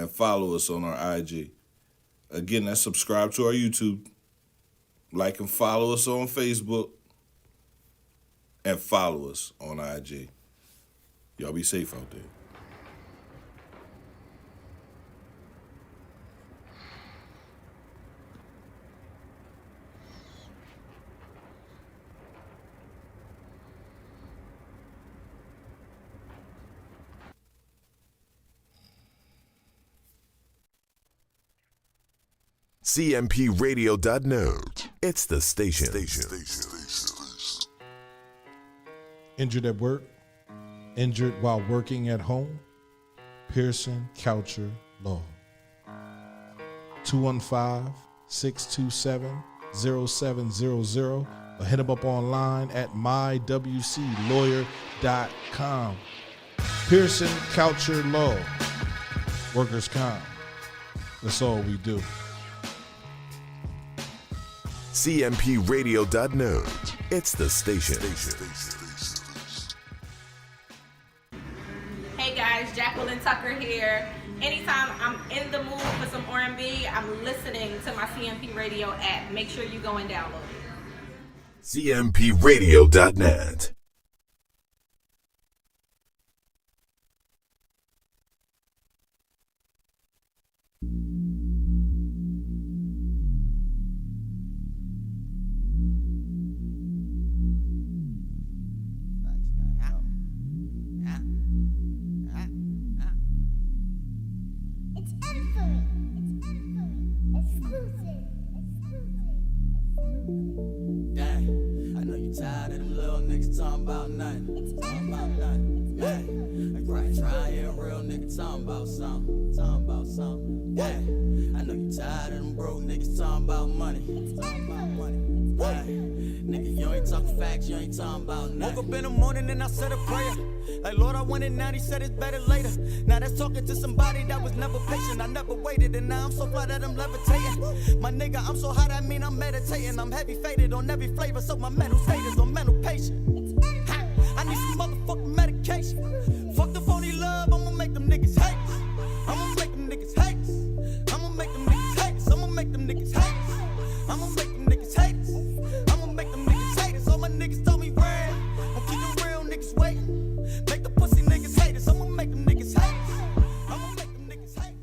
and follow us on our IG. Again, that's subscribe to our YouTube, like and follow us on Facebook, and follow us on IG. Y'all be safe out there. CMPRadio.net. It's the station. Injured at work? Injured while working at home? Pearson Coucher Law. 215-627-0700 or hit them up online at mywclawyer.com. Pearson Coucher Law. Workers' comp. That's all we do. CMPRadio.net. It's the station. Hey guys, Jacqueline Tucker here. Anytime I'm in the mood for some R&B, I'm listening to my CMP Radio app. Make sure you go and download it. CMPRadio.net. Tired of them little niggas talking about nothing. Yeah, I try yeah, real nigga talking about something. Yeah, I know you tired of them broke niggas talking about money. Yeah, nigga, you ain't talking facts, you ain't talking about nothing. Woke up in the morning and I said a prayer. Like, Lord, I want it now, he said it's better later. Now that's talking to somebody that was never patient. I never waited, and now I'm so fly that I'm levitating. My nigga, I'm so high, that mean I'm meditating. I'm heavy faded on every flavor, so my mental state is on mental patient. Ha, I need some motherfucking medication. Fuck the phony love, I'ma make them niggas hate. I'ma make them niggas hate. I'ma make them niggas hate. I'ma make them niggas hate. I'ma make them niggas hate. I'ma make them niggas hate. All my niggas told me red. I'm keeping real niggas waiting. Make the pussy niggas hate us. I'ma make them niggas hate. I'ma make them niggas hate.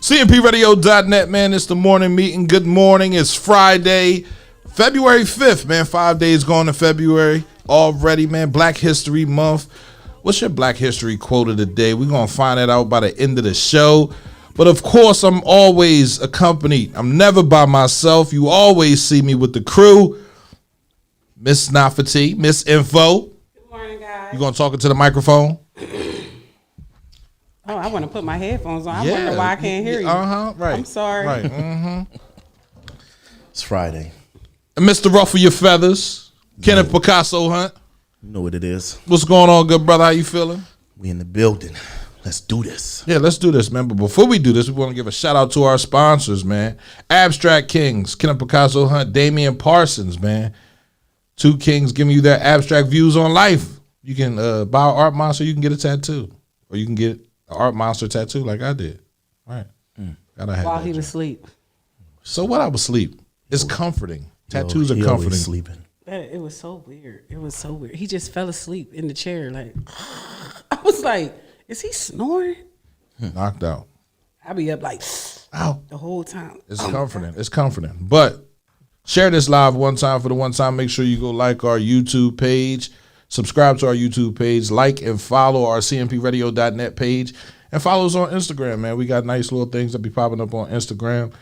CMPRadio.net, man. It's the morning meeting. Good morning. It's Friday, February 5th, man. 5 days gone to February already, man. Black History Month. What's your Black History quote of the day? We're going to find that out by the end of the show. But, of course, I'm always accompanied. I'm never by myself. You always see me with the crew. Miss Nafati, Miss Info. Good morning, guys. You going to talk into the microphone? Oh, I want to put my headphones on. I wonder why I can't hear you. Right. I'm sorry. Right. It's Friday. And Mr. Ruffle Your Feathers, Kenneth Picasso Hunt. You know what it is. What's going on, good brother? How you feeling? We in the building. Let's do this. Yeah, let's do this, man. But before we do this, we want to give a shout out to our sponsors, man. Abstract Kings, Kenneth Picasso Hunt, Damian Parsons, man. Two kings giving you their abstract views on life. You can buy an Art Monster, you can get a tattoo. Or you can get an Art Monster tattoo like I did. Right. Gotta have While that he was joint. asleep. So what, I was asleep. It's comforting. Tattoos are He comforting. always sleeping. It was so weird. It was so weird. He just fell asleep in the chair. Like, I was like, is he snoring? Knocked out. I be up like, Ow. the whole time. It's comforting. It's comforting. But share this live one time for the one time. Make sure you go like our YouTube page, subscribe to our YouTube page, like and follow our CMPRadio.net page, and follow us on Instagram, man. We got nice little things that be popping up on Instagram.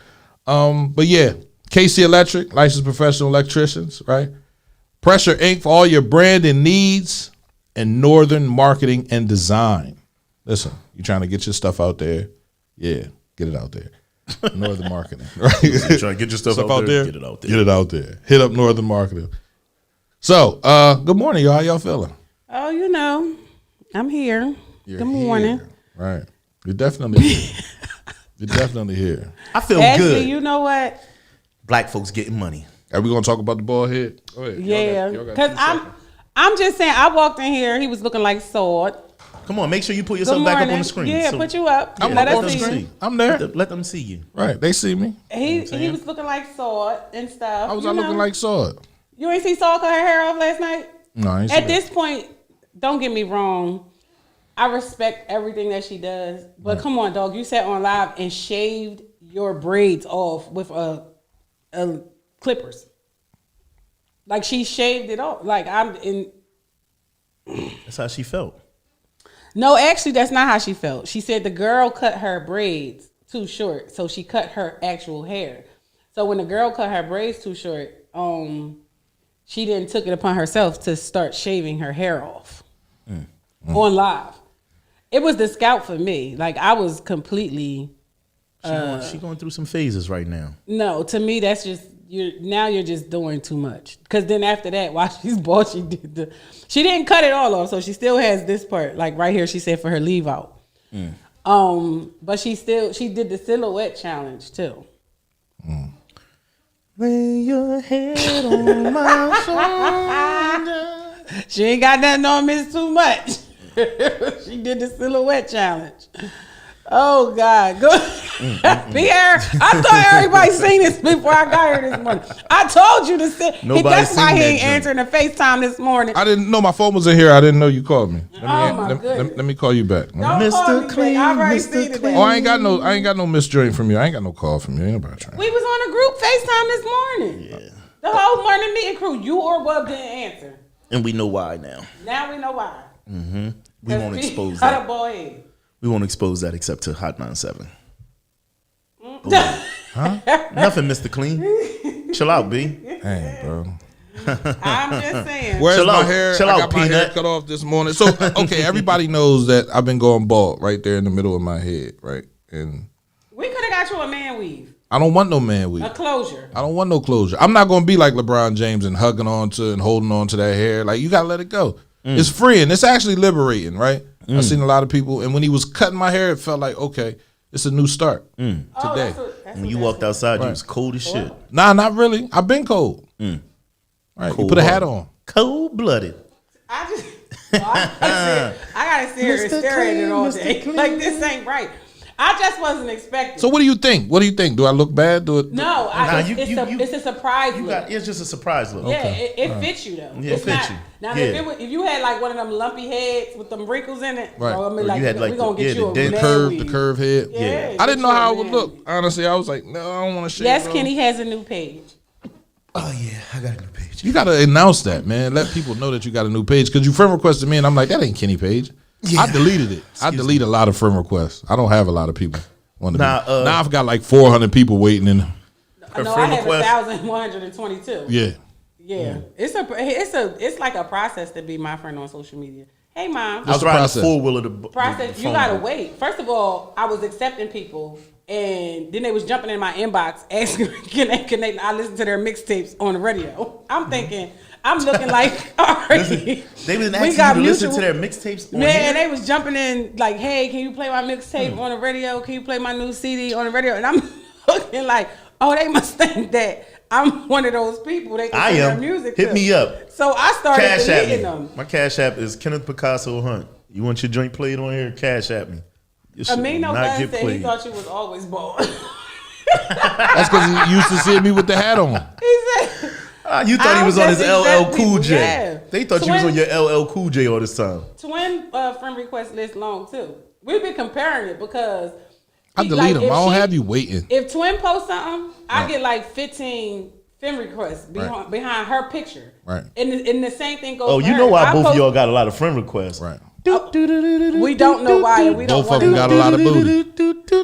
But yeah, KC Electric, licensed professional electricians, right? Pressure Inc. for all your branding needs, and Northern Marketing and Design. Listen, you trying to get your stuff out there? Yeah, get it out there. Northern Marketing, right? You trying to get your stuff out there? Get it out there. Get it out there. Hit up Northern Marketing. So, good morning, y'all. How y'all feeling? Oh, you know, I'm here. You're Good morning. here. Right. You're definitely here. You're definitely here. I feel Actually, good. you know what? Black folks getting money. Are we going to talk about the bald head? Go ahead. Yeah, Y'all got because 2 seconds. I'm just saying. I walked in here. He was looking like Sword. Come on, make sure you put yourself back up on the screen. Yeah, So put you up. I'm Let up on us the see you. screen. I'm there. let them see you. Right, they see me. He was looking like Sword and stuff. I was you know. looking like Sword. You ain't see Sword cut her hair off last night? No, I ain't see At that. this point, don't get me wrong. I respect everything that she does. But come on, dog. You sat on live and shaved your braids off with a clippers. Like she shaved it off. Like I'm in. That's how she felt. No, actually, that's not how she felt. She said the girl cut her braids too short, so she cut her actual hair. So when the girl cut her braids too short, she then took it upon herself to start shaving her hair off on live. It was the scout for me. Like I was completely. She going through some phases right now. No, to me that's just you're just doing too much. Because then after that, while she's bald, she didn't cut it all off, so she still has this part. Like right here, she said for her leave out. But she did the silhouette challenge too. Lay your head on my shoulder. She ain't got nothing on Miss Too Much. She did the silhouette challenge. Oh God, go Pierre. I thought everybody seen this before I got here this morning. I told you to sit. That's why he ain't answering the FaceTime this morning. I didn't know my phone was in here. I didn't know you called me. Goodness. Let me call you back. Don't call me Clean, back. I already Mr. seen it. Clean. Oh, I ain't got no misjoint from you. I ain't got no call from you. Ain't nobody trying. We was on a group FaceTime this morning. Yeah. The whole morning meeting crew. You or Bub didn't answer. And we know why now. Now we know why. We won't expose Got a that. boy. We won't expose that except to Hot 97. Nothing, Mr. Clean. Chill out, B. Dang, bro. I'm just saying. Where's Chill my out. hair? Chill I out, got my hair Peanut. cut off this morning. So okay, everybody knows that I've been going bald right there in the middle of my head, right? And We could have got you a man weave. I don't want no man weave. A closure. I don't want no closure. I'm not gonna be like LeBron James and hugging on to and holding on to that hair. Like you gotta let it go. It's freeing. It's actually liberating, right? I've seen a lot of people, and when he was cutting my hair, it felt like okay, it's a new start today. When you walked outside, you was cold as shit. Nah, not really. I've been cold. Right, you put a hat on. Cold blooded. I gotta sit here and stare at it all day. Like this ain't right. I just wasn't expecting. So what do you think? What do you think? Do I look bad? No, Nah, it's a surprise look. It's just a surprise look. Yeah, it fits you though. Yeah, it's it fits not, you. Now, Yeah. if you had like one of them lumpy heads with them wrinkles in it, Right. I mean, Or like, you had, like, we gonna the- get yeah, you a the man the weave. curve head. Yeah, I didn't know get you how a it would man look. weave. Honestly, I was like, no, I don't want to shave. Yes, bro. Kenny has a new page. Oh, yeah. I got a new page. You gotta announce that, man. Let people know that you got a new page because you friend requested me, and I'm like, that ain't Kenny page. Yeah. I deleted it. I delete a lot of friend requests. I don't have a lot of people. Nah, Now I've got like 400 people waiting in. No, I friend have request. 1,122. Yeah. Yeah. It's like a process to be my friend on social media. Hey, mom. I was the riding process? the four-wheeler. Process. You gotta wait. First of all, I was accepting people, and then they was jumping in my inbox asking, can they? I listen to their mixtapes on the radio. I'm thinking, I'm looking like, all right. They was we asking got you to listen to mutual- their mixtapes on Man, here? they was jumping in like, hey, can you play my mixtape on the radio? Can you play my new CD on the radio? And I'm looking like, oh, they must think that I'm one of those people. They can I play their am. music Hit to. me up. So I started Cash at me. deleting them. My cash app is Kenneth Picasso Hunt. You want your joint played on here? Cash at me. Your shit will Amino not Gunn get said he played. thought you was always bald. That's because he used to see me with the hat on. He said, You thought he was on his just LL accept Cool people, J. yeah. They thought you was on your LL Cool J all this time. twin friend request list long too. We've been comparing it because I delete them. I don't have you waiting. If Twin posts something, I get like 15 friend requests behind her picture. Right. And the same thing goes. Oh, for you her. know why I both of post- y'all got a lot of friend requests. Right. We don't know why. And we don't Both want of them to got know. a lot of booty.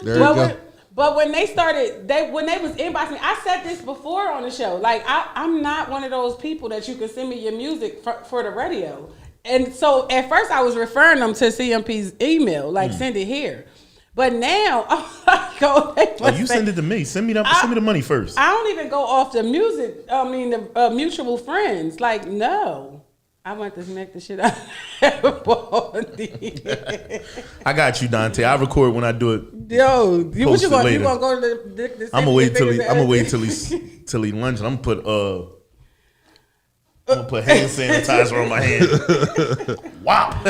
There you go. But when they started, when they was inboxing me, I said this before on the show. Like I'm not one of those people that you can send me your music for the radio. And so at first I was referring them to CMP's email, like send it here. But now You send it to me. Send me the money first. I don't even go off the music. I mean the mutual friends. Like no. I want to smack the shit out of everybody. I got you, Dante. I record when I do it. Yo, what Post you it gonna later. you gonna go to the I'm gonna wait till he lunch. And I'm gonna put I'm gonna put hand sanitizer on my hand. Wow.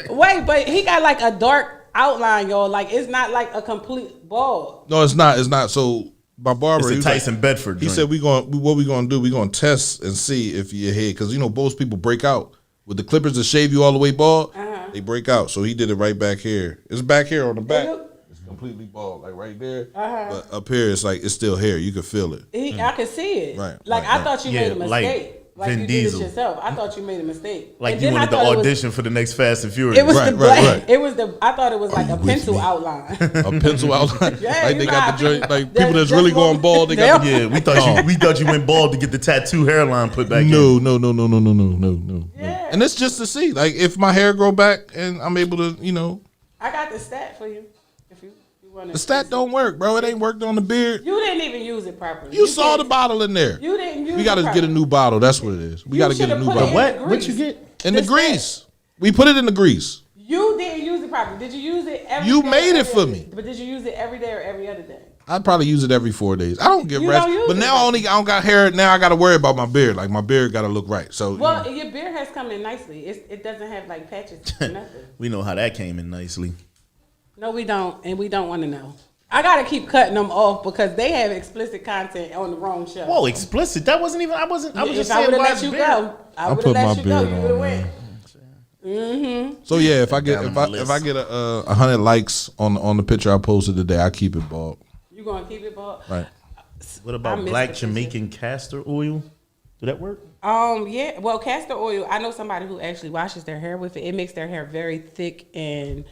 Wait, but he got like a dark outline, y'all. Like it's not like a complete bald. No, it's not. It's not. So my barber, It's he a was Tyson Bedford. He joint. said what we gonna do? We gonna test and see if your hair, because most people break out with the clippers that shave you all the way bald. They break out. So he did it right back here. It's back here on the back. It's completely bald, like right there. But up here, it's like it's still hair. You can feel it. I could see it. Right, Like right, I thought you made a mistake. Like Vin you Diesel. did it yourself. I thought you made a mistake. Like And you then I wanted the thought it was- audition for the next Fast and Furious. It was Right, the right, black. right. It was the. I thought it was like a you with pencil me? outline. A pencil outline. Yeah, Like you they know got how the joint. people- Like people that's really going bald. They got. Yeah, we thought you went bald to get the tattoo hairline put back in. No. Yeah. And it's just to see, like, if my hair grow back and I'm able to, I got the stat for you. If you want to. the stat don't work, bro. It ain't worked on the beard. You didn't even use it properly. You saw can't- the bottle in there. You didn't use. We got to it get a properly. new bottle. That's what it is. We You got to get a should've new put it bottle. in What? the What you grease. get? In the grease. We put it in the grease. You didn't use it properly. Did you use it every You day made or it every for other- me. But did you use it every day or every other day? I'd probably use it every 4 days. I don't get You rest, don't use but it now I don't got hair. Now I got to worry about my beard. Like my beard got to look right. So Well, your beard has come in nicely. It doesn't have like patches or nothing. We know how that came in nicely. No, we don't, and we don't want to know. I gotta keep cutting them off because they have explicit content on the wrong show. Whoa, explicit. That wasn't even. I was if just I saying would have why let his you beard. go, I I'll would put have my let you go. beard You on, would have man. went. So yeah, if I get Down if on I my if I list. get 100 likes on the picture I posted today, I keep it bald. You gonna keep it bald? Right. What I about miss black the picture. Jamaican castor oil? Do that work? Yeah. Well, castor oil. I know somebody who actually washes their hair with it. It makes their hair very thick and.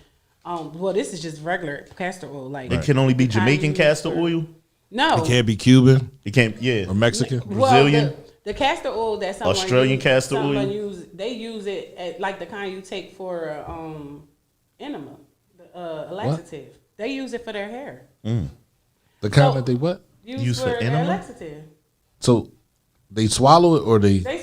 Well, this is just regular castor oil. Like It can only be the kind Jamaican you use castor for- oil. No. It can't be Cuban It can't. Yeah. or Mexican. Well, Brazilian? the castor oil that someone Australian castor someone oil? they use it at, like the kind you take for enema, a laxative. They use it for their hair. The kind that they what? Use for their enema? laxative. So they swallow it or they? They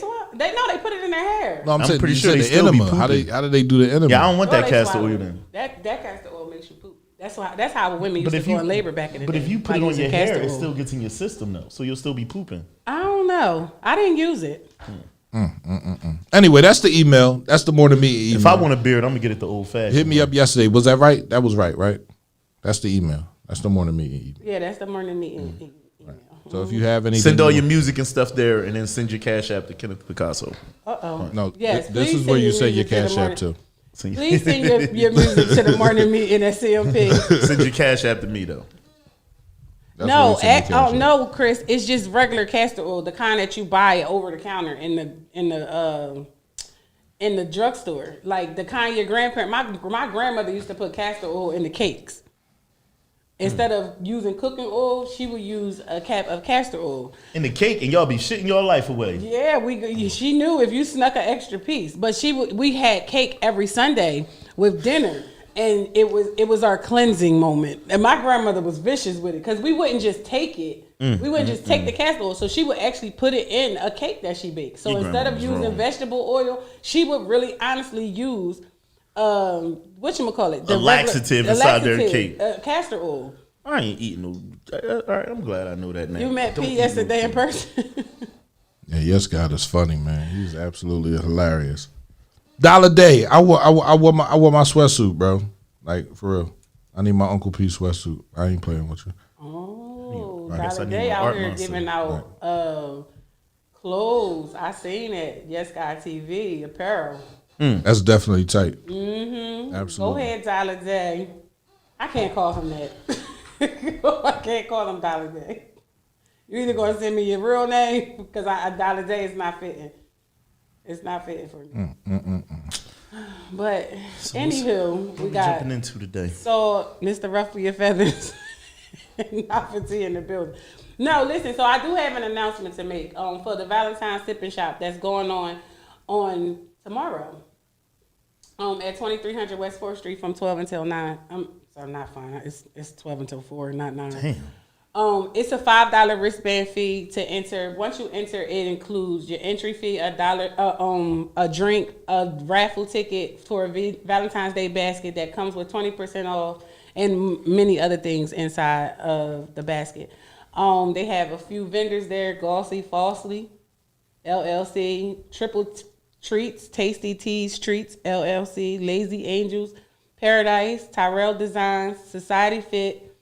put it in their hair. No, I'm saying pretty you sure said they the still be enema. How pooping. do they do the enema? Yeah, I don't want No, that they castor swallow oil it. then. That castor oil makes you poop. That's how women used But to if go you in labor back in the but day. if you put by it on using your hair, castor it oil. still gets in your system though, so you'll still be pooping. I don't know. I didn't use it. Anyway, that's the email. That's the morning meeting email. If I want a beard, I'm gonna get it the old fashioned. Hit me up yesterday. Was that right? That was right? That's the email. That's the morning meeting email. Yeah, that's the morning meeting email. So if you have anything, Send all your music and stuff there, and then send your cash app to Kenneth Picasso. no, Yes, this please is where send you your say your music to the cash app morning. to. Please send your music to the morning meeting at CMP. Send your cash app to me though. That's where you send your cash app. no, Chris. It's just regular castor oil, the kind that you buy over the counter in the drugstore, like the kind your grandparent. My grandmother used to put castor oil in the cakes. Instead of using cooking oil, she would use a cap of castor oil. In the cake, and y'all be shitting your life away. Yeah, she knew if you snuck an extra piece, but we had cake every Sunday with dinner, and it was our cleansing moment. And my grandmother was vicious with it because we wouldn't just take it. We wouldn't just take the castor oil, so she would actually put it in a cake that she baked. So Your instead of grandma was using wrong. vegetable oil, she would really honestly use whatchamacallit? A laxative inside their cake. Castor oil. I ain't eating no. All right, I'm glad I know that now. You met Don't P eat no yesterday in cake. person. Yeah, yes, God is funny, man. He's absolutely hilarious. Dollar Day. I wore my sweatsuit, bro. Like for real. I need my Uncle P sweatsuit. I ain't playing with you. Oh, I guess I Dollar need Day my out art here monster. giving out clothes. I seen it. Yes, God TV apparel. That's definitely tight. Go Absolutely. ahead, Dollar Day. I can't call him that. I can't call him Dollar Day. You either gonna send me your real name because Dollar Day is not fitting. It's not fitting for me. But anywho, we got Jumping into today. so Mr. Ruffle Your Feathers. Novelty in the building. No, listen. So I do have an announcement to make for the Valentine's Sipping Shop that's going on tomorrow. At 2300 West 4th Street from 12 until 9. So not fine. It's 12 until 4, not 9. Damn. It's a $5 wristband fee to enter. Once you enter, it includes your entry fee, $1, a drink, a raffle ticket for a Valentine's Day basket that comes with 20% off, and many other things inside of the basket. They have a few vendors there: Glossy Falsely, LLC, Treats, Tasty Teas Treats LLC, Lazy Angels, Paradise, Tyrell Designs, Society Fit,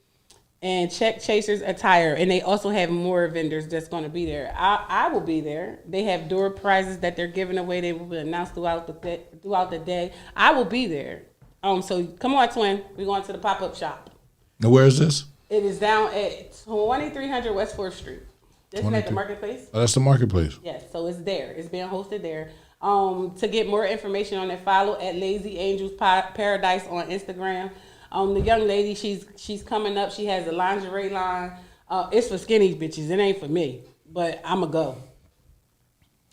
and Check Chasers Attire. And they also have more vendors that's going to be there. I will be there. They have door prizes that they're giving away. They will be announced throughout the day. I will be there. So come on, twin. We're going to the pop-up shop. Now, where is this? It is down at 2300 West 4th Street. Isn't that the marketplace? Oh, that's the marketplace. Yes, so it's there. It's being hosted there. To get more information on it, follow at Lazy Angels Paradise on Instagram. The young lady, she's coming up. She has a lingerie line. It's for skinny bitches. It ain't for me, but I'ma go.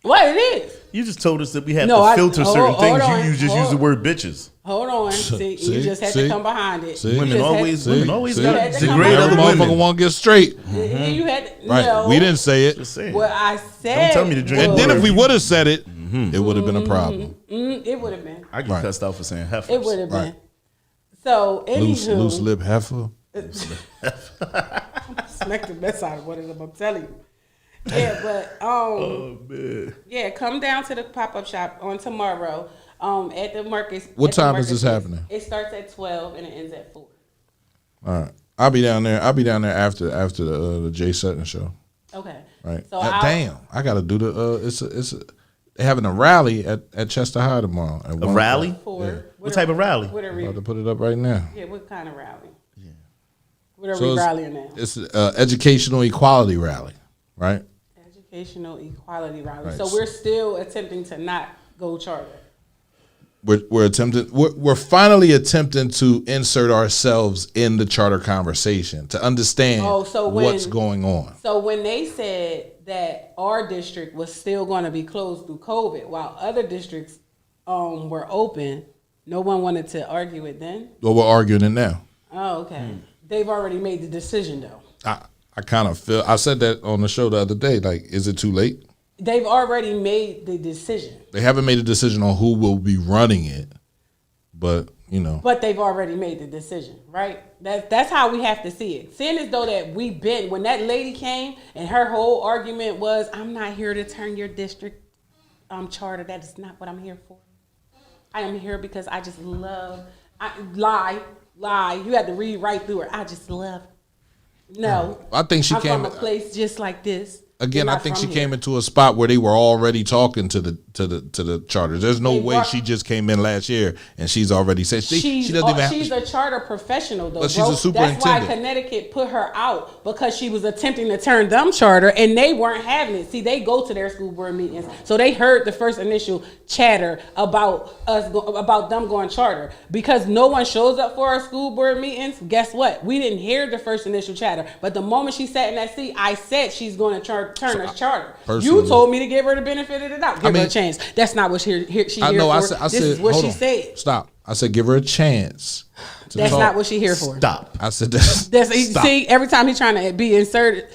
What it is? You just told us that we have to filter certain things. You just use the word bitches. Hold on. See, you just had to come behind it. Women always got to degrade other motherfucker won't get straight. You had to, Right. no. We didn't say it. Just saying. What I said. Don't tell me to drink. And then if we would have said it, it would have been a problem. It would have been. I get cussed out for saying heifers. It would have been. Right. So, anywho. Loose lip heifer. Smack the mess out of one of them, I'm telling you. Yeah, but Oh man. yeah, come down to the pop-up shop on tomorrow. At the market. What time is this happening? It starts at 12 and it ends at 4. All right. I'll be down there after the Jay Sutton show. Okay. Right. So damn, I gotta do the they're having a rally at Chester High tomorrow. A rally? 4. What type of rally? What are I'm we? about to put it up right now. Yeah, what kind of rally? Yeah. What are So we rallying at? It's educational equality rally, right? Educational equality rally. Right. So we're still attempting to not go charter. We're finally attempting to insert ourselves in the charter conversation to understand what's going on. So when they said that our district was still going to be closed through COVID while other districts were open, no one wanted to argue it then? Well, we're arguing it now. Oh, okay. They've already made the decision though. I kind of feel, I said that on the show the other day, like, is it too late? They've already made the decision. They haven't made a decision on who will be running it, but, you know. But they've already made the decision, right? That's how we have to see it. Seeing as though that when that lady came and her whole argument was, I'm not here to turn your district charter. That is not what I'm here for. I am here because I just love, lie. You had to read right through her. I just love. No. I think she I'm came from a place just like this. Again, I think she came into a spot where they were already talking to the charters. There's no way she just came in last year and she's already said she doesn't even. She's a charter professional though. But she's a superintendent. That's why Connecticut put her out because she was attempting to turn them charter and they weren't having it. See, they go to their school board meetings, so they heard the first initial chatter about about them going charter. Because no one shows up for our school board meetings. Guess what? We didn't hear the first initial chatter, but the moment she sat in that seat, I said she's going to turn us charter. You told me to give her the benefit of the doubt. Give her a chance. That's not what she's here for. I said, is what hold she on. said. Stop. I said, give her a chance. That's not what she's here for. Stop. I said, stop. See, every time he's trying to be inserted,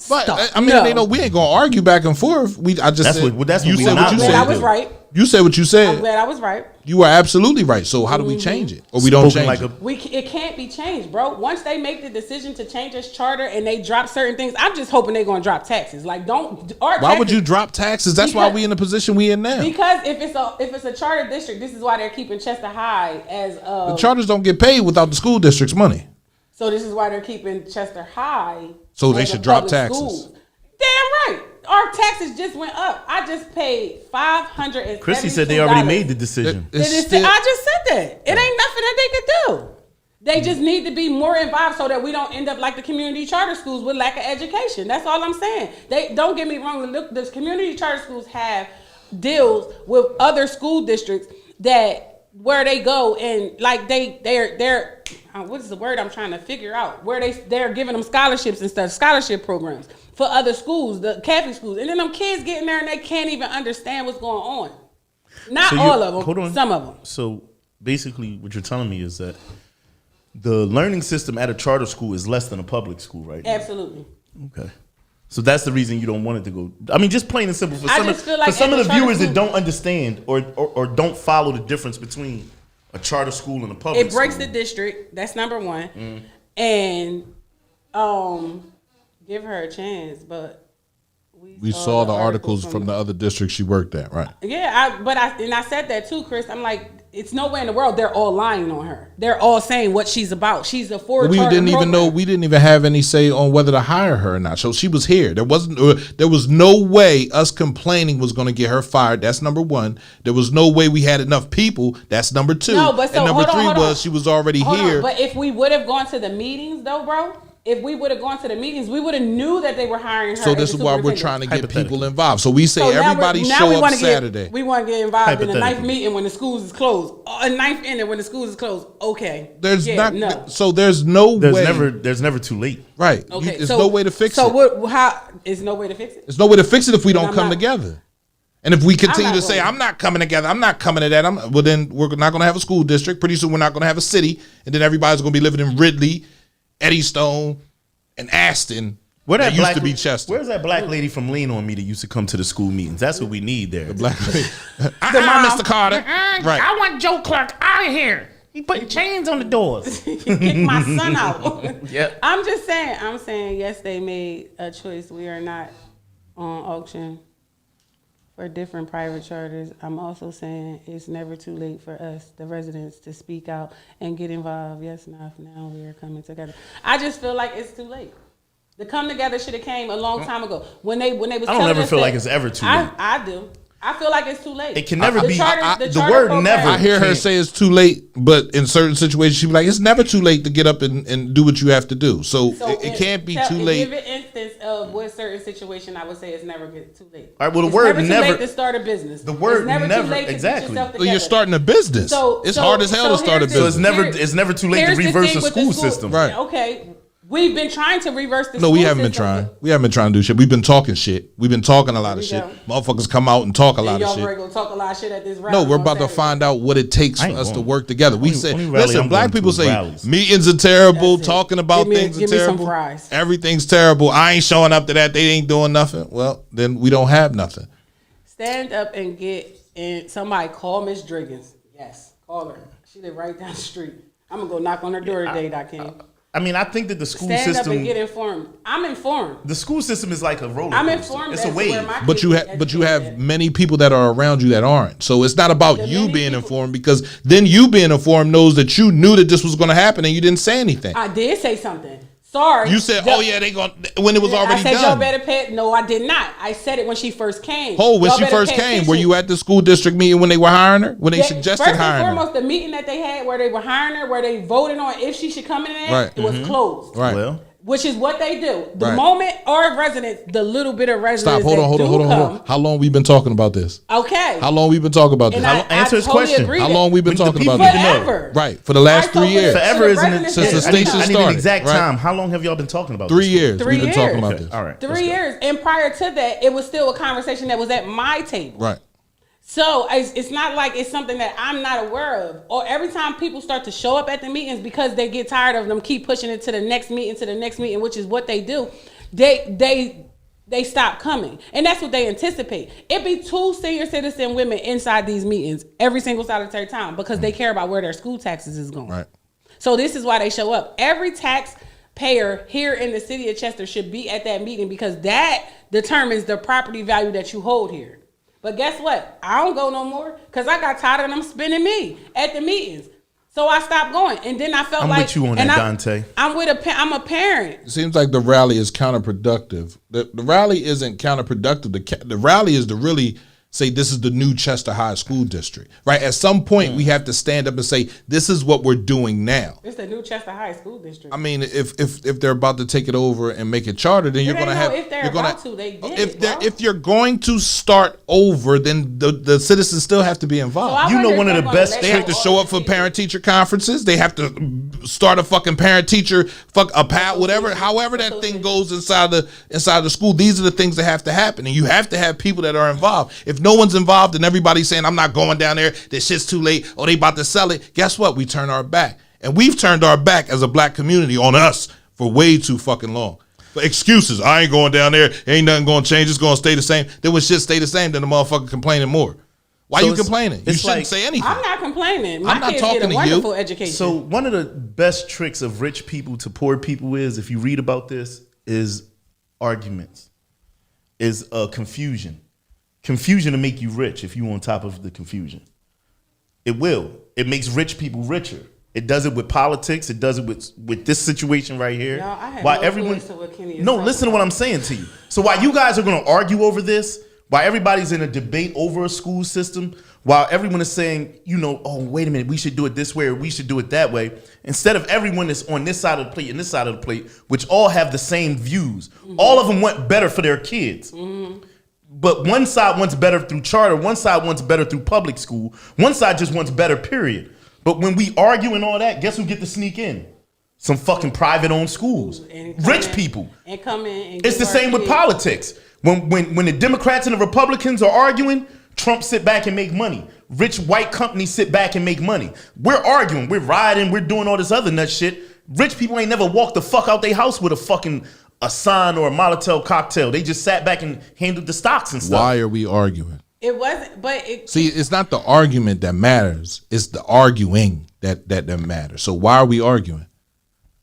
But stop. I mean, No. they know we ain't gonna argue back and forth. That's what you we said not what you gonna said. I was right. You said what you I'm said. glad I was right. You were absolutely right. So how do we change it, or we don't change it? It can't be changed, bro. Once they make the decision to change this charter and they drop certain things, I'm just hoping they're gonna drop taxes. Like, Why would you drop taxes? That's why we in the position we in now. Because if it's a charter district, this is why they're keeping Chester High as The charters don't get paid without the school district's money. So this is why they're keeping Chester High. So they as should a drop public taxes. school. Damn right. Our taxes just went up. I just paid $572. Chrissy said they already made the decision. I just said that. It ain't nothing that they could do. They just need to be more involved so that we don't end up like the community charter schools with lack of education. That's all I'm saying. They don't get me wrong. Look, the community charter schools have deals with other school districts where they go and like they're what is the word I'm trying to figure out? Where they're giving them scholarships and stuff, scholarship programs for other schools, the Catholic schools, and then them kids getting there and they can't even understand what's going on. Not all of them. Hold on. Some of them. So basically, what you're telling me is that the learning system at a charter school is less than a public school, right? Absolutely. Okay. So that's the reason you don't want it to go. I mean, just plain and simple. For some of the viewers that don't understand or don't follow the difference between a charter school and a public school. It breaks the district. That's number one. And give her a chance. But We saw the articles from the other district she worked at, right? Yeah, I said that too, Chris. I'm like, it's no way in the world they're all lying on her. They're all saying what she's about. She's a Ford. We didn't even have any say on whether to hire her or not. So she was here. There was no way us complaining was going to get her fired. That's number one. There was no way we had enough people. That's number two. No, but so, and number three hold on. was she was already here. But if we would have gone to the meetings, though, bro. If we would have gone to the meetings, we would have knew that they were hiring her. So this is why we're trying to get people involved. So we say everybody show up Saturday. We want to get involved in a ninth meeting when the schools is closed. A ninth inning when the schools is closed. Okay. There's way. There's never too late. Right. Okay. There's no way to fix it. So how is no way to fix it? There's no way to fix it if we don't come together. And if we continue to say, I'm not coming together, I'm not coming to that, well, then we're not going to have a school district. Pretty soon we're not going to have a city. And then everybody's going to be living in Ridley, Eddystone, and Aston. That used to be Chester. Where's that black lady from Lean On Me that used to come to the school meetings? That's what we need there. The black lady. Mr. Carter. Right. I want Joe Clark out of here. He putting chains on the doors. Kick my son out. Yeah. I'm saying, yes, they made a choice. We are not on auction for different private charters. I'm also saying it's never too late for us, the residents, to speak out and get involved. Yes, now we are coming together. I just feel like it's too late. The come together should have came a long time ago. When they was. I don't ever feel like it's ever too late. I do. I feel like it's too late. It can never be. The word program, never. I hear her say it's too late, but in certain situations, she be like, it's never too late to get up and do what you have to do. So it can't be too late. Give an instance of what certain situation I would say it's never too late. All right, well, it's never too late to start a business. The word it's never never, too late to exactly. Get Well, you're starting a business. It's hard as hell to start a business. So it's never too late to reverse the school system. Right. Okay. We've been trying to reverse the No, school we haven't been system. trying. We haven't been trying to do shit. We've been talking shit. We've been talking a lot of shit. Motherfuckers come out and talk a lot of shit. Y'all gonna talk a lot of shit at this rally. No, we're about to find out what it takes for us to work together. We say, listen, black people say meetings are terrible, talking about things are terrible. Everything's terrible. I ain't showing up to that. They ain't doing nothing. Well, then we don't have nothing. Stand up and get in. Somebody call Miss Driggins. Yes, call her. She live right down the street. I'm gonna go knock on her door today, Dakeem. I mean, I think that the school Stand system. Up and get informed. I'm informed. The school system is like a roller coaster. I'm informed. It's a wave. But you have many people that are around you that aren't. So it's not about you being informed, because then you being informed knows that you knew that this was going to happen and you didn't say anything. I did say something. Sorry. You said, "Oh yeah, they going," when it was already done. I said y'all better pay it. No, I did not. I said it when she first came. When she first came, were you at the school district meeting when they were hiring her? When they suggested hiring her? First and foremost, the meeting that they had where they were hiring her, where they voted on if she should come in there, it was closed. Right. Well, which is what they do. The moment our residents, the little bit of residents. Stop. Hold on. How long we been talking about this? Okay. How long we been talking about this? Answer his question. How long we been talking about this? Forever. Right. For the last 3 years. Forever isn't since the station started. I need an exact time. How long have y'all been talking about 3 this? years. We've been talking about this. All right. 3 years. And prior to that, it was still a conversation that was at my table. Right. So it's not like it's something that I'm not aware of. Or every time people start to show up at the meetings because they get tired of them, keep pushing it to the next meeting, which is what they do. They stop coming, and that's what they anticipate. It be 2 senior citizen women inside these meetings every single solitary time because they care about where their school taxes is going. Right. So this is why they show up. Every taxpayer here in the city of Chester should be at that meeting because that determines the property value that you hold here. But guess what? I don't go no more because I got tired of them spending me at the meetings. So I stopped going. And then I felt I'm with you on that, Dante. I'm a parent. It seems like the rally is counterproductive. The rally isn't counterproductive. The rally is to really say this is the new Chester High School District, right? At some point, we have to stand up and say this is what we're doing now. It's the new Chester High School District. I mean, if they're about to take it over and make it charter, then you're going to have. If they're about to, they did. If you're going to start over, then the citizens still have to be involved. So one of the best. They have to show up for parent-teacher conferences. They have to start a fucking parent-teacher however that thing goes inside the school. These are the things that have to happen, and you have to have people that are involved. If no one's involved and everybody's saying, I'm not going down there, this shit's too late, or they about to sell it, guess what? We turn our back. And we've turned our back as a black community on us for way too fucking long. For excuses. I ain't going down there. Ain't nothing going to change. It's going to stay the same. Then when shit stay the same, then the motherfucker complaining more. Why you complaining? You shouldn't say anything. I'm not complaining. I'm not kids talking get a to wonderful you. Education. So one of the best tricks of rich people to poor people is, if you read about this, is arguments. is confusion. Confusion to make you rich if you on top of the confusion. It will. It makes rich people richer. It does it with politics. It does it with this situation right here. Y'all, I had why no everyone? clue to what Kenny is No, talking listen to what I'm saying to you. So while you guys are going to argue over this, while everybody's in a debate over a school system, while everyone is saying, oh, wait a minute, we should do it this way or we should do it that way, instead of everyone is on this side of the plate and this side of the plate, which all have the same views, all of them want better for their kids. But one side wants better through charter, one side wants better through public school, one side just wants better, period. But when we argue and all that, guess who get to sneak in? Some fucking private-owned schools. Rich people. And come in and it's the same with politics. When the Democrats and the Republicans are arguing, Trump sit back and make money. Rich white companies sit back and make money. We're arguing, we're riding, we're doing all this other nut shit. Rich people ain't never walked the fuck out their house with a sign or a Molotov cocktail. They just sat back and handled the stocks and stuff. Why are we arguing? It wasn't, but See, it's not the argument that matters. It's the arguing that matters. So why are we arguing?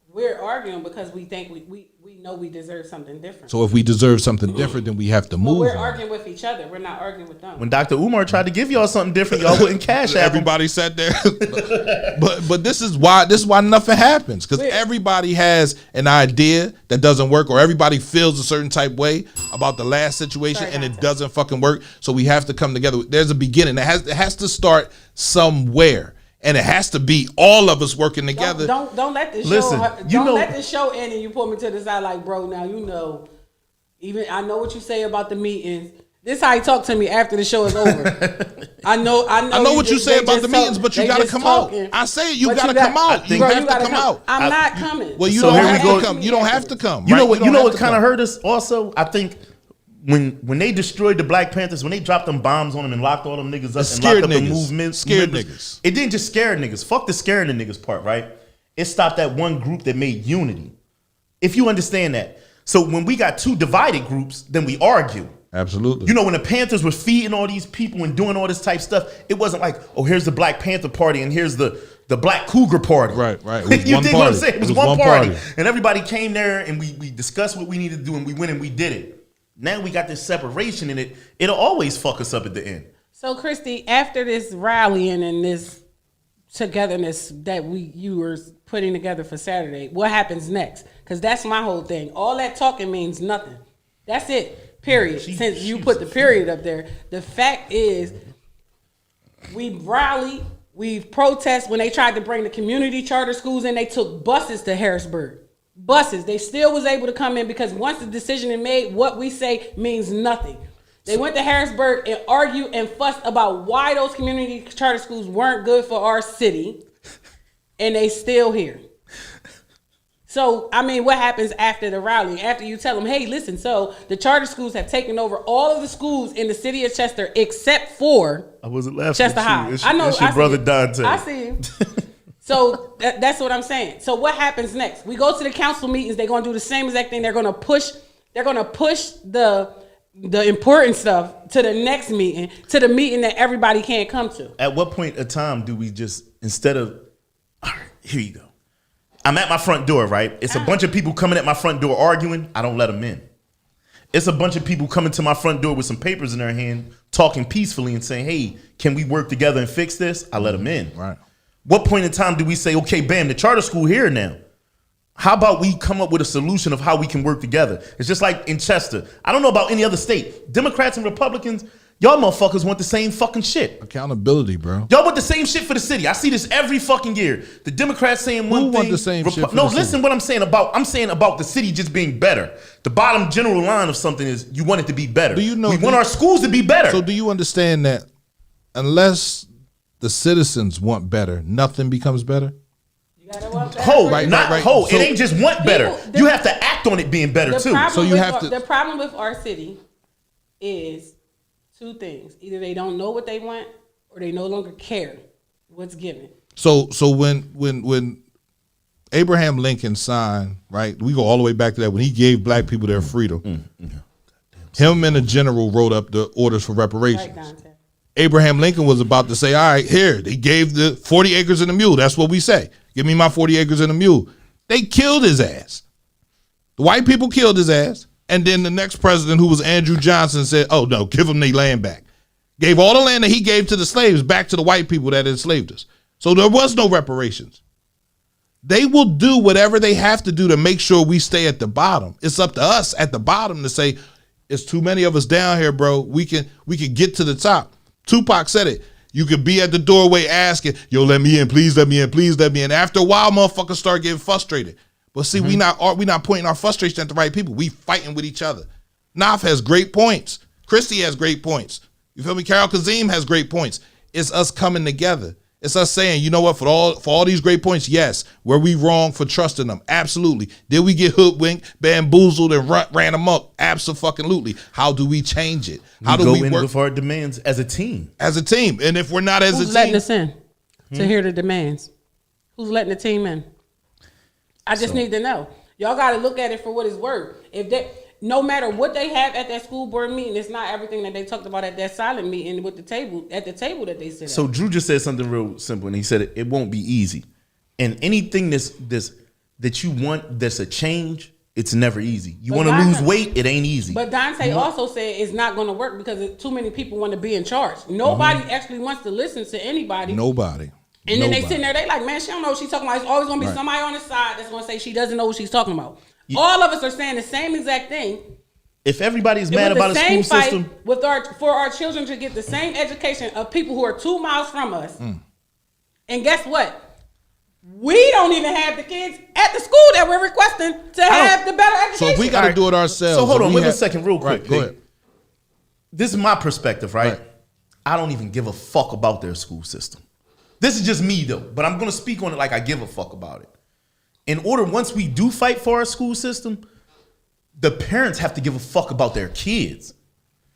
We're arguing because we think we know we deserve something different. So if we deserve something different, then we have to move. But we're on. arguing with each other. We're not arguing with them. When Dr. Umar tried to give y'all something different, y'all wouldn't cash out. Everybody sat there, but this is why nothing happens, because everybody has an idea that doesn't work, or everybody feels a certain type way about the last situation, and it doesn't fucking work. So we have to come together. There's a beginning. It has to start somewhere. And it has to be all of us working together. Don't let this let this show end and you pull me to the side like, bro, now even I know what you say about the meetings. This how you talk to me after the show is over. I know what you say about the meetings, but you gotta come out. I say it, you gotta come out. You have to come out. I'm not coming. Well, you don't have to come. You don't have to come. You know what kind of hurt us also? I think when they destroyed the Black Panthers, when they dropped them bombs on them and locked all them niggas up and locked up the movement, scared niggas. It didn't just scare niggas. Fuck the scaring the niggas part, right? It stopped that one group that made unity. If you understand that. So when we got two divided groups, then we argue. Absolutely. When the Panthers were feeding all these people and doing all this type stuff, it wasn't like, oh, here's the Black Panther party and here's the Black Cougar party. Right. You dig what I'm saying? It was one party. And everybody came there and we discussed what we needed to do and we went and we did it. Now we got this separation in it. It'll always fuck us up at the end. So, Christy, after this rallying and this togetherness that you were putting together for Saturday, what happens next? Because that's my whole thing. All that talking means nothing. That's it, period. Since you put the period up there. The fact is, we rally, we protest. When they tried to bring the community charter schools in, they took buses to Harrisburg. Buses, they still was able to come in because once the decision is made, what we say means nothing. They went to Harrisburg and argued and fussed about why those community charter schools weren't good for our city, and they still here. So, what happens after the rally? After you tell them, hey, listen, so the charter schools have taken over all of the schools in the city of Chester except for I wasn't laughing Chester High. I know. It's your brother Dante. I see him. So that's what I'm saying. So what happens next? We go to the council meetings. They're going to do the same exact thing. They're going to push the important stuff to the next meeting, to the meeting that everybody can't come to. At what point of time do we just, instead of, all right, here you go. I'm at my front door, right? It's a bunch of people coming at my front door arguing. I don't let them in. It's a bunch of people coming to my front door with some papers in their hand, talking peacefully and saying, hey, can we work together and fix this? I let them in. Right. What point in time do we say, okay, bam, the charter school here now? How about we come up with a solution of how we can work together? It's just like in Chester. I don't know about any other state. Democrats and Republicans, y'all motherfuckers want the same fucking shit. Accountability, bro. Y'all want the same shit for the city. I see this every fucking year. The Democrats saying one thing. Who want the same shit for No, the listen city? what I'm saying about. I'm saying about the city just being better. The bottom general line of something is you want it to be better. Do you know? We want our schools to be better. So do you understand that unless the citizens want better, nothing becomes better? You gotta want better. So, it ain't just want better. You have to act on it being better too. So you have to. The problem with our city is two things: either they don't know what they want, or they no longer care what's given. So when Abraham Lincoln signed, right? We go all the way back to that when he gave black people their freedom. Him and the general wrote up the orders for reparations. Right, Abraham Lincoln was about to say, all right, here, they gave the 40 acres and a mule. That's what we say. Give me my 40 acres and a mule. They killed his ass. The white people killed his ass. And then the next president, who was Andrew Johnson, said, oh, no, give them their land back. Gave all the land that he gave to the slaves back to the white people that enslaved us. So there was no reparations. They will do whatever they have to do to make sure we stay at the bottom. It's up to us at the bottom to say, it's too many of us down here, bro. We can get to the top. Tupac said it. You could be at the doorway asking, yo, let me in, please let me in, please let me in. After a while, motherfuckers start getting frustrated. But see, we not pointing our frustration at the right people. We fighting with each other. Naf has great points. Christy has great points. You feel me? Carol Kazim has great points. It's us coming together. It's us saying, you know what, for all these great points, yes, were we wrong for trusting them? Absolutely. Did we get hoodwinked, bamboozled, and ran amok? Absolutely. How do we change it? How do we in work with our demands as a team? as a team? And if we're not as Who's a letting team, us in to hear the demands? Who's letting the team in? I just need to know. Y'all got to look at it for what it's worth. If they, no matter what they have at that school board meeting, it's not everything that they talked about at that silent meeting with the table that they sit So at. Drew just said something real simple, and he said it won't be easy. And anything that you want that's a change, it's never easy. You want to lose weight, it ain't easy. But Dante also said it's not going to work because too many people want to be in charge. Nobody actually wants to listen to anybody. nobody. And then they sitting there, they like, man, she don't know what she's talking about. It's always going to be somebody on the side that's going to say she doesn't know what she's talking about. All of us are saying the same exact thing. If everybody's mad about a school system, with for our children to get the same education of people who are 2 miles from us. And guess what? We don't even have the kids at the school that we're requesting to have the better education. So if we got to do it ourselves. So hold on, we wait a second, real quick. Right, go ahead. This is my perspective, right? I don't even give a fuck about their school system. This is just me though, but I'm gonna speak on it like I give a fuck about it. In order, once we do fight for our school system, the parents have to give a fuck about their kids.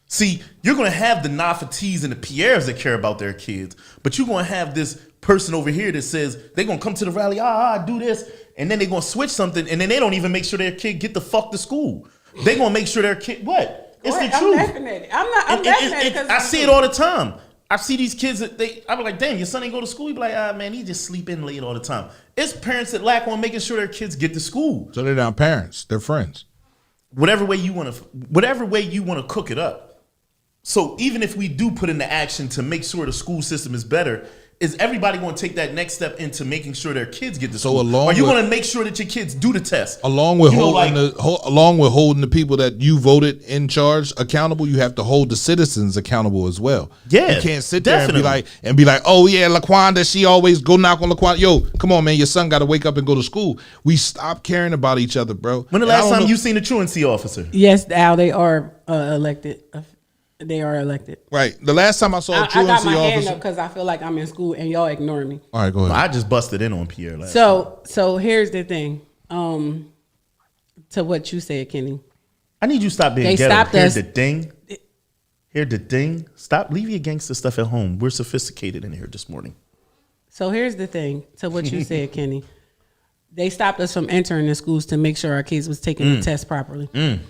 See, you're gonna have the Nafatis and the Pierres that care about their kids, but you're gonna have this person over here that says they're gonna come to the rally, do this, and then they're gonna switch something, and then they don't even make sure their kid get the fuck to school. They're gonna make sure their kid It's the truth. I'm laughing at it. I'm laughing at it because I see it all the time. I see these kids that I be like, damn, your son ain't go to school. You be like, man, he just sleep in late all the time. It's parents that lack on making sure their kids get to school. So they're not parents; they're friends. Whatever way you want to cook it up. So even if we do put into action to make sure the school system is better, is everybody going to take that next step into making sure their kids get to school? Are you going to make sure that your kids do the test? Along with holding the people that you voted in charge accountable, you have to hold the citizens accountable as well. Yeah, you can't sit there and be like, oh yeah, Laquanda, she always go knock on Laquanda. Yo, come on, man, your son got to wake up and go to school. We stop caring about each other, bro. When the last time you seen a truancy officer? Yes, Al, they are elected. They are elected. Right. The last time I saw a truancy officer. I got my hand up because I feel like I'm in school and y'all ignoring me. All right, go ahead. I just busted in on Pierre last So here's the thing. To what you said, Kenny. I need you to stop being They ghetto. stopped Here's us. Here's the thing. Stop. Leave your gangster stuff at home. We're sophisticated in here this morning. So here's the thing. To what you said, Kenny. They stopped us from entering the schools to make sure our kids was taking the test properly.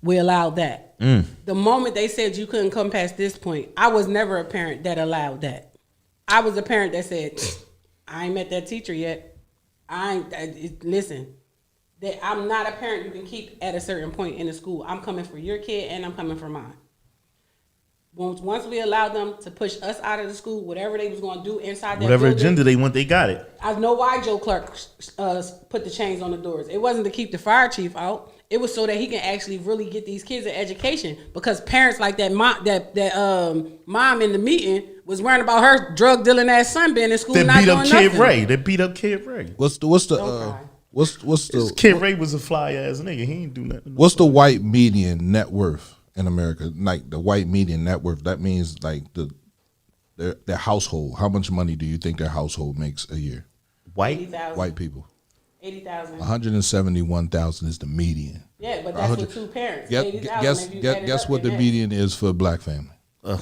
We allowed that. The moment they said you couldn't come past this point, I was never a parent that allowed that. I was a parent that said, I ain't met that teacher yet. Listen, that I'm not a parent you can keep at a certain point in the school. I'm coming for your kid and I'm coming for mine. Once we allowed them to push us out of the school, whatever they was going to do inside that Whatever building, agenda they want, they got it. I know why Joe Clark put the chains on the doors. It wasn't to keep the fire chief out. It was so that he can actually really get these kids an education. Because parents like that mom in the meeting was worrying about her drug dealing ass son being in school. They not beat doing up Kid nothing. Ray. They beat up Kid Ray. What's the Kid Ray was a fly ass nigga. He ain't do nothing. What's the white median net worth in America? Like the white median net worth, that means like their household. How much money do you think their household makes a year? White people. 80,000. 171,000 is the median. Yeah, but that's with two parents. Guess what the median is for a black family?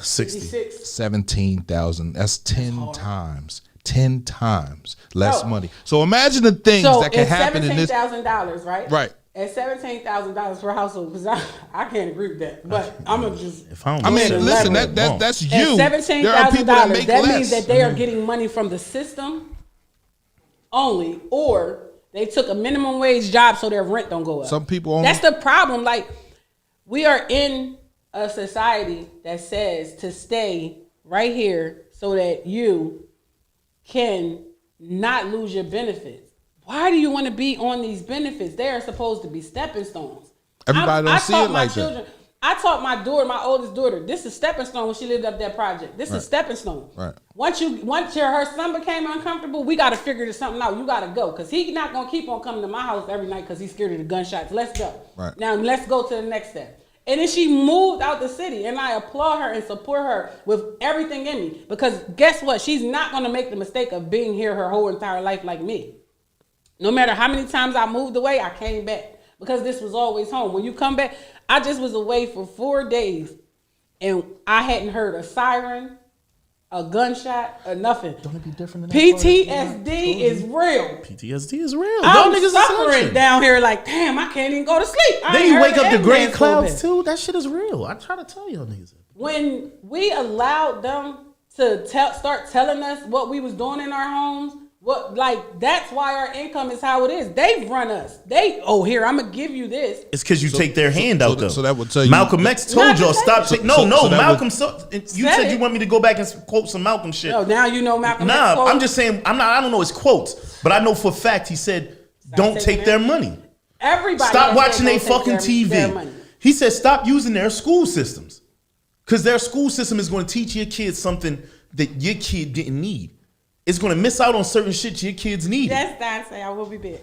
60. 17,000. That's 10 times. 10 times less money. So imagine the things that can happen in this. $17,000, right? Right. At $17,000 per household, because I can't agree with that. But I'm gonna just. Listen, that's you. At $17,000, that means that they are getting money from the system only, or they took a minimum wage job so their rent don't go up. Some people only. That's the problem. Like, we are in a society that says to stay right here so that you can not lose your benefits. Why do you want to be on these benefits? They are supposed to be stepping stones. Everybody don't see it like that. I taught my daughter, my oldest daughter, this is stepping stone when she lived up that project. This is stepping stone. Right. Once her son became uncomfortable, we got to figure something out. You got to go because he's not going to keep on coming to my house every night because he's scared of the gunshots. Let's go. Right. Now let's go to the next step. And then she moved out the city, and I applaud her and support her with everything in me because guess what? She's not going to make the mistake of being here her whole entire life like me. No matter how many times I moved away, I came back because this was always home. When you come back, I just was away for 4 days, and I hadn't heard a siren, a gunshot, or nothing. Don't it be different than PTSD is real. PTSD is real. I'm Y'all niggas suffering down here like, damn, I can't even go to sleep. Then you wake up to gray clouds too. That shit is real. I try to tell y'all niggas. When we allowed them to start telling us what we was doing in our homes, that's why our income is how it is. They run us. Here, I'm gonna give you this. It's because you take their hand out though. So that would tell you. Malcolm X told y'all stop. Malcolm. You said it. you want me to go back and quote some Malcolm shit. No, now you know Malcolm X Nah, quote. I'm just saying. I don't know his quotes, but I know for a fact he said, "Don't take their money. Everybody Stop watching their fucking TV." He said, "Stop using their school systems, because their school system is going to teach your kids something that your kid didn't need. It's going to miss out on certain shit your kids need." That's Dante. I will be back.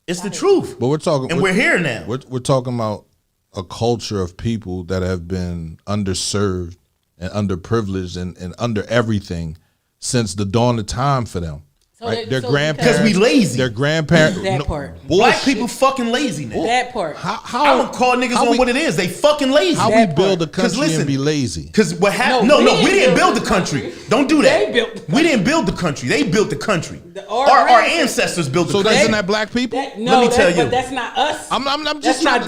It's the truth. But we're here now. We're talking about a culture of people that have been underserved and underprivileged and under everything since the dawn of time for them. So right? their grandparents, because we lazy. Their grandparents. That part. Black people fucking lazy now. That part. I'm gonna call niggas on what it is. They fucking lazy. How we build a country and be lazy? Because what happened? No, we didn't build the country. Don't do that. We didn't build the country. They built the country. Our ancestors built the country. So isn't that black people? Let me tell you. But that's not us. I'm just trying to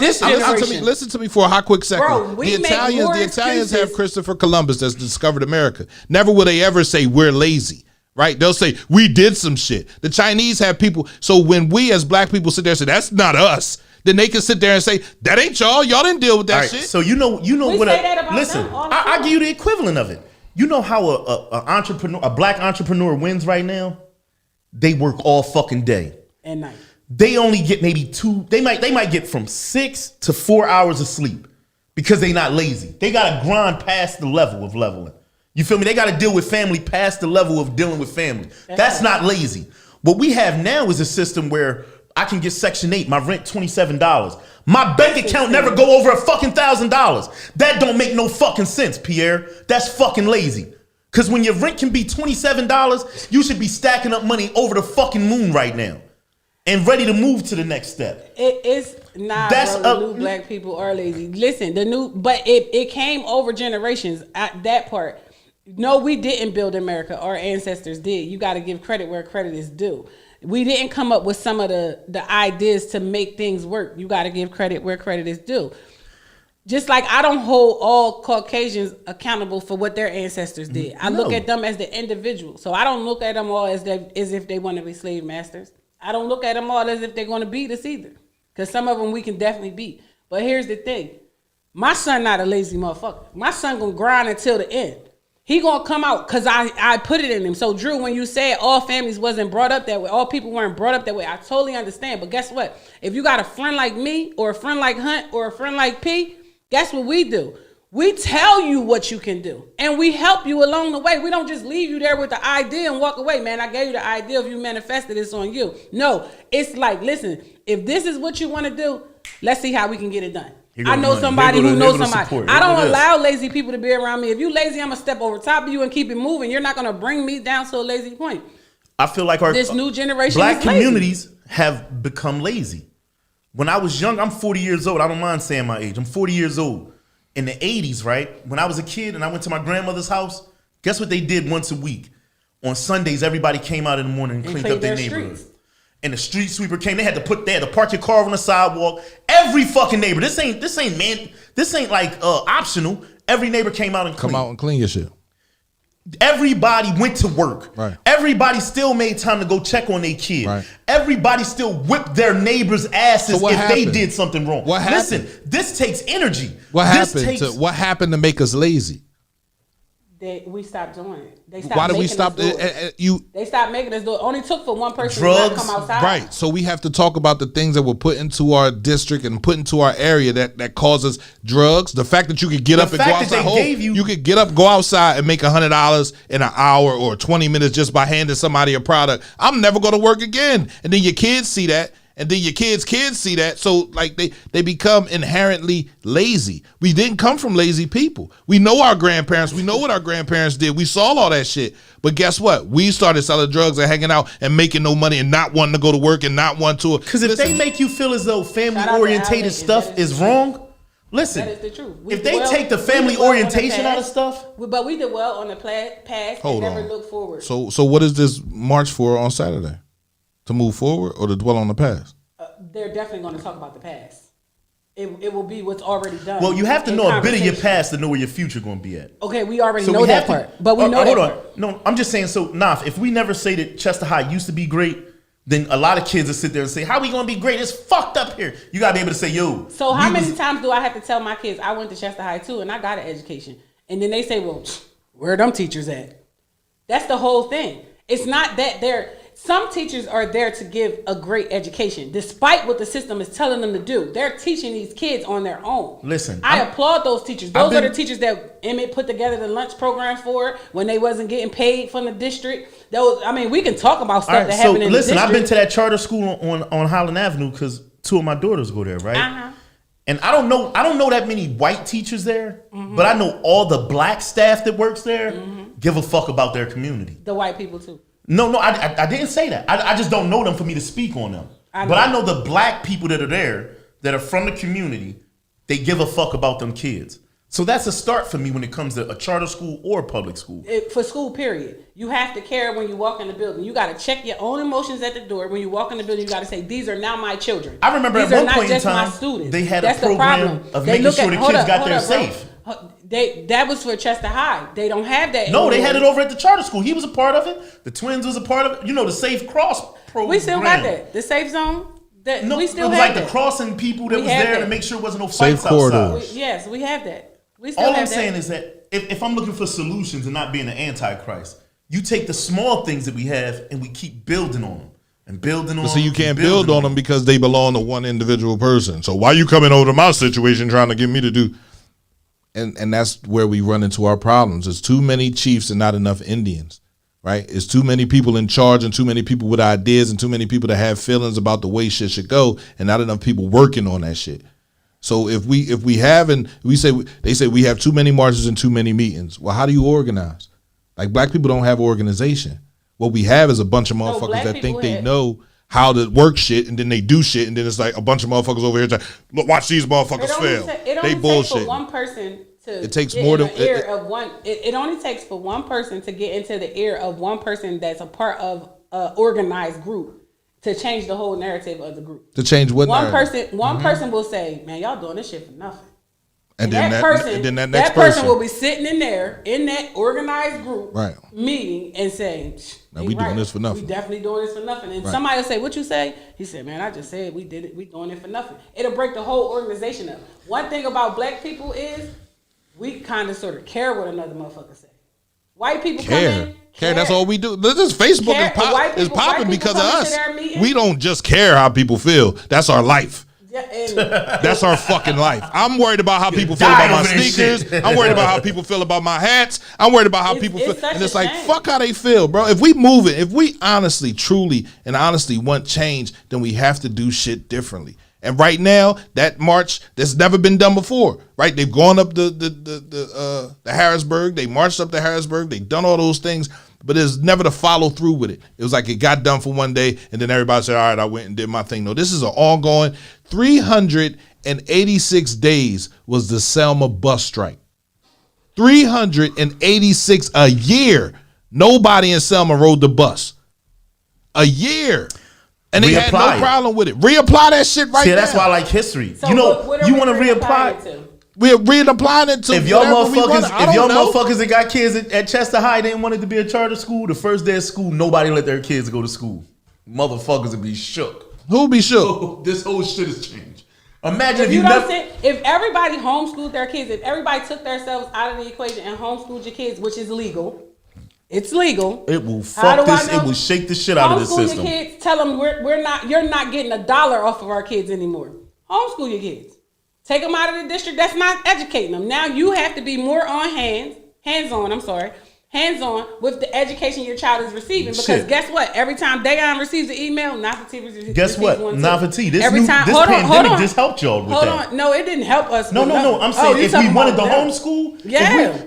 listen to me for a hot quick second. Bro, the Italians have Christopher Columbus that's discovered America. Never will they ever say we're lazy. Right? They'll say, we did some shit. The Chinese have people. So when we as black people sit there and say, that's not us, then they can sit there and say, that ain't y'all. Y'all didn't deal with that shit. So you know what? Listen, I give you the equivalent of it. You know how a black entrepreneur wins right now? They work all fucking day and night. They only get maybe 2. They might get from 6 to 4 hours of sleep because they not lazy. They got to grind past the level of leveling. You feel me? They got to deal with family past the level of dealing with family. That's not lazy. What we have now is a system where I can get Section 8, my rent $27. My bank account never go over $1,000. That don't make no fucking sense, Pierre. That's fucking lazy. Because when your rent can be $27, you should be stacking up money over the fucking moon right now and ready to move to the next step. It's not the new black people are lazy. Listen, but it came over generations at that part. No, we didn't build America. Our ancestors did. You got to give credit where credit is due. We didn't come up with some of the ideas to make things work. You got to give credit where credit is due. Just like I don't hold all Caucasians accountable for what their ancestors did. I look at them as the individual. So I don't look at them all as if they want to be slave masters. I don't look at them all as if they're going to beat us either. Because some of them we can definitely beat. But here's the thing. My son not a lazy motherfucker. My son going to grind until the end. He gonna come out because I put it in him. So Drew, when you said all families wasn't brought up that way, all people weren't brought up that way, I totally understand. But guess what? If you got a friend like me or a friend like Hunt or a friend like P, guess what we do? We tell you what you can do. And we help you along the way. We don't just leave you there with the idea and walk away. Man, I gave you the idea. If you manifested, it's on you. No, it's like, listen, if this is what you want to do, let's see how we can get it done. I know somebody who knows somebody. I don't allow lazy people to be around me. If you lazy, I'm going to step over top of you and keep it moving. You're not going to bring me down to a lazy point. I feel like this new generation black communities have become lazy. When I was young, I'm 40 years old. I don't mind saying my age. I'm 40 years old. In the 80s, right? When I was a kid and I went to my grandmother's house, guess what they did once a week? On Sundays, everybody came out in the morning and cleaned up their neighborhood. Streets. And the street sweeper came. They had to park your car on the sidewalk. Every fucking neighbor. This ain't like optional. Every neighbor came out and cleaned. Come out and clean your shit. Everybody went to work. Right. Everybody still made time to go check on their kid. Right. Everybody still whipped their neighbors' asses So what if happened? they did something wrong. What happened? Listen, this takes energy. What This happened? takes- What happened to make us lazy? We stopped doing it. They stopped Why did we making stop? us do it. They stopped making us do it. Only took for one person to not Drugs, come outside. Right. So we have to talk about the things that were put into our district and put into our area that causes drugs. The fact that you could get The up and fact go that outside. they gave you- You could get up, go outside, and make $100 in an hour or 20 minutes just by handing somebody a product. I'm never going to work again. And then your kids see that. And then your kids' see that. So like they become inherently lazy. We didn't come from lazy people. We know our grandparents. We know what our grandparents did. We saw all that shit. But guess what? We started selling drugs and hanging out and making no money and not wanting to go to work and not wanting to. Because if they make you feel as though Shout out to family-orientated Alex, stuff that is is the wrong, listen. That is the truth. We If did they well- take the we family did well on the orientation out of past. stuff, But we did well on the past Hold and never on. looked forward. So what is this march for on Saturday? To move forward or to dwell on the past? They're definitely going to talk about the past. It will be what's already done. well, you have to in know a bit of your conversation. past to know where your future going to be at. Okay, we already So know we that have to, part. But we know that hold part. on. No, I'm just saying. So, Naf, if we never say that Chester High used to be great, then a lot of kids will sit there and say, "How we going to be great? It's fucked up here." You got to be able to say, "Yo." So how we many was- times do I have to tell my kids I went to Chester High too and I got an education? And then they say, well, where are them teachers at? That's the whole thing. It's not that some teachers are there to give a great education, despite what the system is telling them to do. They're teaching these kids on their own. Listen, I applaud those teachers. I've Those are been- the teachers that Emmett put together the lunch program for when they wasn't getting paid from the district. We can talk about stuff All right, that so happened in listen, the I've been district. to that charter school on Highland Avenue because 2 of my daughters go there, right? Uh-huh. And I don't know that many white teachers there, Mm-hmm. but I know all the black staff that works there give a fuck about their community. The white people too. No, I didn't say that. I just don't know them for me to speak on them. I know. But I know the black people that are there, that are from the community, they give a fuck about them kids. So that's a start for me when it comes to a charter school or a public school. For school, period. You have to care when you walk in the building. You got to check your own emotions at the door. When you walk in the building, you got to say, these are now my children. I remember these at are one point in just my time, students. they had That's a the program problem. of They making look sure the hold kids up, got hold there up, bro. safe. That was for Chester High. They don't have that. No, they anymore. had it over at the charter school. He was a part of it. The twins was a part of it. You know, the Safe Cross program. We still got that. The safe zone. No, We still it was have like that. the crossing people that We was have there that. to make sure there wasn't no Safe fights corridors. outside. Yes, we have that. We still All have I'm that. saying is that if I'm looking for solutions and not being an antichrist, you take the small things that we have and we keep building on them and building on them. So you and can't building build on them because they belong to one individual person. So why you coming over to my situation trying to get me to do? And that's where we run into our problems. There's too many chiefs and not enough Indians, right? It's too many people in charge and too many people with ideas and too many people that have feelings about the way shit should go and not enough people working on that shit. So if we have and they say we have too many marches and too many meetings. Well, how do you organize? Like black people don't have organization. What we have is a bunch of motherfuckers black that think people they have- know how to work shit and then they do shit and then it's like a bunch of motherfuckers over here like, look, watch these motherfuckers fail. It They only takes bullshit. for one person to It takes get more in than- the ear of one. It only takes for one person to get into the ear of one person that's a part of an organized group to change the whole narrative of the group. To change what One narrative? person, person will say, "Man, y'all doing this shit for nothing." And then that that next person will be sitting in there in that organized group Right. meeting and saying, Now "They we doing this for nothing." We definitely doing this for nothing." And Right. somebody will say, "What you say?" He said, "Man, I just said we did it. We doing it for nothing." It'll break the whole organization up. One thing about black people is we kind of sort of care what another motherfucker say. White people come in. Care. That's all we do. This Facebook Care. White is people- popping white people because of come into us. their meeting. We don't just care how people feel. That's our life. Yeah, and That's our fucking life. I'm worried about how people feel Die about my over this sneakers. shit. I'm worried about how people feel about my hats. I'm worried about how people It's feel. such And it's a like, shame. fuck how they feel, bro. If we move it, if we honestly, truly, and honestly want change, then we have to do shit differently. And right now, that march that's never been done before, right? They've gone up the Harrisburg. They marched up to Harrisburg. They've done all those things, but there's never to follow through with it. It was like it got done for one day, and then everybody said, all right, I went and did my thing. No, this is an ongoing 386 days was the Selma bus strike. 386 a year. Nobody in Selma rode the bus. A year. And they had no Reapply it. problem with it. Reapply that shit right See, now. that's why I like history. So you know, what are you we want to reapplying reapply. to? We're reapplying it to If y'all whatever we want. motherfuckers that got kids at Chester High didn't want it to be a charter school, the first day of school, nobody let their kids go to school. Motherfuckers would be shook. Who be shook? This whole shit has changed. Imagine if everybody homeschooled their kids, if everybody took themselves out of the equation and homeschooled your kids, which is legal. It's legal. It will fuck this. It will shake the shit out of the system. Homeschool your kids. Tell them you're not getting $1 off of our kids anymore. Homeschool your kids. Take them out of the district that's not educating them. Now you have to be more hands-on with the education your child is receiving. Because guess what? Every time Dayon receives an email, Nafati receives guess what? one too. Nafati, this pandemic just helped y'all with that. Hold on. No, it didn't help us. No. I'm saying if we wanted to homeschool,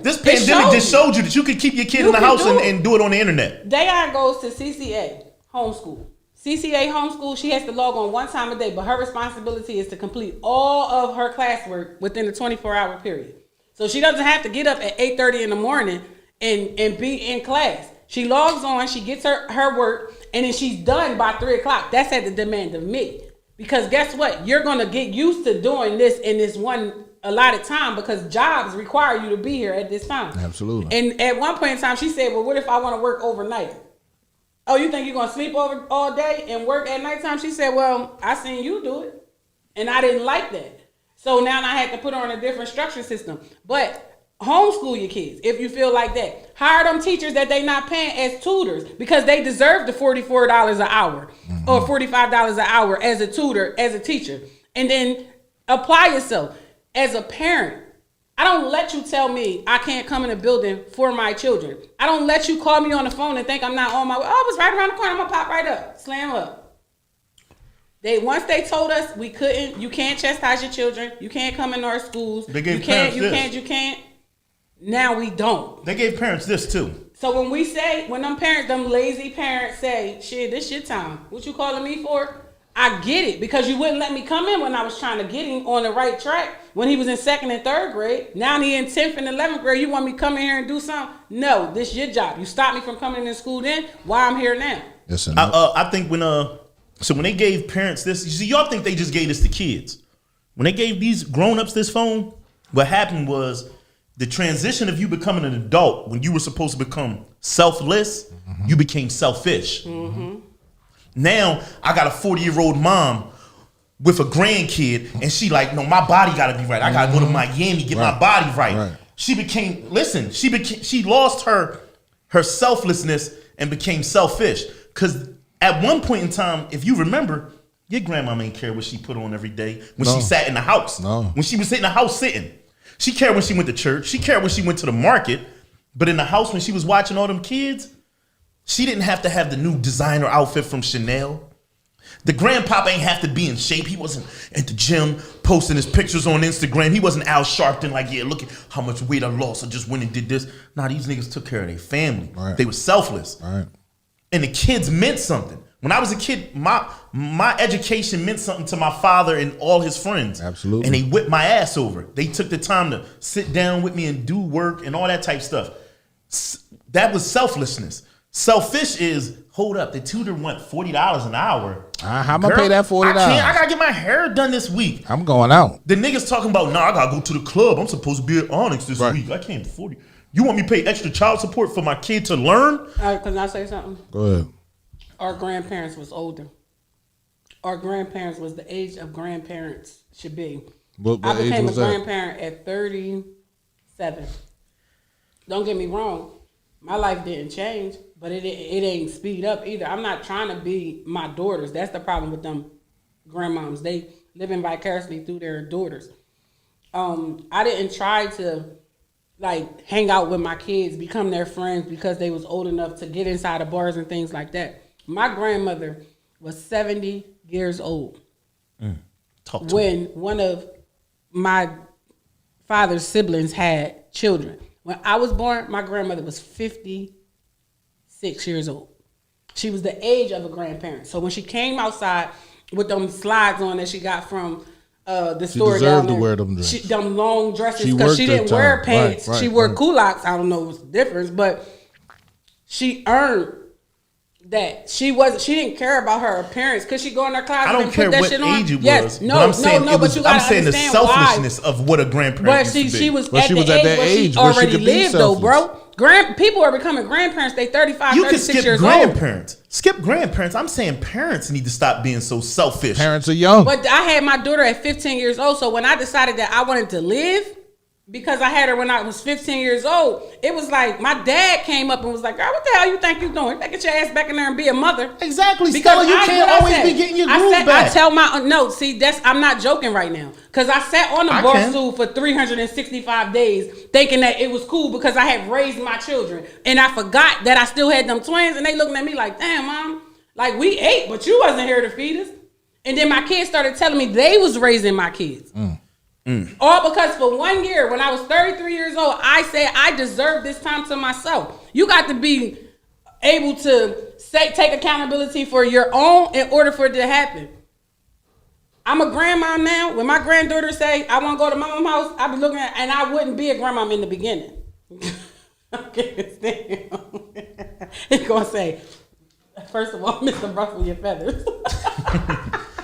this pandemic just showed you that you could keep your kid in the house and do it on the internet. Dayon goes to CCA homeschool. CCA homeschool, she has to log on one time a day, but her responsibility is to complete all of her classwork within a 24-hour period. So she doesn't have to get up at 8:30 in the morning and be in class. She logs on, she gets her work, and then she's done by 3 o'clock. That's at the demand of me. Because guess what? You're going to get used to doing this in this one allotted time because jobs require you to be here at this time. Absolutely. And at one point in time, she said, well, what if I want to work overnight? Oh, you think you're going to sleep over all day and work at nighttime? She said, well, I seen you do it. And I didn't like that. So now I had to put her on a different structure system. But homeschool your kids if you feel like that. Hire them teachers that they not paying as tutors because they deserve the $44 an hour or $45 an hour as a tutor, as a teacher. And then apply yourself. As a parent, I don't let you tell me I can't come in a building for my children. I don't let you call me on the phone and think I'm not on my way. Oh, it was right around the corner. I'm going to pop right up. Slam up. Once they told us we couldn't, you can't chastise your children. You can't come in our schools. They gave you can't. Now we don't. They gave parents this too. So when them lazy parents say, shit, this shit time. What you calling me for? I get it because you wouldn't let me come in when I was trying to get him on the right track when he was in 2nd and 3rd grade. Now he in 10th and 11th grade. You want me to come in here and do something? No, this is your job. You stopped me from coming into school then. Why I'm here now? Listen, I think when they gave parents this, you see, y'all think they just gave this to kids. When they gave these grown-ups this phone, what happened was the transition of you becoming an adult when you were supposed to become selfless, you became selfish. Mm-hmm. Now I got a 40-year-old mom with a grandkid, and she like, no, my body got to be right. I got to go to Miami, get my body right. She lost her selflessness and became selfish. Because at one point in time, if you remember, your grandma ain't care what she put on every day when she sat in the house. No. When she was in the house sitting. She cared when she went to church. She cared when she went to the market. But in the house when she was watching all them kids, she didn't have to have the new designer outfit from Chanel. The grandpapa ain't have to be in shape. He wasn't at the gym posting his pictures on Instagram. He wasn't Al Sharpton like, yeah, look at how much weight I lost. I just went and did this. Nah, these niggas took care of their family. Right. They were selfless. Right. And the kids meant something. When I was a kid, my education meant something to my father and all his friends. Absolutely. And they whipped my ass over. They took the time to sit down with me and do work and all that type of stuff. That was selflessness. Selfish is, hold up, the tutor want $40 an hour. How am I pay that $40? I gotta get my hair done this week. I'm going out. The niggas talking about, I gotta go to the club. I'm supposed to be at Onyx this week. I can't afford it. You want me to pay extra child support for my kid to learn? Can I say something? Go ahead. Our grandparents was older. Our grandparents was the age of grandparents should be. What I became a age was that? grandparent at 37. Don't get me wrong. My life didn't change, but it ain't speed up either. I'm not trying to be my daughters. That's the problem with them grandmoms. They living vicariously through their daughters. I didn't try to like hang out with my kids, become their friends because they was old enough to get inside of bars and things like that. My grandmother was 70 years old when one of my father's siblings had children. When I was born, my grandmother was 56 years old. She was the age of a grandparent. So when she came outside with them slides on that she got from the store down there, to wear them dresses. Them long dresses because she didn't wear pants. She wore culottes. I don't know what's the difference, but she earned that she didn't care about her appearance. Could she go in her closet I don't and care put that what shit on? age it Yes. was. No, but I'm saying no, but you gotta I'm saying the understand selfishness why. of what a grandparent But used to be. she was But at she the was at age that where age she where she already could be lived though, selfless. bro. People are becoming grandparents. They 35, You can 36 skip years old. grandparents. Skip grandparents. I'm saying parents need to stop being so selfish. Parents are young. But I had my daughter at 15 years old. So when I decided that I wanted to live, because I had her when I was 15 years old, it was like my dad came up and was like, "Girl, what the hell you think you doing? You better get your ass back in there and be a mother." Exactly. Because Stella, you can't always be getting your groove back. I tell my no. See, I'm not joking right now because I sat on the I bar can. stool for 365 days thinking that it was cool because I had raised my children and I forgot that I still had them twins and they looking at me like, "Damn, mom, like we ate, but you wasn't here to feed us." And then my kids started telling me they was raising my kids. All because for 1 year, when I was 33 years old, I said I deserve this time to myself. You got to be able to take accountability for your own in order for it to happen. I'm a grandma now. When my granddaughter say, "I want to go to mama's house," I be looking at, and I wouldn't be a grandma in the beginning. I can't stand him. He's going to say, first of all, Mr. Ruffle your feathers.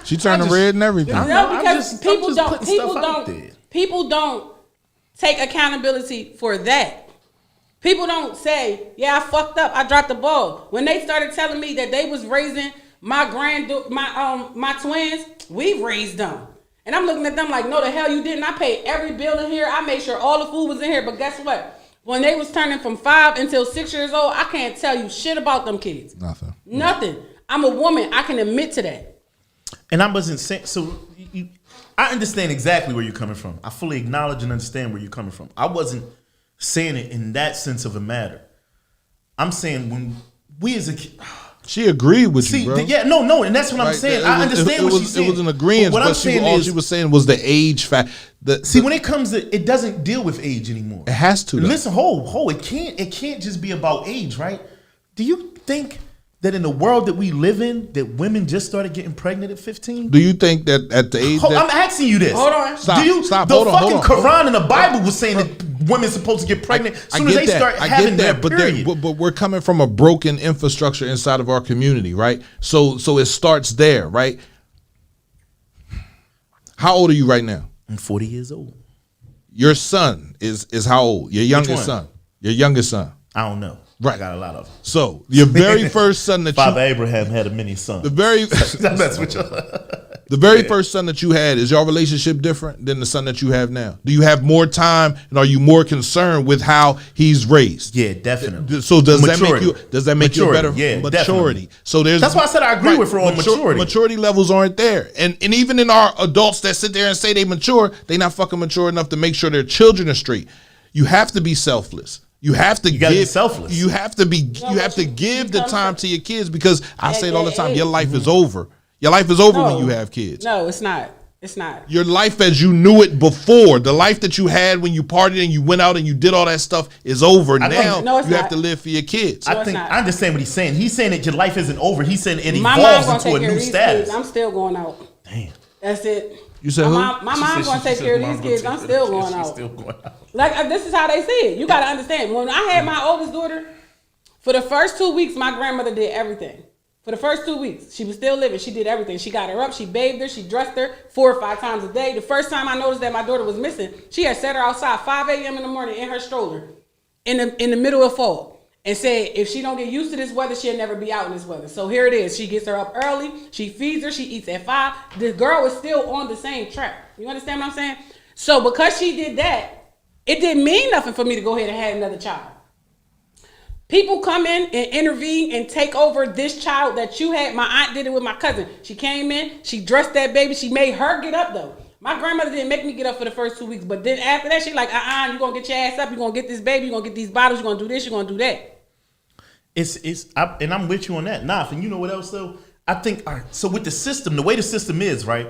She turning red and everything. No, because people People don't take accountability for that. People don't say, "Yeah, I fucked up. I dropped the ball." When they started telling me that they was raising my my twins, we raised them. And I'm looking at them like, "No, the hell you didn't. I paid every bill in here. I made sure all the food was in here." But guess what? When they was turning from 5 until 6 years old, I can't tell you shit about them kids. Nothing. I'm a woman. I can admit to that. And I wasn't saying so. I understand exactly where you're coming from. I fully acknowledge and understand where you're coming from. I wasn't saying it in that sense of a matter. I'm saying when we as a kid. She agreed with you, bro. Yeah, no, and that's what I'm saying. I understand what she's saying. It was an agreement, what but I'm saying is, all she was saying was the age fact. When it comes to, it doesn't deal with age anymore. It has to. Listen, it can't just be about age, right? Do you think that in the world that we live in, that women just started getting pregnant at 15? Do you think that at the age I'm asking you this. Hold on. Stop. The Hold on, fucking hold on. Quran and the Bible was saying that women's supposed to get pregnant as soon as they start having their period. But we're coming from a broken infrastructure inside of our community, right? So it starts there, right? How old are you right now? I'm 40 years old. Your son is how old? Your youngest son. Your youngest son. I don't know. Right. I got a lot of them. So your very first son that Father Abraham had a mini son. The very That's what the very first son that you had, is your relationship different than the son that you have now? Do you have more time, and are you more concerned with how he's raised? Yeah, definitely. So does Maturity. that make you a better Yeah, maturity? definitely. So That's why I said I agree with her on maturity. Maturity levels aren't there, and even in our adults that sit there and say they mature, they not fucking mature enough to make sure their children are straight. You have to be selfless. You have to be selfless. You have to give the time to your kids, because I say it all the time. Your life is over. Your life is over when you have kids. No, it's not. It's not. Your life as you knew it before, the life that you had when you partied and you went out and you did all that stuff, is over. Now you have to live for your kids. I understand what he's saying. He's saying that your life isn't over. He's saying it my evolves into a new status. Kids. I'm still going out. Damn. That's it. You said who? My mom's gonna take care of these kids. I'm still going out. Like, this is how they see it. You gotta understand. When I had my oldest daughter, for the first 2 weeks, my grandmother did everything. For the first 2 weeks, she was still living. She did everything. She got her up. She bathed her. She dressed her 4 or 5 times a day. The first time I noticed that my daughter was missing, she had set her outside 5 a.m. in the morning in her stroller in the middle of fall, and said if she don't get used to this weather, she'll never be out in this weather. So here it is. She gets her up early. She feeds her. She eats at 5. The girl is still on the same track. You understand what I'm saying? So because she did that, it didn't mean nothing for me to go ahead and have another child. People come in and intervene and take over this child that you had. My aunt did it with my cousin. She came in, she dressed that baby, she made her get up though. My grandmother didn't make me get up for the first 2 weeks, but then after that, she like, you're gonna get your ass up, you're gonna get this baby, you're gonna get these bottles, you're gonna do this, you're gonna do that. And I'm with you on that. And you know what else though? I think, so with the system, the way the system is, right?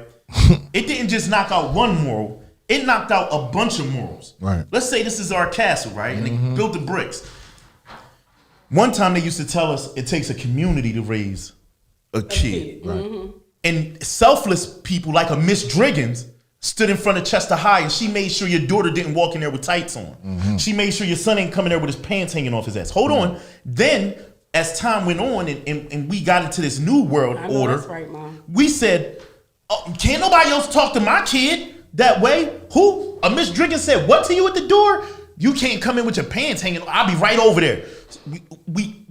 It didn't just knock out one moral, it knocked out a bunch of morals. Right. Let's say this is our castle, right? And they built the bricks. One time they used to tell us it takes a community to raise a kid. Right. And selfless people like a Miss Driggins stood in front of Chester High and she made sure your daughter didn't walk in there with tights on. She made sure your son ain't coming there with his pants hanging off his ass. Hold on. Then as time went on and we got into this new world I know order, that's right, Mom. we said, oh, can't nobody else talk to my kid that way. Who? Miss Driggins said what to you at the door? You can't come in with your pants hanging. I'll be right over there.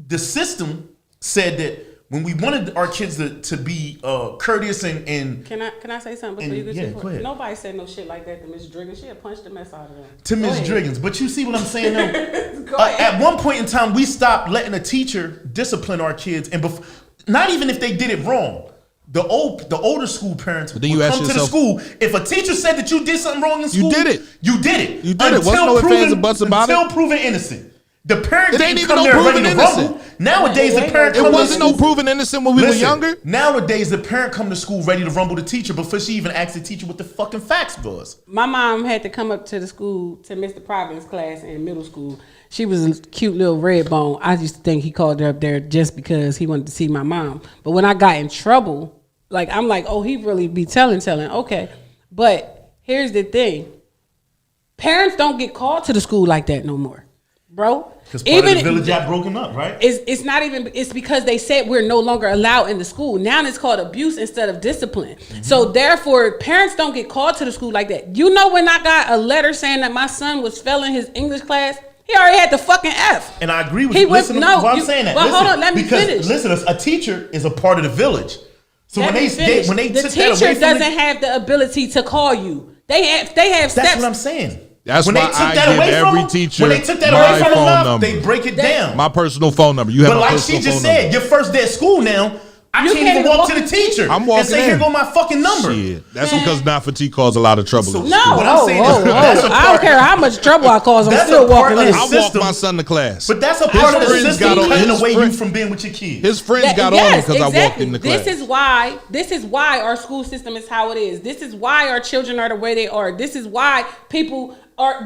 The system said that when we wanted our kids to be courteous and Can I say something before you get yeah, to go ahead. Nobody said no shit like that to Miss Driggins. She'll punch the mess out of them. to Go Miss ahead. Driggins. But you see what I'm saying though? Go ahead. At one point in time, we stopped letting a teacher discipline our kids, and not even if they did it wrong. The older school parents would then you come ask to the yourself- school. If a teacher said that you did something wrong in school, did it. You did it. You did it. Wasn't no ifs, ands, or buts about it. Until proven innocent. The parent It ain't didn't even come no there ready proven to innocent. rumble. Nowadays, the parent It comes wasn't to no school. proven innocent when we were younger. Nowadays, the parent come to school ready to rumble the teacher before she even asked the teacher what the fucking facts was. My mom had to come up to the school to Mr. Providence class in middle school. She was a cute little red bone. I used to think he called her up there just because he wanted to see my mom. But when I got in trouble, I'm like, oh, he really be telling. Okay. But here's the thing. Parents don't get called to the school like that no more, bro. Because part of the village got broken up, right? It's not even, it's because they said we're no longer allowed in the school. Now it's called abuse instead of discipline. Mm-hmm. So therefore, parents don't get called to the school like that. You know, when I got a letter saying that my son was failing his English class, he already had the fucking F. And I agree with He you. was- Listen, no, why I'm you- saying that. but Listen, hold on, let me because, finish. Listen, a teacher is a part of the village. So when they the took that teacher away from doesn't have the ability to call you. They have steps. That's what I'm saying. That's when why they took I that give away from every them, teacher when they took that my away from phone them, number. they break it down. My personal phone number. You have But my like personal she just phone said, number. your first day at school now, I You can't can't even even walk to walk the teacher I'm walking and say, in. here go my fucking number. Shit. That's because not fatigue caused a lot of trouble. in No, school. What I'm saying is, that's a I don't part- care how much trouble I cause. I'm That's still a part walking of in. the I walked system. my son to class. But that's a part of the friends system got on- cutting his away you friend- from being with your kids. His friends got on because I walked in the class. This is why our school system is how it is. This is why our children are the way they are. This is why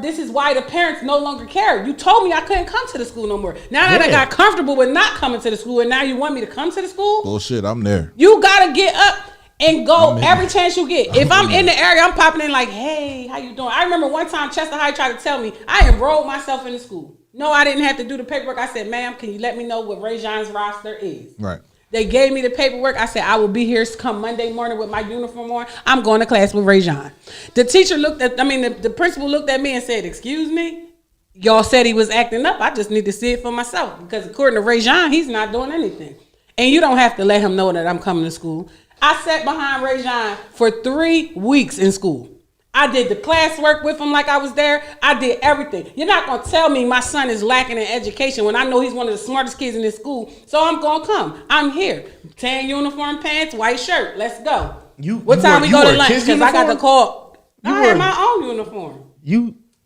this is why the parents no longer care. You told me I couldn't come to the school no more. Now that I got comfortable with not coming to the school, and now you want me to come to the school? Bullshit, I'm there. You gotta get up and go I'm in. every chance you get. If I'm in the area, I'm popping in like, hey, how you doing? I remember one time Chester High tried to tell me I enrolled myself in the school. No, I didn't have to do the paperwork. I said, ma'am, can you let me know what Ray Jean's roster is? Right. They gave me the paperwork. I said, I will be here come Monday morning with my uniform on. I'm going to class with Ray Jean. The teacher the principal looked at me and said, excuse me? Y'all said he was acting up. I just need to see it for myself. Because according to Ray Jean, he's not doing anything. And you don't have to let him know that I'm coming to school. I sat behind Ray Jean for 3 weeks in school. I did the classwork with him like I was there. I did everything. You're not going to tell me my son is lacking in education when I know he's one of the smartest kids in this school. So I'm going to come. I'm here. Tan uniform, pants, white shirt. Let's go. What time we go to lunch? Because I got the call. I had my own uniform.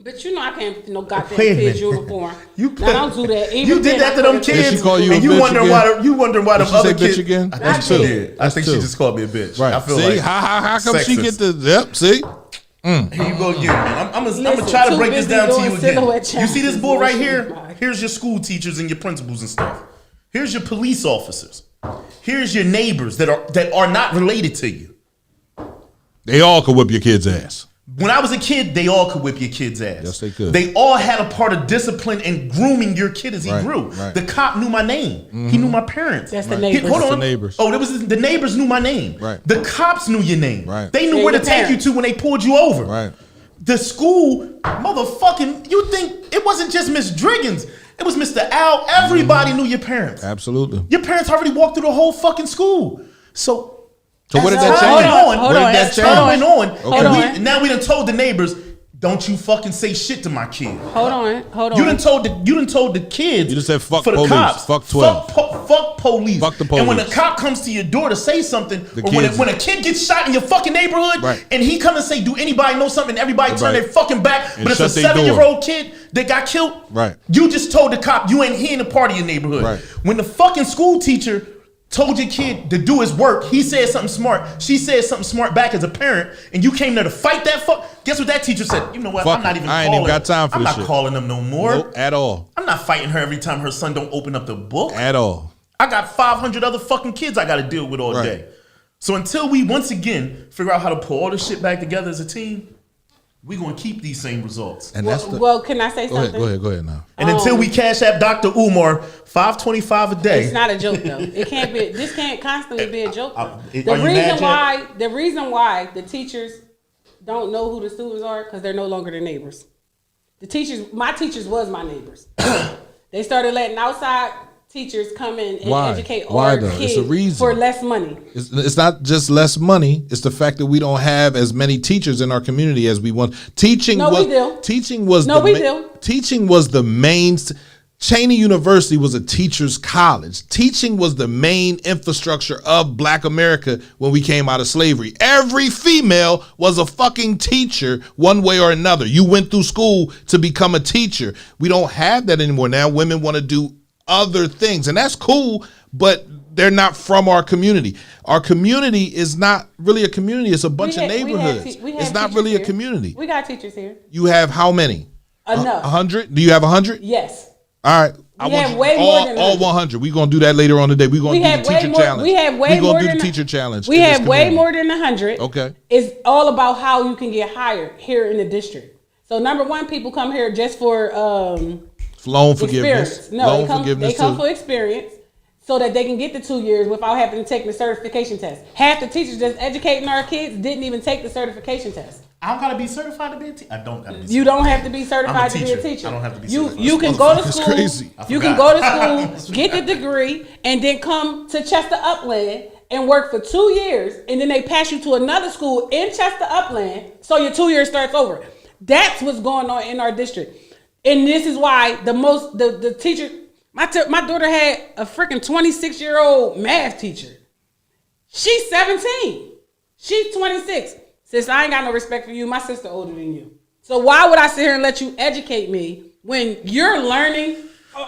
But you know I can't no goddamn kids uniform. Now don't do that. You did that to them kids. Did she call you and a you bitch wondering again? why them Did she other say kids. bitch again? I think she did. did. I think she two. just called me a bitch. Right. I feel See, like how come she sexist. get the yep? See, Here you go again, man. I'm Listen, gonna try to too break this busy down to doing you again. silhouette You see this challenges. board right Bullshit, here? Mike. Here's your school teachers and your principals and stuff. Here's your police officers. Here's your neighbors that are not related to you. they all could whip your kid's ass. When I was a kid, they all could whip your kid's ass. Yes, they could. They all had a part of discipline and grooming your kid as he Right, grew. right. The cop knew my name. He knew my parents. That's the Right. neighbors. Hold That's on. the neighbors. Oh, the neighbors knew my name. Right. The cops knew your name. Right. They knew Yeah, where to your take you parents. to when they pulled you over. Right. The school, motherfucking, you think it wasn't just Miss Driggins. It was Mr. Al. Everybody knew your parents. Absolutely. Your parents already walked through the whole fucking school. So what did as that time change? went on, Hold on, as hold time on. went on, Hold and on. now we done told the neighbors, don't you fucking say shit to my kid. Hold on. You done told the kids. You just said fuck for the police, cops. fuck 12. Fuck police. Fuck the And when the police. cop comes to your door to say something, The or kids- when a kid gets shot in your fucking neighborhood, Right. and he come and say, "Do anybody know something?" And everybody turn Right. their fucking back, And but it's a shut their door. 7-year-old kid that got killed. Right. You just told the cop he ain't a part of your neighborhood. Right. When the fucking school teacher told your kid to do his work, he said something smart. She said something smart back as a parent, and you came there to fight that fuck. Guess what that teacher said? You know what? Fuck I'm not it. even. I ain't calling. even got time for I'm this not shit. calling them no more. Nope, at all. I'm not fighting her every time her son don't open up the book. At all. I got 500 other fucking kids I got to deal with all Right. day. So until we once again figure out how to pull all this shit back together as a team, we're going to keep these same results. And that's the. Well, can I say something? Go ahead now. And until we cash out Dr. Umar $5.25 a day. It's not a joke though. It can't be. This can't constantly be a joke. Though. The reason why the teachers don't know who the students are because they're no longer their neighbors. My teachers was my neighbors. They started letting outside teachers come in and educate our kids it's a reason. For less money. It's not just less money. It's the fact that we don't have as many teachers in our community as we want. Teaching was the main. Cheney University was a teacher's college. Teaching was the main infrastructure of Black America when we came out of slavery. Every female was a fucking teacher one way or another. You went through school to become a teacher. We don't have that anymore. Now women want to do other things, and that's cool, but they're not from our community. Our community is not really a community. It's a bunch of neighborhoods. It's not really a community. We got teachers here. You have how many? Enough. 100? Do you have 100? Yes. All right. We have way more than all 100. We're going to do that later on today. We're going to do the teacher challenge. We have way more than the teacher challenge. We have way more than 100. Okay. It's all about how you can get hired here in the district. So number one, people come here just for loan forgiveness. Experience. No, they come for experience so that they can get the 2 years without having to take the certification test. Half the teachers that's educating our kids didn't even take the certification test. I don't got to be certified to be a teacher. I don't got to be certified. You don't have to be certified to be a teacher. I don't have to be certified. You can go to school. Crazy. You can go to school, get the degree, and then come to Chester Upland and work for 2 years, and then they pass you to another school in Chester Upland, so your 2 years starts over. That's what's going on in our district. And this is why the teacher, my daughter had a freaking 26-year-old math teacher. She's 17. She's 26. Sis, I ain't got no respect for you. My sister older than you. So why would I sit here and let you educate me when you're learning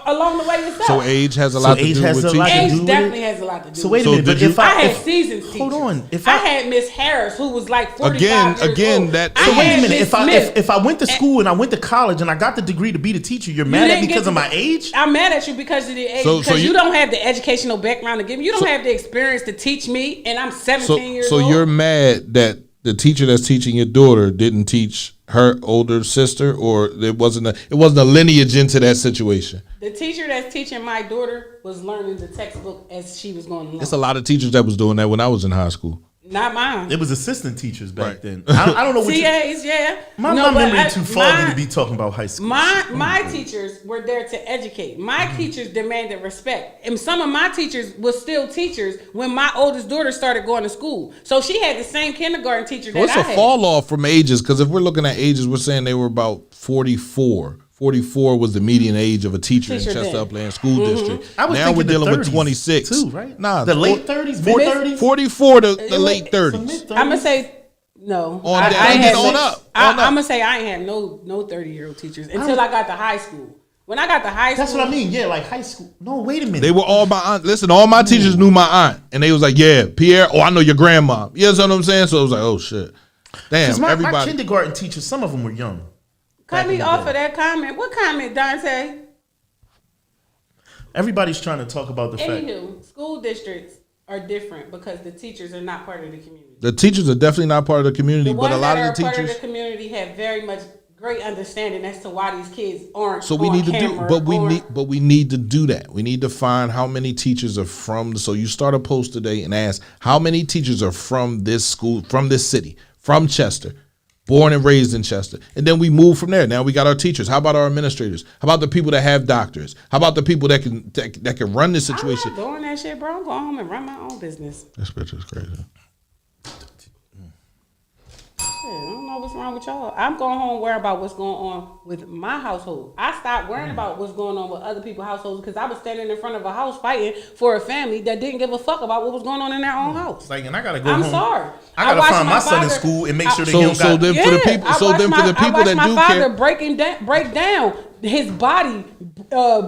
along the way yourself? So age has a lot to do with teaching. Age definitely has a lot to do with it. So wait a minute, but I had seasoned teachers. Hold on. I had Miss Harris, who was like 45 years old. So wait a minute. If I went to school and I went to college and I got the degree to be the teacher, you're mad at me because of my age? I'm mad at you because of the age. Because you don't have the educational background to give me. You don't have the experience to teach me, and I'm 17 years old. So you're mad that the teacher that's teaching your daughter didn't teach her older sister, or it wasn't a lineage into that situation? The teacher that's teaching my daughter was learning the textbook as she was going along. There's a lot of teachers that was doing that when I was in high school. Not mine. It was assistant teachers back then. I don't know what TAs, yeah. My memory too foggy to be talking about high school. My teachers were there to educate. My teachers demanded respect. And some of my teachers were still teachers when my oldest daughter started going to school. So she had the same kindergarten teacher that I had. What's a fall off from ages? Because if we're looking at ages, we're saying they were about 44. 44 was the median age of a teacher in Chester Upland School District. Now we're dealing with 26. Too, right? Nah, the late 30s, mid 30s? 44 to the late 30s. I'm going to say no. I'm going to say I ain't had no 30-year-old teachers until I got to high school. When I got to high school. That's what I mean. Yeah, like high school. No, wait a minute. They were all my aunt. Listen, all my teachers knew my aunt. And they was like, yeah, Pierre, I know your grandma. You know what I'm saying? So it was like, oh, shit. Damn, my kindergarten teachers, some of them were young. Cut me off of that comment. What comment, Dante? Everybody's trying to talk about the fact. Anywho, school districts are different because the teachers are not part of the community. The teachers are definitely not part of the community, but a lot of the teachers part of the community have very much great understanding as to why these kids aren't. So we need to do, but we need to do that. We need to find how many teachers are from. So you start a post today and ask how many teachers are from this school, from this city, from Chester. Born and raised in Chester. And then we move from there. Now we got our teachers. How about our administrators? How about the people that have doctors? How about the people that can run this situation? I'm not doing that shit, bro. I'm going home and run my own business. This bitch is crazy. I don't know what's wrong with y'all. I'm going home worrying about what's going on with my household. I stopped worrying about what's going on with other people's households because I was standing in front of a house fighting for a family that didn't give a fuck about what was going on in their own house. Like, and I gotta go home. I'm sorry. I gotta find my son in school and make sure that he don't got. For the people that do care, break down. His body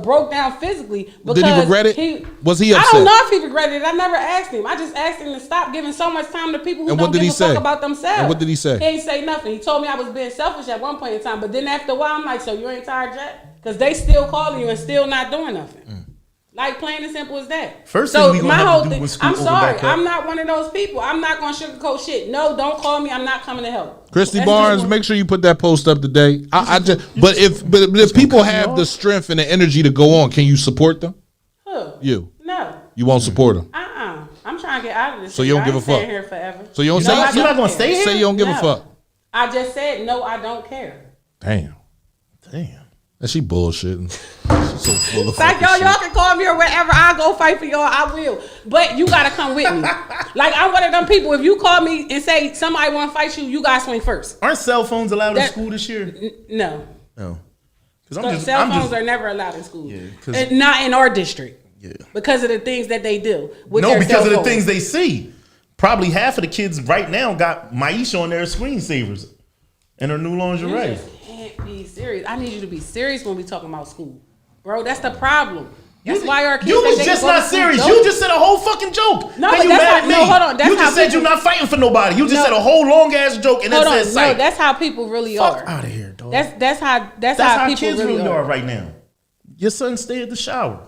broke down physically because did he regret it? Was he upset? I don't know if he regretted it. I never asked him. I just asked him to stop giving so much time to people who don't give a fuck about themselves. And what did he say? He ain't say nothing. He told me I was being selfish at one point in time, but then after a while, I'm like, so you ain't tired yet? Because they still calling you and still not doing nothing. Like plain and simple as that. First thing we gonna have to do when school I'm open sorry, back up. I'm not one of those people. I'm not gonna sugarcoat shit. No, don't call me. I'm not coming to help. Christy That's Barnes, just- make sure you put that post up today. But if people have the strength and the energy to go on, can you support them? Who? You No. won't support them. I'm trying to get out of this. So you don't I give a ain't staying fuck? here forever. So you don't No, say I You're not don't gonna care. stay here? Say you don't give a No. fuck. I just said no. I don't care. Damn. Damn. And she bullshitting. She's so full of Like fucking y'all shit. can call me or whatever. I'll go fight for y'all. I will. But you gotta come with me. Like I'm one of them people. If you call me and say somebody want to fight you, you gotta swing first. Aren't cell phones allowed in That- school this year? No. No. Because Cell phones are never allowed in school. Yeah, 'cause- And not in our district. Yeah. Because of the things that they do. With No, their because cell of the phones. things they see. Probably half of the kids right now got Maisha on their screensavers and her new You lingerie. just can't be serious. I need you to be serious when we talking about school, bro. That's the problem. That's why our kids. You think was they just can go to not school serious. joke. You just said a whole fucking joke. No, Then but you that's mad how- at me. no, hold on. That's you how just said people- you're not fighting for nobody. You just No. said a whole long ass joke and Hold then on, said no, psych. that's how people really Fuck are. out of here, dog. That's how That's how people kids really are. are right now. Your son stay at the shower.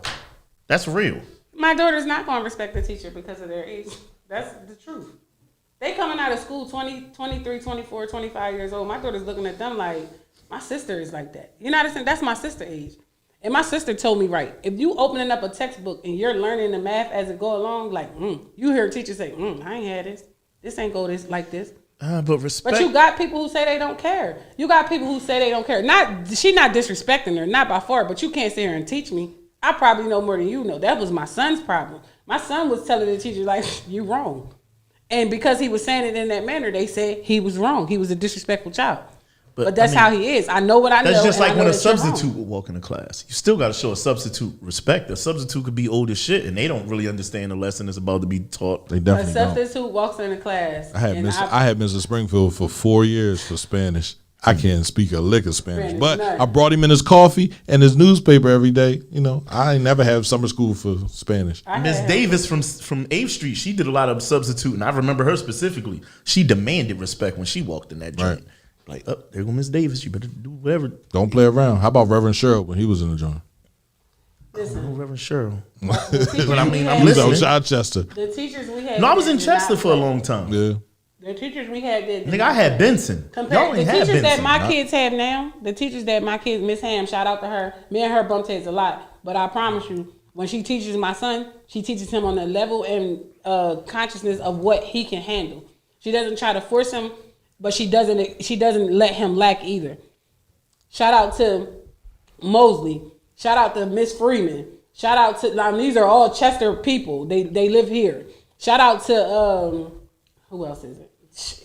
That's real. My daughter's not going to respect the teacher because of their age. That's the truth. They coming out of school 20, 23, 24, 25 years old. My daughter's looking at them like, my sister is like that. You know what I'm saying? That's my sister age. And my sister told me, right, if you opening up a textbook and you're learning the math as it go along, like, you hear a teacher say, I ain't had this. This ain't go this like this. But respect. But you got people who say they don't care. You got people who say they don't care. She not disrespecting her, not by far, but you can't sit here and teach me. I probably know more than you know. That was my son's problem. My son was telling the teacher, like, you wrong. And because he was saying it in that manner, they said he was wrong. He was a disrespectful child. But that's how he is. I know what I know. That's just and I like know when a that you're substitute wrong. will walk into class. You still got to show a substitute respect. A substitute could be old as shit, and they don't really understand the lesson that's about to be taught. They A definitely don't. substitute walks into class. I had and I had Mr. Springfield for 4 years for Spanish. I can't speak a lick of Spanish, but none. I brought him in his coffee and his newspaper every day. You know, I ain't never have summer school for Spanish. Miss Davis from 8th Street, she did a lot of substituting. I remember her specifically. She demanded respect when she walked in that joint. Right. Like, there go Miss Davis. You better do whatever. Don't play around. How about Reverend Cheryl when he was in the joint? Listen, Reverend Cheryl. but I mean, I'm He was out listening. Rochester. The teachers we had. No, I was in did not Chester for a play. long time. Yeah. The teachers we had did. Nigga, I had Benson. Y'all The ain't had teachers that Benson. my kids have now, the teachers that my kids, Miss Ham, shout out to her. Me and her bumped heads a lot, but I promise you, when she teaches my son, she teaches him on the level and consciousness of what he can handle. She doesn't try to force him, but she doesn't let him lack either. Shout out to Mosley. Shout out to Miss Freeman. Shout out to these are all Chester people. They live here. Shout out to who else is it?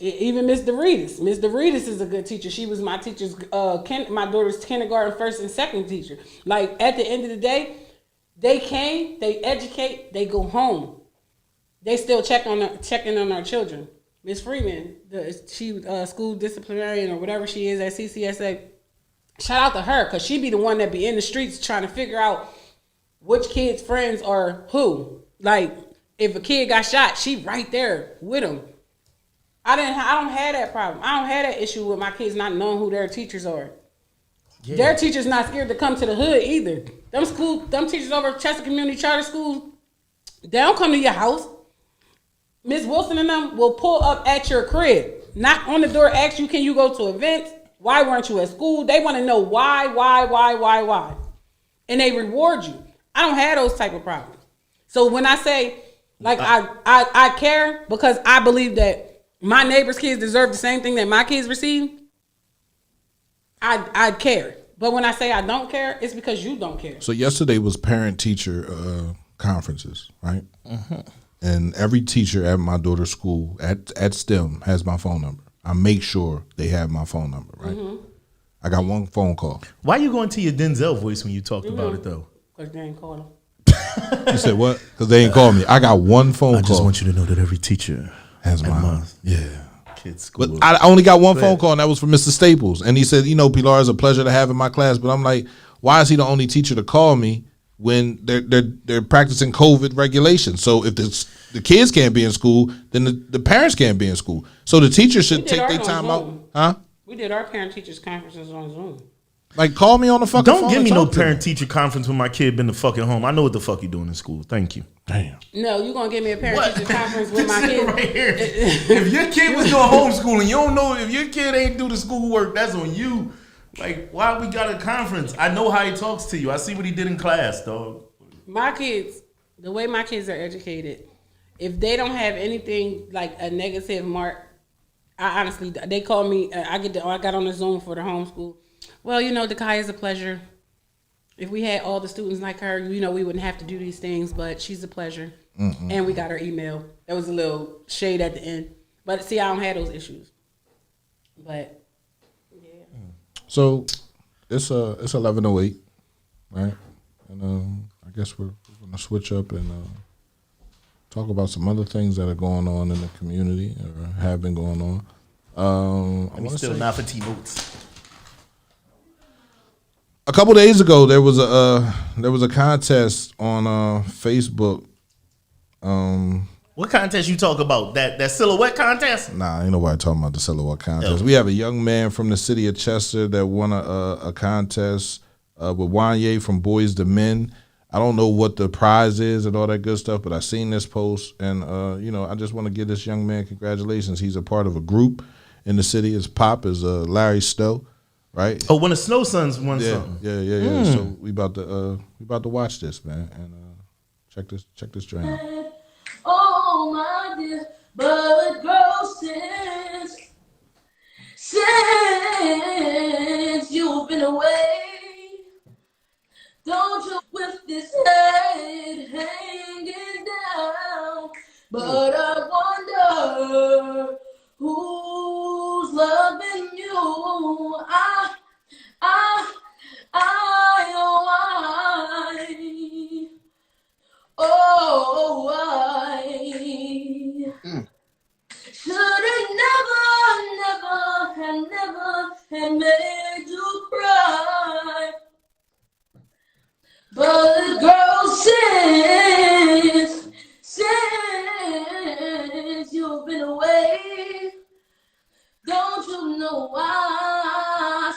Even Miss DeRitas. Miss DeRitas is a good teacher. She was my teacher's, my daughter's kindergarten first and second teacher. Like at the end of the day, they came, they educate, they go home. They still checking on our children. Miss Freeman, she school disciplinarian or whatever she is at CCSA. Shout out to her because she be the one that be in the streets trying to figure out which kids' friends are who. Like if a kid got shot, she right there with him. I don't have that problem. I don't have that issue with my kids not knowing who their teachers are. Yeah. Their teachers not scared to come to the hood either. Them teachers over at Chester Community Charter School, they don't come to your house. Miss Wilson and them will pull up at your crib, knock on the door, ask you, can you go to events? Why weren't you at school? They want to know why. And they reward you. I don't have those type of problems. So when I say, like, I care because I believe that my neighbor's kids deserve the same thing that my kids receive, I care. But when I say I don't care, it's because you don't care. So yesterday was parent-teacher conferences, right? Mm-hmm. And every teacher at my daughter's school at STEM has my phone number. I make sure they have my phone number, right? Mm-hmm. I got one phone call. Why you going to your Denzel voice when you talked about it, though? Because they ain't call them. You said what? Because they ain't called me. I got one phone call. I just want you to know that every teacher has my kid's school. But I only got one phone call, and that was from Mr. Staples. And he said, Pilar, it's a pleasure to have in my class. But I'm like, why is he the only teacher to call me when they're practicing COVID regulations? So if the kids can't be in school, then the parents can't be in school. So the teachers should take their time out. Huh? We did our parent-teachers conferences on Zoom. Like, call me on the fucking phone. Don't give and me no talk to me. parent-teacher conference when my kid been the fucking home. I know what the fuck you doing in school. Thank you. Damn. No, you gonna give me a parent-teacher conference with my This kid? shit right here. If your kid was doing homeschooling, you don't know if your kid ain't do the schoolwork. That's on you. Like, why we got a conference? I know how he talks to you. I see what he did in class, dog. My kids, the way my kids are educated, if they don't have anything like a negative mark, I honestly, they call me. I got on the Zoom for the homeschool. Well, Dekai is a pleasure. If we had all the students like her, we wouldn't have to do these things. But she's a pleasure, and we got her email. There was a little shade at the end, but see, I don't have those issues. But yeah. So it's 11:08, right? And I guess we're gonna switch up and talk about some other things that are going on in the community or have been going on. I'm still not for T-Notes. A couple days ago, there was a contest on Facebook. What contest you talk about? That silhouette contest? Nah, ain't nobody talking about the silhouette contest. We have a young man from the city of Chester that won a contest with Wanye from Boys to Men. I don't know what the prize is and all that good stuff, but I seen this post, and I just want to give this young man congratulations. He's a part of a group in the city. His pop is Larry Stowe, right? Oh, when the Snow Suns won something. Yeah. So we about to watch this, man, and check this joint out. Oh my dear, but girl, since you've been away, don't you with this head hanging down, but I wonder who's loving you. Should've never had made you cry. But girl, since you've been away, don't you know I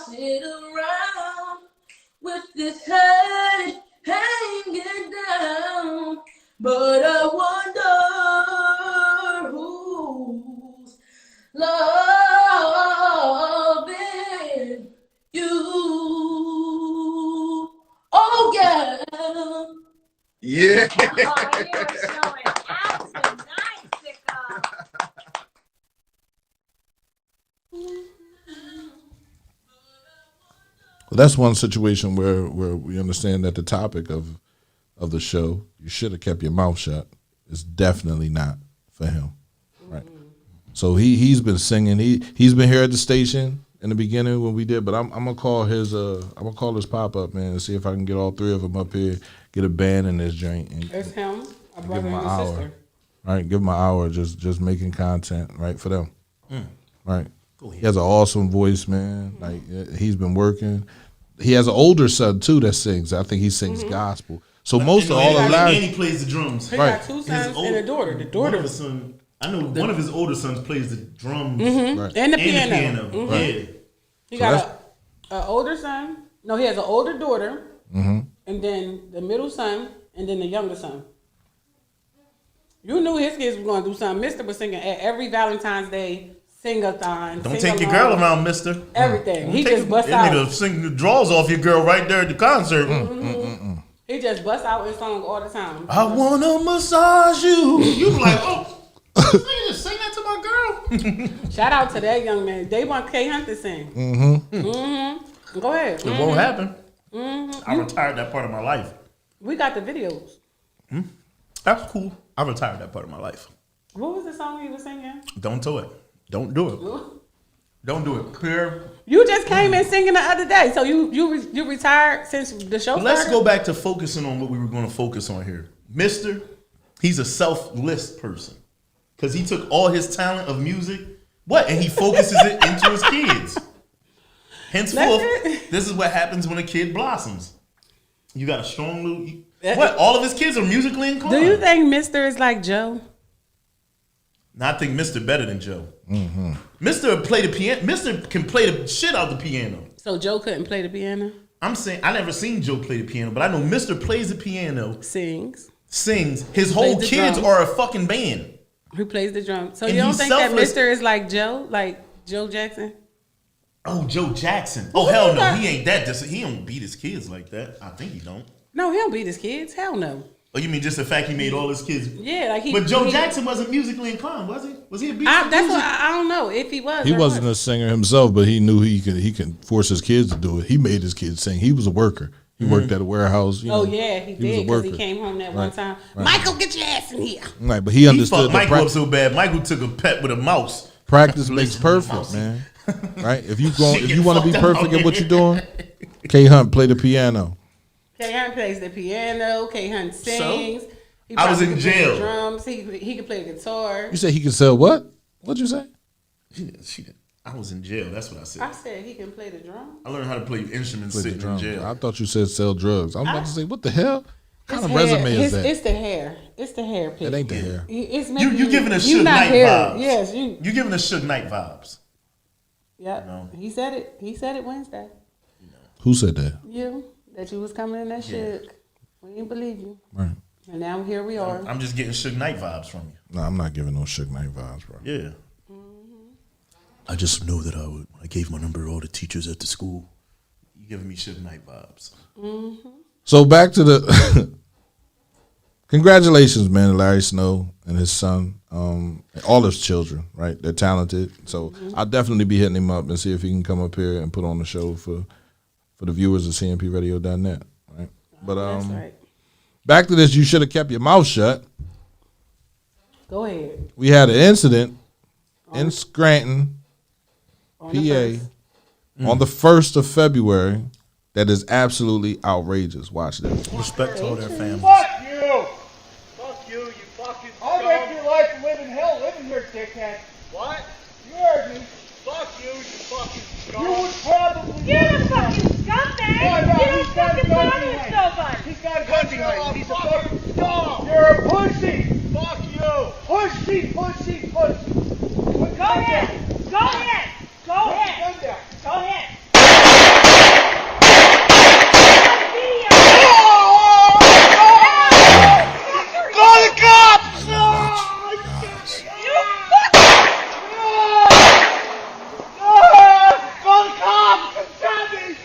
sit around with this head hanging down, but I wonder who's loving you. Oh yeah. Yeah. Oh, you are showing out tonight, sicko. Well, that's one situation where we understand that the topic of the show, you should have kept your mouth shut, is definitely not for him, right? So he's been singing. He's been here at the station in the beginning when we did, but I'm gonna call his pop up, man, and see if I can get all three of them up here, get a band in this joint, and It's him, a give brother him and an a hour, sister. right? Give him an hour just making content, right, for them, right? He has an awesome voice, man. Like he's been working. He has an older son too that sings. I think he sings gospel. So most of all of and Larry, he plays the drums. He Right. got two sons and a daughter. The One daughter of his son, I know one of his older sons plays the drums right. and the and piano. the piano. Yeah. He So got an older son. No, he has an older daughter, and then the middle son, and then the younger son. You knew his kids were going to do something. Mister was singing at every Valentine's Day sing-a-thon. Don't take your girl around, mister. Everything. He Take just bust that nigga out. sing the draws off your girl right there at the concert. He just bust out in songs all the time. I wanna massage you. You like, oh, sing that to my girl. Shout out to that young man. They want K Hunt to sing. Go ahead. It won't happen. I retired that part of my life. We got the videos. That's cool. I retired that part of my life. What was the song he was singing? Don't do it. Don't do it. Don't do it. Clear. You just came in singing the other day. So you retired since the show started? Let's go back to focusing on what we were going to focus on here. Mister, he's a selfless person. Because he took all his talent of music, and he focuses it into his kids. Henceforth, this is what happens when a kid blossoms. You got a strong little... All of his kids are musically inclined. Do you think Mister is like Joe? I think Mr. better than Joe. Mr. play the piano. Mr. can play the shit out the piano. So Joe couldn't play the piano? I'm saying I never seen Joe play the piano, but I know Mr. plays the piano, Sings. His whole Plays the kids drums. are a fucking band. Who plays the drums? So And you don't he's think selfless. that Mr. is like Joe? Like Joe Jackson? Oh, Joe Jackson. Oh, hell no. He ain't that. He don't beat his kids like that. I think he don't. No, he don't beat his kids. Hell no. Oh, you mean just the fact he made all his kids? Yeah, like he. But Joe he, Jackson wasn't musically inclined, was he? Was he a beat? That's what I don't know if he was. He or wasn't a wasn't. singer himself, but he knew he can force his kids to do it. He made his kids sing. He was a worker. He worked at a warehouse. You know, Oh yeah, he was did a because he worker. came home that one Right, time. right. Michael, get your ass in here. Right, but he He understood fucked the Michael up so bad. Michael took a pet with a mouse. practice makes Listen, perfect, mousy. man. Right? If you Shit want to be get fucked perfect up. at what you're doing, K Hunt play the piano. K Hunt plays the piano. K Hunt sings. He I was probably in can play the jail. Drums. He can play the guitar. You say he can sell what? What'd you say? I was in jail. That's what I said. I said he can play the drum. I learned how to play instruments Play the sitting in drums. jail. I thought you said sell drugs. I was about to say, what the hell? What kind of His hair- resume is that? It's the hair. It's the hair pick. It ain't the hair. It's You making giving us you Suge not Knight hair. vibes. Yes, you. You giving us Suge Knight vibes. Yep. No. He said it. He said it Wednesday. Who said that? You that you was coming in that shit. We didn't believe you. Right. And now here we are. I'm just getting Suge Knight vibes from you. No, I'm not giving no Suge Knight vibes, bro. Yeah. I just know that when I gave my number to all the teachers at the school. You giving me Suge Knight vibes. So back to the congratulations, man, to Larry Snow and his son, and all his children, right? They're talented. So I'll definitely be hitting him up and see if he can come up here and put on the show for the viewers of CMPRadio.net, right? But That's right. back to this, you should have kept your mouth shut. Go ahead. We had an incident in Scranton, On the PA, first. on the 1st of February that is absolutely outrageous. Watch this. Respect to all their families. Fuck you! Fuck you, you fucking I'll make your life a living hell living here, dickhead. What? You heard me. Fuck you, you fucking scum. You would probably... You're a fucking scumbag! No, no, You he's don't got a fucking gun bother behind nobody! He's got a gun behind him. He's a fucking scum. You're a pussy. Fuck you. Pussy, pussy, pussy. Go ahead! Go ahead! Go ahead! Go ahead! Call the cops! Call the cops! It's Sandy!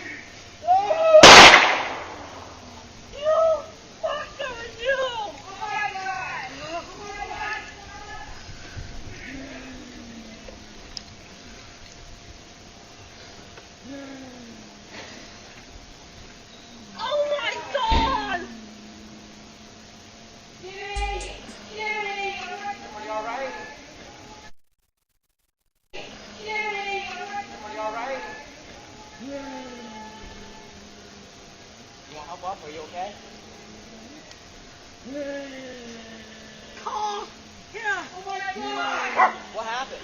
You fucker! You! Oh my God! Oh my God! Jimmy! Jimmy! Everybody all right? Jimmy! Everybody all right? You want help up? Are you okay? Oh! Yeah! Oh my God! What happened?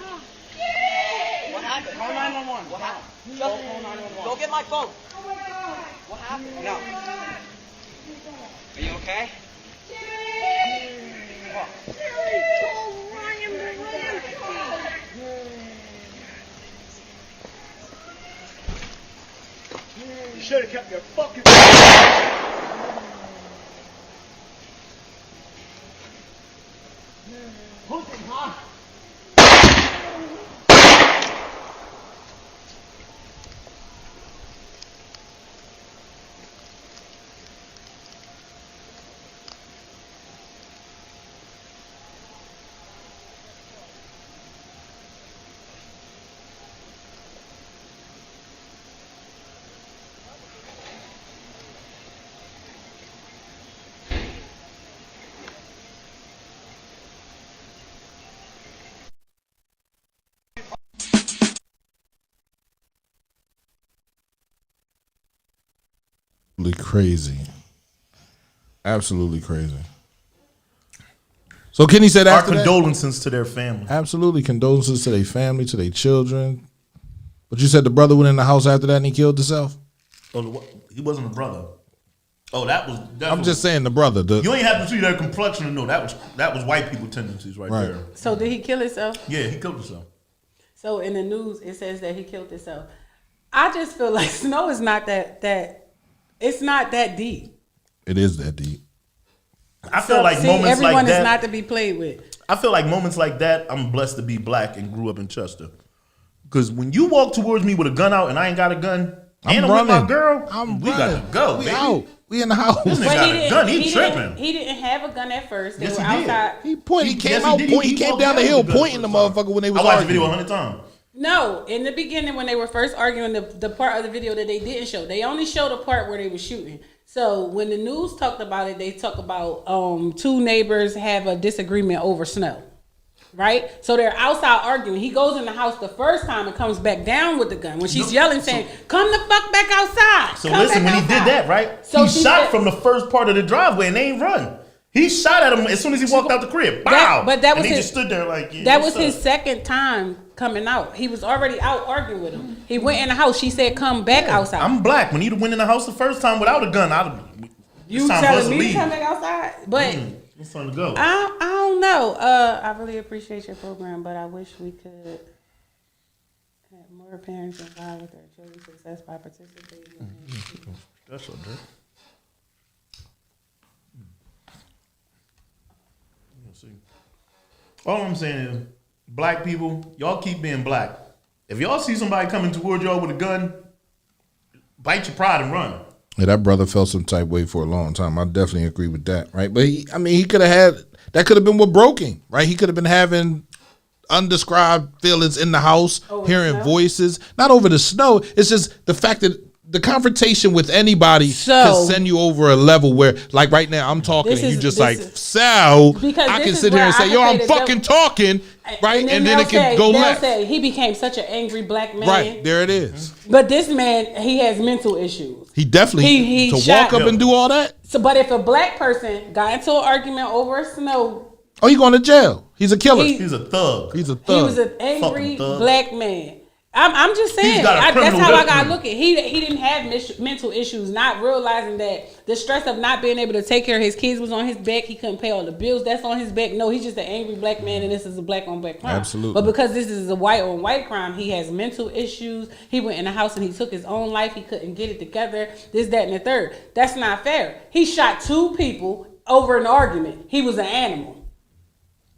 Jimmy! What happened? Call 911. What happened? Just call 911. Go get my phone. Oh my God! What happened? No. Are you okay? Jimmy! Come Oh, Ryan, Ryan! You should have kept your fucking. Pussy, huh? Crazy. Absolutely crazy. So Kenny said Our after that, condolences to their family. absolutely condolences to their family, to their children. But you said the brother went in the house after that and he killed himself? Oh, he wasn't a brother. Oh, that was. I'm just saying the brother. You ain't have to see their complexion to know that was white people tendencies right there. So did he kill himself? Yeah, he killed himself. So in the news it says that he killed himself. I just feel like Snow is not that. It's not that deep. It is that deep. I feel like moments everyone like that. is not to be played with. I feel like moments like that. I'm blessed to be black and grew up in Chester. Because when you walk towards me with a gun out and I ain't got a gun, I'm and running. I'm with my girl, we gotta go. We baby. out. We in the house. This nigga got a gun. He tripping. He didn't have a gun at first. They Yes, were he did. outside. He came down the hill pointing the motherfucker when they was I watched the arguing. video 100 times. No, in the beginning when they were first arguing, the part of the video that they didn't show, they only showed the part where they were shooting. So when the news talked about it, they talk about two neighbors have a disagreement over Snow, right? So they're outside arguing. He goes in the house the first time and comes back down with the gun when she's yelling, saying, "Come the fuck back outside." So listen, when he did that, right? So he shot from the first part of the driveway and they ain't run. He shot at him as soon as he walked out the crib. Bow! That was and he his, just stood there like, yeah, that was his second time coming out. He was already out arguing with him. He went in the house. She said, "Come back outside." I'm black. When he went in the house the first time without a gun, you telling me to come back outside? But it's time to go. I don't know. I really appreciate your program, but I wish we could have more parents involved with their children's success by participating. That's so dirt. All I'm saying is, black people, y'all keep being black. If y'all see somebody coming towards y'all with a gun, bite your pride and run. Yeah, that brother felt some type way for a long time. I definitely agree with that, right? But he could have had, that could have been what broke him, right? He could have been having undescribed feelings in the house, hearing voices, not over the snow. It's just the fact that the confrontation with anybody can send you over a level where, like right now, I'm talking and you just like, Sal, I can sit here and say, yo, I'm fucking talking, right? And then it can go left. Say, he became such an angry black man. Right, there it is. But this man, he has mental issues. He definitely, to walk up and do all that. So, but if a black person got into an argument over Snow. Oh, he going to jail. He's a killer. He's a thug. He's a thug. He was an angry black man. I'm just saying, that's how I gotta look at it. He didn't have mental issues, not realizing that the stress of not being able to take care of his kids was on his back. He couldn't pay all the bills. That's on his back. No, he's just an angry black man, and this is a black on black crime. Absolutely. But because this is a white on white crime, he has mental issues. He went in the house and he took his own life. He couldn't get it together. This, that, and the third. That's not fair. He shot 2 people over an argument. He was an animal.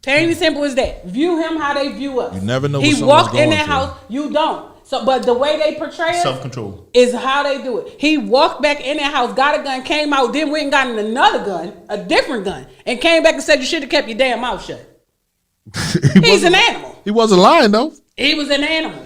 Plain and simple as that. View him how they view us. You never know. He walked in that house. You don't. So, but the way they portray us, self-control, is how they do it. He walked back in that house, got a gun, came out, then went and got another gun, a different gun, and came back and said, "You should have kept your damn mouth shut." He's an animal. He wasn't lying though. He was an animal.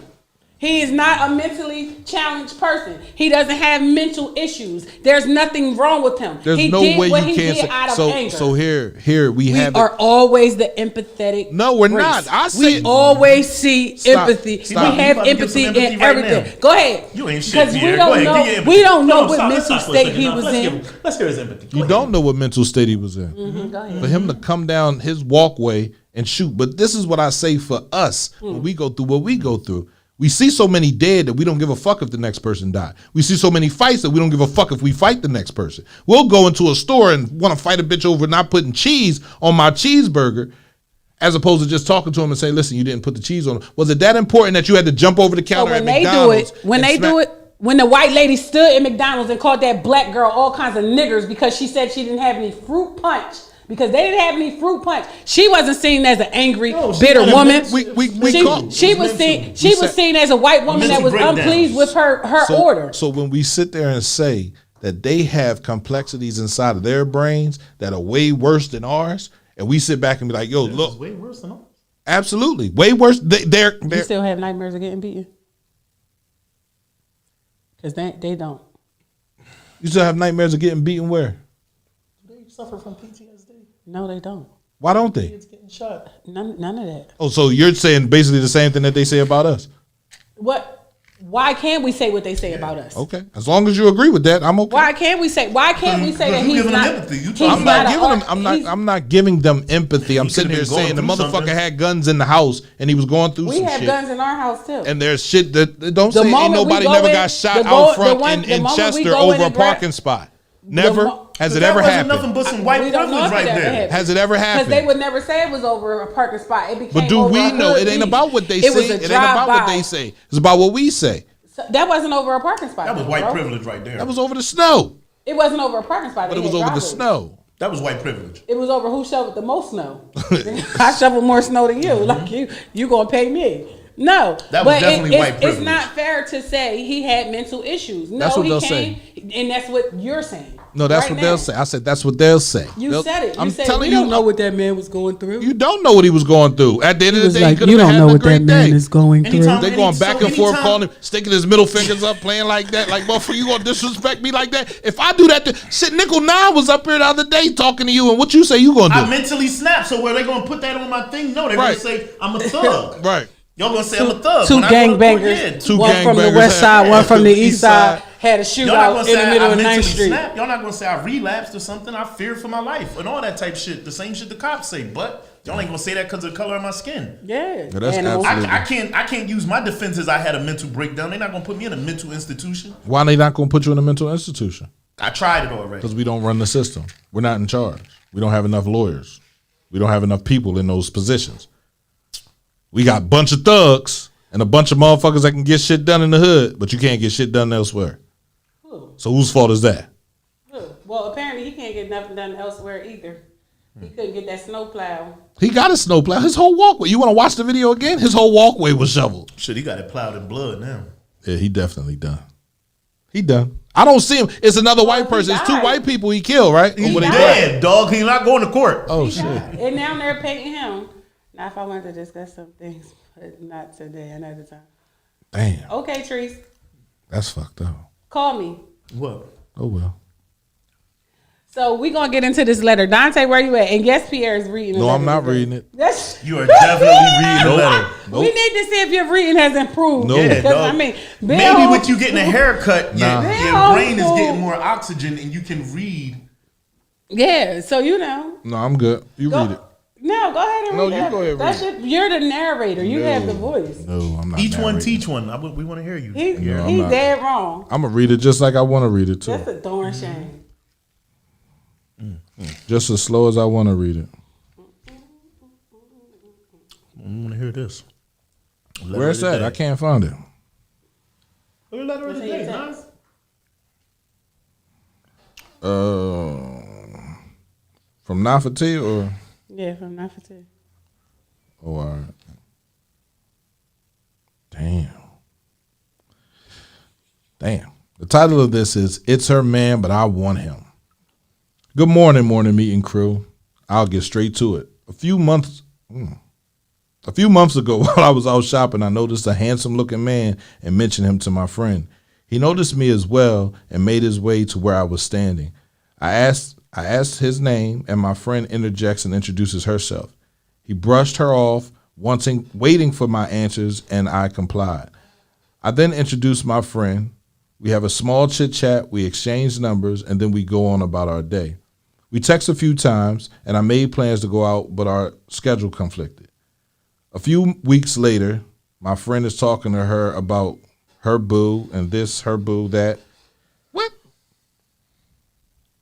He is not a mentally challenged person. He doesn't have mental issues. There's nothing wrong with him. There's no way you can't say. So here we have. We are always the empathetic. No, we're race. not. I say we always see empathy. We have empathy in everything. Go ahead. You ain't shit. Because we don't know. We don't know what mental state he was in. Let's hear his empathy. You don't know what mental state he was in. Mm-hmm, go ahead. For him to come down his walkway and shoot. But this is what I say for us when we go through what we go through. We see so many dead that we don't give a fuck if the next person died. We see so many fights that we don't give a fuck if we fight the next person. We'll go into a store and want to fight a bitch over not putting cheese on my cheeseburger, as opposed to just talking to him and say, "Listen, you didn't put the cheese on." Was it that important that you had to jump over the counter at McDonald's? When the white lady stood at McDonald's and called that black girl all kinds of niggers because she said she didn't have any fruit punch. Because they didn't have any fruit punch. She wasn't seen as an angry, bitter woman. She was seen as a white woman that was unpleased with her order. So when we sit there and say that they have complexities inside of their brains that are way worse than ours, and we sit back and be like, "Yo, look, way worse than ours." Absolutely, way worse. They're you still have nightmares of getting beaten? Because they don't. You still have nightmares of getting beaten where? They suffer from PTSD. No, they don't. Why don't they? Kids getting shot. None of that. Oh, so you're saying basically the same thing that they say about us? What? Why can't we say what they say about us? Okay, as long as you agree with that, I'm okay. Why can't we say that he's not? Empathy. I'm not giving them empathy. I'm sitting here saying the motherfucker had guns in the house and he was going through some shit. We have guns in our house too. And there's shit that don't say ain't nobody never got shot out front in Chester over a parking spot. Never? Has it ever That wasn't happened? nothing but some white We don't know privilege if it right ever there. happened. Has it ever Because happened? they would never say it was over a parking spot. It became But do over we a know? hood It ain't beef. about what they It say. was a It ain't about what drive-by. they say. It's about what we say. So that wasn't over a parking spot. That was though, white bro. privilege right there. That was over the snow. It wasn't over a parking spot. But They it was had over the driveways. snow. That was white privilege. It was over who shoveled the most snow. I shoveled more snow than you. Like you gonna pay me? No, That was but definitely white it's privilege. not fair to say he had mental issues. No, That's what he they'll came, and that's what you're saying. No, that's right what now. they'll say. I said that's what they'll say. You said it. You I'm said telling we you, don't know what that man was going through. you don't know what he was going through. At the end of the was day, like, he could you have don't had know a what that great man day. is going through. Anytime- They going back and forth, anytime- calling him, sticking his middle fingers up, playing like that. Like, motherfucker, you gonna disrespect me like that? If I do that, shit, Nickel 9 was up here the other day talking to you, and what you say you gonna do? I mentally snapped. So were they gonna put that on my thing? No, they're Right. gonna say I'm a thug. Right. Y'all gonna say I'm a thug. Two When I go to court, gangbangers, yeah, Two one from the gangbangers west had- side, one from the East east side, side. had a Y'all not gonna shootout in say the middle I of 9th mentally Street. snapped. Y'all not gonna say I relapsed or something. I feared for my life and all that type shit. The same shit the cops say, but y'all ain't gonna say that because of the color of my skin. Yeah, that's animals. absolutely- I can't use my defense as I had a mental breakdown. They're not gonna put me in a mental institution. Why they not gonna put you in a mental institution? I tried it already. Because we don't run the system. We're not in charge. We don't have enough lawyers. We don't have enough people in those positions. We got a bunch of thugs and a bunch of motherfuckers that can get shit done in the hood, but you can't get shit done elsewhere. So whose fault is that? Well, apparently he can't get nothing done elsewhere either. He couldn't get that snowplow. He got a snowplow. His whole walkway. You want to watch the video again? His whole walkway was shoveled. Shit, he got it plowed in blood now. Yeah, he definitely done. He done. I don't see him. It's another white person. It's two died. white people he killed, right? He's Or when they dead, dog. He's not going to court. Oh, He shit. died. And now they're painting him. Now, if I wanted to discuss some things, but not today, another time. Damn. Okay, Treese, That's fucked up. call me. What? Oh, well. So we gonna get into this letter. Dante, where you at? And yes, Pierre is reading. the No, I'm letter not today. reading it. That's You are definitely reading the letter. Nope. We need to see if your reading has improved. No. Yeah, Because, dog. I mean, Maybe with you getting a haircut, Nah. your brain is getting more oxygen and you can read. Yeah, so you know. No, I'm good. You Go, read it. No, go ahead and No, read you it. go ahead and That's read you're the narrator. You have the voice. No, I'm not. Each one narrating. teach one. We want to hear you. He's I'm not. dead wrong. I'm going to read it just like I want to read it, too. That's a darn shame. Just as slow as I want to read it. I want to hear this. Where's that? I can't find it. Letter of the day, huh? From Nafati or? Yeah, from Nafati. Oh, all right. Damn. The title of this is It's Her Man, But I Want Him. Good morning, morning meeting crew. I'll get straight to it. A few months ago, while I was out shopping, I noticed a handsome-looking man and mentioned him to my friend. He noticed me as well and made his way to where I was standing. I asked his name, and my friend interjects and introduces herself. He brushed her off, waiting for my answers, and I complied. I then introduced my friend. We have a small chit-chat, we exchange numbers, and then we go on about our day. We text a few times, and I made plans to go out, but our schedule conflicted. A few weeks later, my friend is talking to her about her boo and this, her boo that. What?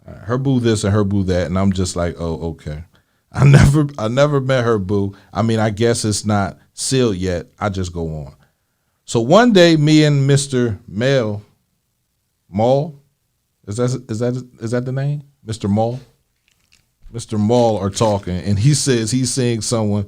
Her boo this and her boo that, and I'm just like, oh, okay. I never met her boo. I mean, I guess it's not sealed yet. I just go on. So one day, me and Mr. Mall, is that the name? Mr. Mall? Mr. Mall are talking, and he says he's seeing someone,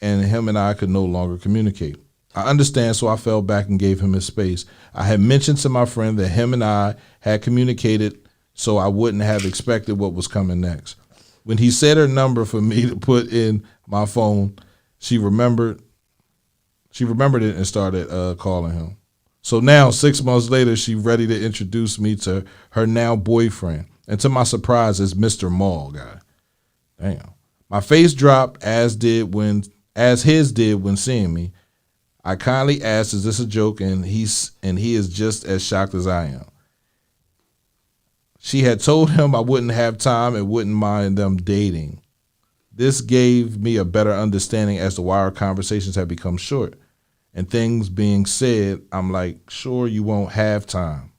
and him and I could no longer communicate. I understand, so I fell back and gave him his space. I had mentioned to my friend that him and I had communicated, so I wouldn't have expected what was coming next. When he said her number for me to put in my phone, she remembered it and started calling him. So now, 6 months later, she's ready to introduce me to her now boyfriend. And to my surprise, it's Mr. Mall guy. Damn. My face dropped as his did when seeing me. I kindly asked, is this a joke? And he is just as shocked as I am. She had told him I wouldn't have time and wouldn't mind them dating. This gave me a better understanding as to why our conversations had become short. And things being said, I'm like, sure, you won't have time.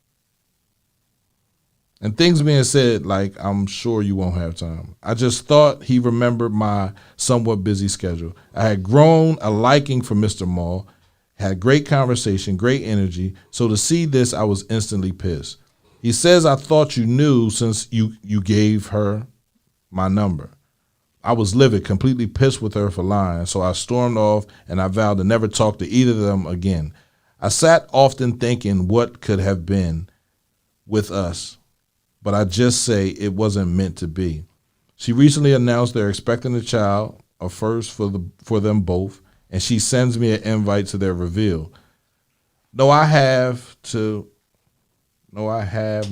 And things being said, like, I'm sure you won't have time. I just thought he remembered my somewhat busy schedule. I had grown a liking for Mr. Mall, had great conversation, great energy. So to see this, I was instantly pissed. He says, I thought you knew since you gave her my number. I was livid, completely pissed with her for lying. So I stormed off and I vowed to never talk to either of them again. I sat often thinking what could have been with us. But I just say it wasn't meant to be. She recently announced they're expecting a child, a first for them both, and she sends me an invite to their reveal. No, I have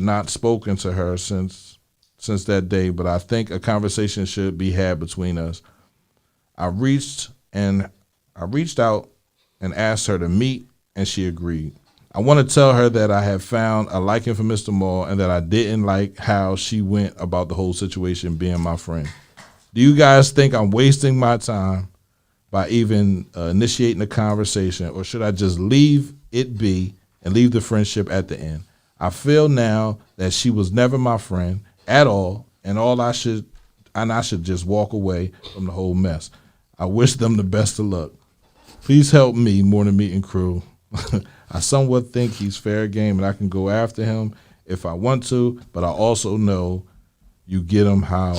not spoken to her since that day, but I think a conversation should be had between us. I reached out and asked her to meet, and she agreed. I want to tell her that I have found a liking for Mr. Moore and that I didn't like how she went about the whole situation being my friend. Do you guys think I'm wasting my time by even initiating a conversation, or should I just leave it be and leave the friendship at the end? I feel now that she was never my friend at all, and I should just walk away from the whole mess. I wish them the best of luck. Please help me, Morning Meeting crew. I somewhat think he's fair game and I can go after him if I want to, but I also know you get him how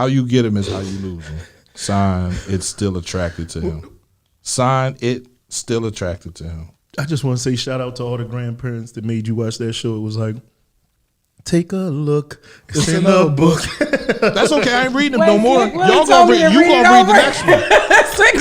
you get him is how you lose him. Sign, it's still attracted to him. Sign, it still attracted to him. I just want to say shout out to all the grandparents that made you watch that show. It was like, take a look. It's in the book. That's okay. I ain't reading them Wait, no more. Slick Willie Y'all told gonna me to read. You read it gonna read the over. next one. Slick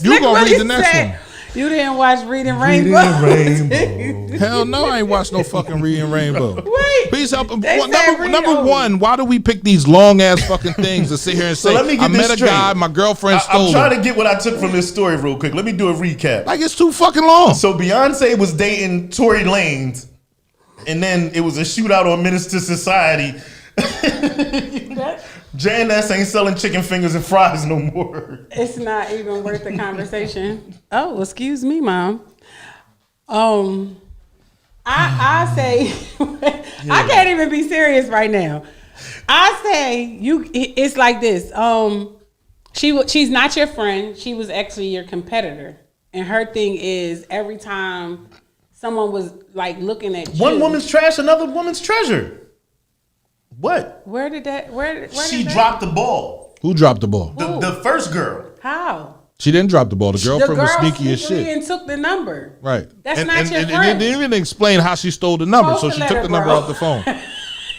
You gonna read Willie the next said, one. You didn't watch Reading Rainbow. Rainbow. Hell no, I ain't watched no fucking Reading Rainbow. Wait. Please help. They said read Number over. one, why do we pick these long ass fucking things to sit here and So say, let me get I this met a straight. guy, my girlfriend stole I'm trying him. to get what I took from this story real quick. Let me do a recap. Like, it's too fucking long. So Beyonce was dating Tory Lanez, and then it was a shootout on Minister Society. J&S ain't selling chicken fingers and fries no more. It's not even worth the conversation. Oh, excuse me, Mom. I say I can't even be serious right now. I say it's like this. She's not your friend. She was actually your competitor. And her thing is every time someone was like looking at you. One woman's trash, another woman's treasure. What? Where did that She dropped the ball. Who dropped the ball? The first girl. How? She didn't drop the ball. The girlfriend was sneaky as sneakily shit. and took the number. Right. That's and, not and, your and, friend. And they didn't even explain how she stole the number, Post so the she letter, took the number bro. off the phone.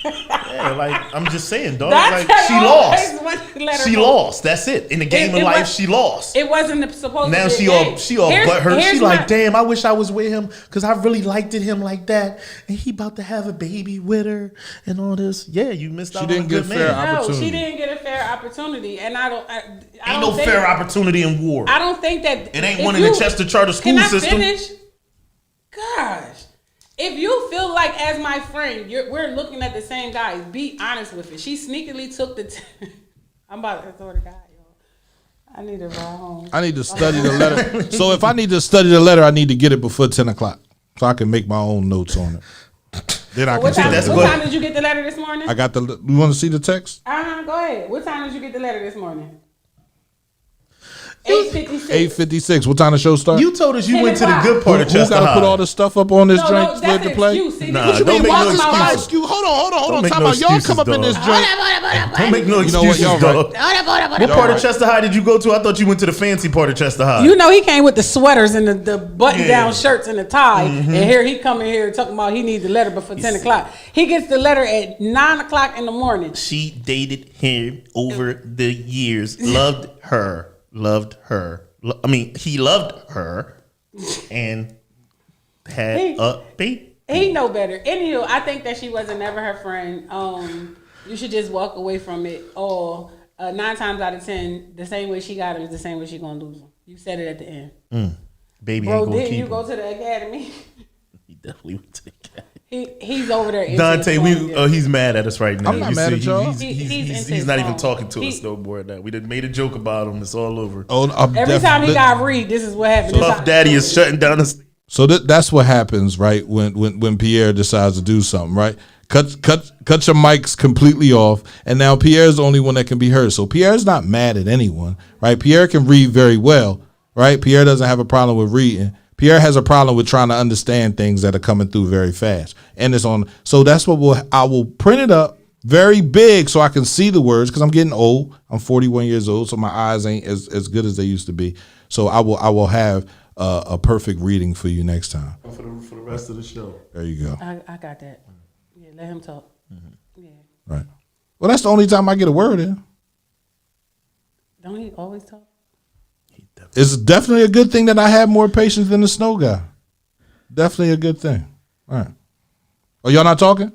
Yeah, like I'm just saying, dog. That's Like how she you lost. always want the letter She post. lost. That's it. In the game of life, she lost. It wasn't supposed Now to be. she all Here's- but her. She here's like, my- damn, I wish I was with him because I really liked him like that, and he about to have a baby with her and all this. Yeah, you missed out on a didn't get good fair man. No, opportunity. she didn't get a fair opportunity, and I don't Ain't no think, fair opportunity in war. I don't think that It ain't if one in the Chester charter school can I system. Finish? Gosh, if you feel like as my friend, we're looking at the same guys. Be honest with it. She sneakily took the. I'm about to throw the guy, y'all. I need to ride home. I need to study the letter. So if I need to study the letter, I need to get it before 10 o'clock so I can make my own notes on it. Then I can What time, study what it. time did you get the letter this morning? I got the. You want to see the text? Go ahead. What time did you get the letter this morning? 8:56. 8:56. What time the show start? You told us you 10 went to the o'clock. good part of Who Chester got to put High. all this stuff up on this No, joint no, for that's it to an play? excuse. See, Nah, this is don't what make walks no my excuses. life. Excuse. Hold on. Don't make Time no out. Y'all excuses, come up in this dog. joint. Don't make no You know what? excuses, Y'all dog. right. What part of Chester High did you go to? I thought you went to the fancy part of Chester High. You know he came with the sweaters and the button-down Yeah. shirts and the tie, and here he coming here talking about he needs the letter before 10 o'clock. He gets the letter at 9 o'clock in the morning. She dated him over the years, loved her. I mean, he loved her and had a baby. He know better. Anywho, I think that she wasn't never her friend. You should just walk away from it. Or 9 times out of 10, the same way she got him is the same way she gonna lose him. You said it at the end. Baby Bro, ain't gonna didn't keep you him. go to the academy? He definitely went to the academy. He's over there. into Dante, his phone. he's mad at us right now. I'm not You mad see, at y'all. He's He's not even phone. talking to us no more now. We done made a joke about him. It's all over. Oh, I'm Every time he definitely- got read, this is what happened. This Puff how- Daddy is shutting down the So that's what happens, right? When Pierre decides to do something, right? Cut your mics completely off, and now Pierre's the only one that can be heard. So Pierre's not mad at anyone, right? Pierre can read very well, right? Pierre doesn't have a problem with reading. Pierre has a problem with trying to understand things that are coming through very fast, and it's on. So that's what I will print it up very big so I can see the words because I'm getting old. I'm 41 years old, so my eyes ain't as good as they used to be. So I will have a perfect reading for you next time. For the rest of the show. There you go. I got that. Yeah, let him talk. Yeah. Right. Well, that's the only time I get a word in. Don't he always talk? It's definitely a good thing that I have more patience than the snow guy. Definitely a good thing. All right. Oh, y'all not talking?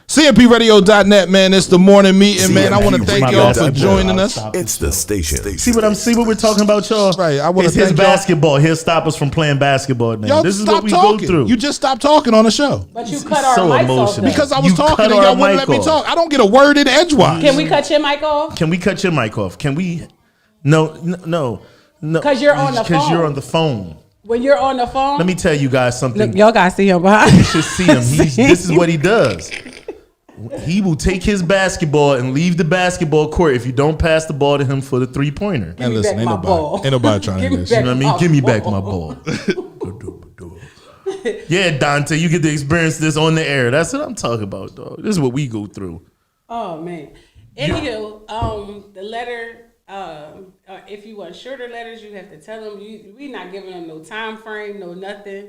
CMPRadio.net, man. It's the morning meeting, man. I want to thank y'all for joining us. It's the station. See what we're talking about, y'all? Right. I want to It's his thank y'all. basketball. He'll stop us from playing basketball now. Y'all This is stop what we talking. go through. You just stopped talking on the show. But you It's cut our so mics off. emotional. though. Because I was You talking cut and y'all our wouldn't mic let me off. talk. I don't get a word in edgewise. Can we cut your mic off? Can we cut your mic off? Can we? No. 'Cause you're on the Because phone. you're on the phone. When you're on the phone, Let me tell you guys something. look, y'all gotta see him behind. You should see him. This is what he does. He will take his basketball and leave the basketball court if you don't pass the ball to him for the 3-pointer. And me listen, back my ball. ain't nobody trying to Give do me this. back You know what I mean? my Give me back ball. my ball. Yeah, Dante, you get to experience this on the air. That's what I'm talking about, dog. This is what we go through. Oh man. Anywho, the letter. If you want shorter letters, you have to tell them. We not giving them no time frame, no nothing.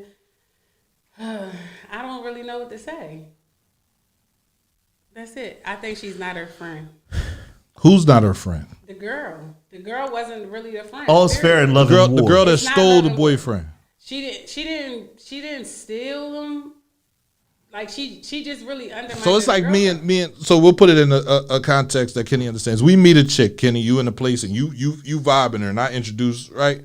I don't really know what to say. That's it. I think she's not her friend. Who's not her friend? The girl. The girl wasn't really a friend. All's fair in love and The war. girl that It's not stole the loving- boyfriend. She didn't steal him. Like she just really undermined. So it's her like me girlfriend. and so we'll put it in a context that Kenny understands. We meet a chick, Kenny, you in the place, and you vibing her, and I introduce, right,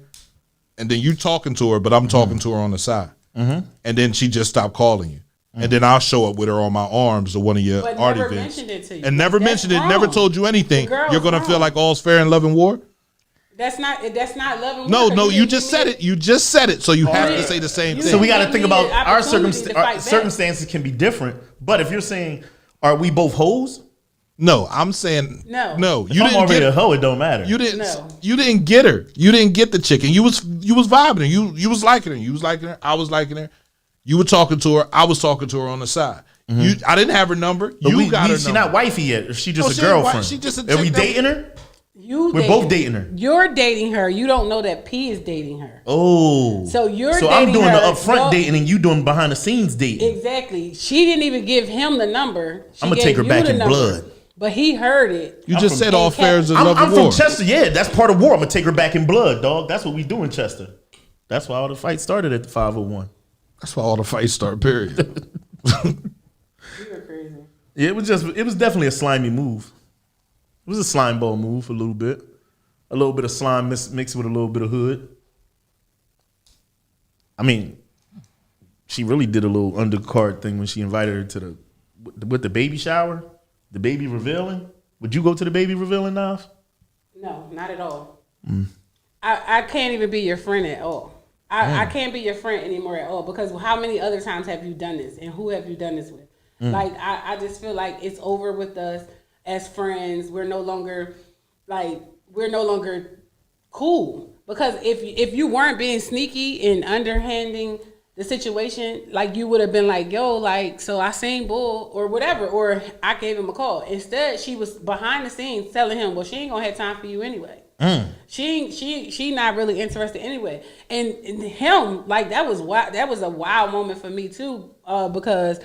and then you talking to her, but I'm talking to her on the side, and then she just stopped calling you, and then I'll show up with her on my arms or one of your But art never events, mentioned it to you. and never That's mentioned it, never wrong. told you anything. The girl's You're gonna feel wrong. like all's fair in love and war. That's not love and No, war. no, you didn't just give me said it. You just said it, so you have to did. say the same You thing. So we got to Give think me about the our opportunity to fight back. circumstances can be different. But if you're saying, are we both hoes? No, I'm saying No. No, If you I'm didn't already get a hoe, it don't matter. You didn't. No. You didn't get her. You didn't get the chick, and you was vibing her. You was liking her. You was liking her. I was liking her. You were talking to her. I was talking to her on the side. I didn't have her number. But You got her She's number. not wifey yet. Or she just Oh, a she ain't girlfriend. she just a Are we chick that- dating her? We're both dating her. You're dating her. You don't know that P is dating her. Oh, So you're so I'm dating doing her. the upfront Well- dating and you doing behind the scenes dating. Exactly. She didn't even give him the number. She I'ma gave take her you back the in number. blood. But he heard it. You I'm just from- said all and fair is in I'm love and from war. Chester. Yeah, that's part of war. I'm gonna take her back in blood, dog. That's what we do in Chester. That's why all the fights started at the 501. That's why all the fights start. Period. You were crazy. Yeah, it was definitely a slimy move. It was a slime ball move a little bit. A little bit of slime mixed with a little bit of hood. I mean, she really did a little undercard thing when she invited her to the baby shower, the baby revealing. Would you go to the baby revealing, Nav? No, not at all. I can't even be your friend at all. I can't be your friend anymore at all because how many other times have you done this and who have you done this with? Like I just feel like it's over with us as friends. We're no longer cool because if you weren't being sneaky and underhanding the situation, like you would have been like, yo, like, so I seen Bull or whatever, or I gave him a call. Instead, she was behind the scenes telling him, well, she ain't gonna have time for you anyway. She not really interested anyway. And him, like, that was wild. That was a wild moment for me too, because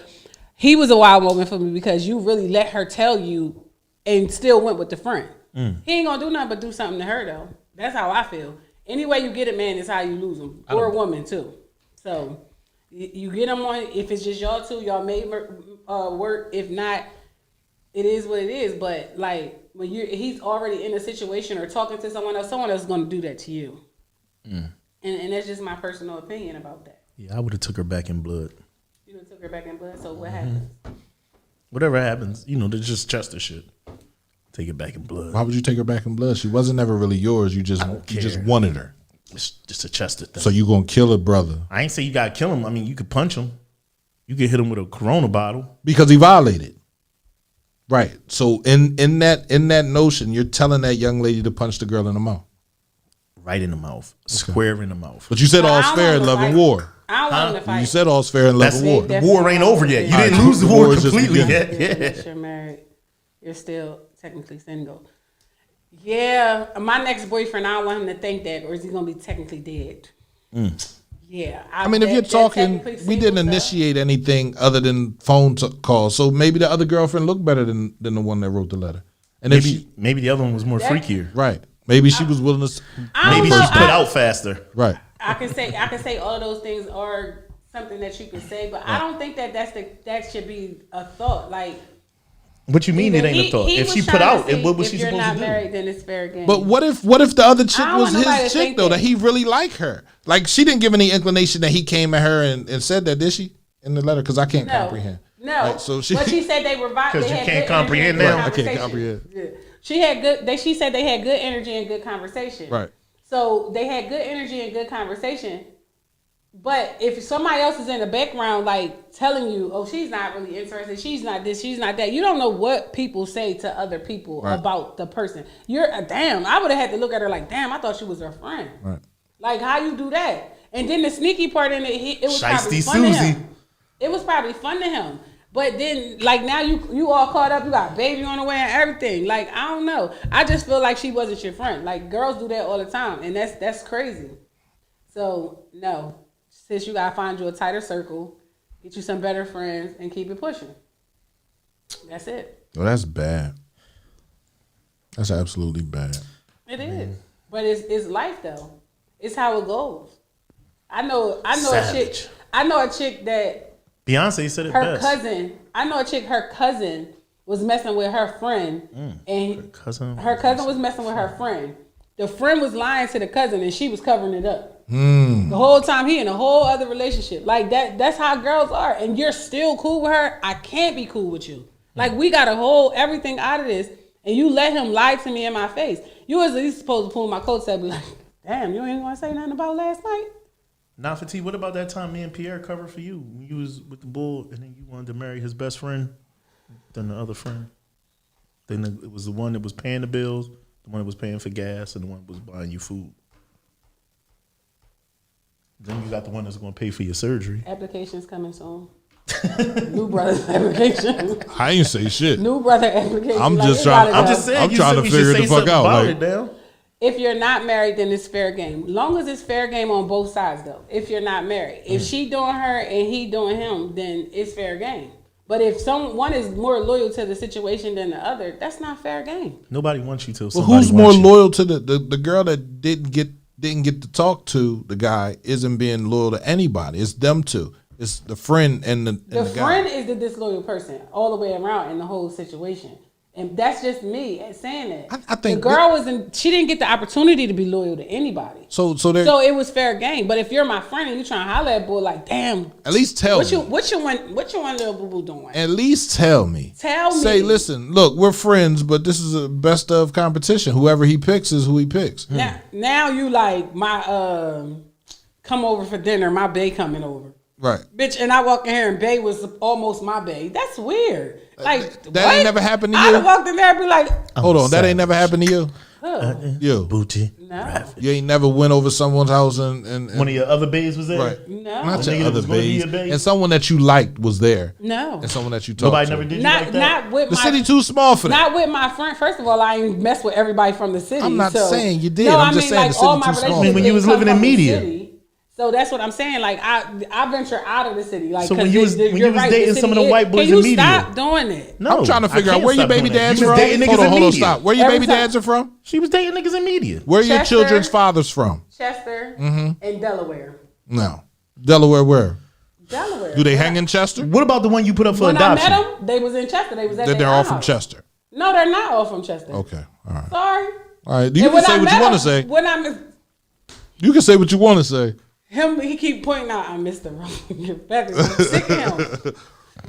he was a wild moment for me because you really let her tell you and still went with the friend. He ain't gonna do nothing but do something to her though. That's how I feel. Any way you get a man is how you lose him, or a woman too. So you get them on. If it's just y'all two, y'all may work. If not, it is what it is. But like when he's already in a situation or talking to someone else is going to do that to you. And that's just my personal opinion about that. Yeah, I would have took her back in blood. You done took her back in blood. So what happens? Whatever happens, there's just Chester shit. Take it back in blood. Why would you take her back in blood? She wasn't ever really yours. You just wanted her. It's just a Chester thing. So you gonna kill a brother I ain't say you gotta kill him. I mean, you could punch him. You could hit him with a Corona bottle. because he violated. Right. So in that notion, you're telling that young lady to punch the girl in the mouth. Right in the mouth. Square in the mouth. But you said No, all's I don't fair want in to love and fight. war. I don't want him to fight. You said all's fair in love and war. The war ain't over yet. You All didn't right, lose the the war war is just completely beginning. yet. Yeah. Unless you're married, you're still technically single. Yeah, my next boyfriend, I don't want him to think that, or is he gonna be technically dead? Yeah, I mean, if you're talking, we didn't initiate anything other than phone calls. So maybe the other girlfriend looked better than the one that wrote the letter. And if Maybe the other one was more freakier. right, maybe she was willing to. Maybe she put out faster. Right. I can say all of those things are something that you can say, but I don't think that should be a thought. Like, What you mean it ain't a thought? If she put out, what was she supposed to do? If you're not married, then it's fair game. But what if the other chick I don't was want nobody his to chick think though? That that. he really liked her. Like she didn't give any inclination that he came at her and said that, did she? In the letter, because I can't comprehend. No, Right, so she, but she said they were Because you had can't good comprehend energy and now. good I can't conversation. comprehend. Yeah. She had good. She said they had good energy and good conversation. Right. So they had good energy and good conversation. But if somebody else is in the background, like telling you, "Oh, she's not really interested. She's not this. She's not that," you don't know what people say to other people Right. about the person. You're damn. I would have had to look at her like, "Damn, I thought she was her friend." Right. Like, how you do that? And then the sneaky part in it, it was probably Shiesty fun to Susie. him. It was probably fun to him. But then, like, now you all caught up. You got baby on the way and everything. Like, I don't know. I just feel like she wasn't your friend. Like, girls do that all the time, and that's crazy. So no, sis, you gotta find you a tighter circle, get you some better friends, and keep it pushing. That's it. Well, that's bad. That's absolutely bad. It is. But it's life though. It's how it goes. I know Savage. a chick that Beyonce said it her best. cousin. I know a chick. Her cousin was messing with her friend, and her cousin was messing with her friend. The friend was lying to the cousin, and she was covering it up. The whole time he in a whole other relationship. Like that. That's how girls are. And you're still cool with her. I can't be cool with you. Like we got to hold everything out of this, and you let him lie to me in my face. You was at least supposed to pull my coat and be like, "Damn, you ain't gonna say nothing about last night." Now, for T, what about that time me and Pierre covered for you when you was with the bull and then you wanted to marry his best friend, then the other friend? Then it was the one that was paying the bills, the one that was paying for gas, and the one that was buying you food. Then you got the one that's going to pay for your surgery. Applications coming soon. New brother application. I ain't say shit. New brother application. I'm Like, just it trying. gotta I'm go. just saying. I'm you trying said to we should figure say the fuck something out. about Like, it now. If you're not married, then it's fair game. Long as it's fair game on both sides, though. If you're not married, if she doing her and he doing him, then it's fair game. But if someone is more loyal to the situation than the other, that's not fair game. Nobody wants you to. well, Somebody who's more wants you. loyal to the girl that didn't get to talk to the guy? Isn't being loyal to anybody. It's them two. It's the friend and the The guy. friend is the disloyal person all the way around in the whole situation. And that's just me saying that. I think the girl she didn't get the opportunity to be loyal to anybody. So it was fair game. But if you're my friend and you trying to holler at boy like, damn, at least tell me. what you want little boo boo doing? At least tell me. Tell me. Say, listen, look, we're friends, but this is a best of competition. Whoever he picks is who he picks. Now you like my come over for dinner, my bae coming over. Right. Bitch, and I walk in here and bae was almost my bae. That's weird. Like That what? ain't never happened to I you? walked in there and be like, Hold on, that ain't never happened to you? You. Booty. no. You ain't never went over someone's house and One of your other babes was there? right. No. Not The nigga your that other was gonna be babes. your bae? And someone that you liked was there. No. And someone that you talked Nobody to. never did you like that? Not with The my city too small for that. Not with my friend. First of all, I ain't mess with everybody from the city. I'm not so. saying you did. No, I'm I just mean, saying like the city all my too small. relationships I mean, when you didn't was come living in from the media. city. So that's what I'm saying. Like I venture out of the city. Like So when 'cause you was- you're when you was right, dating the some of city the white boys can you in media? stop doing it? No, I'm trying to I figure out can't where your stop baby doing that. dads You from. was dating niggas Hold on, in hold on, media. stop. Where your Every baby time- dads are from? She was dating niggas in media. Where your Chester. children's fathers from? Chester and Delaware. No. Delaware where? Delaware. Do they hang in Chester? What about the one you put up for When adoption? I met them, they was in Chester. They was at Then their they're all house. from Chester. No, they're not all from Chester. Okay. All right. Sorry. All right. You And can when say I what met you want to him- say. When I You can say what you want to say. he keep pointing out I missed the wrong. I'm sick of him.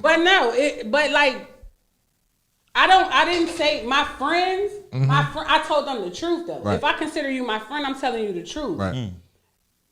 But no, but like I didn't say my friends. I told them the truth though. Right. If I consider you my friend, I'm telling you the truth. Right.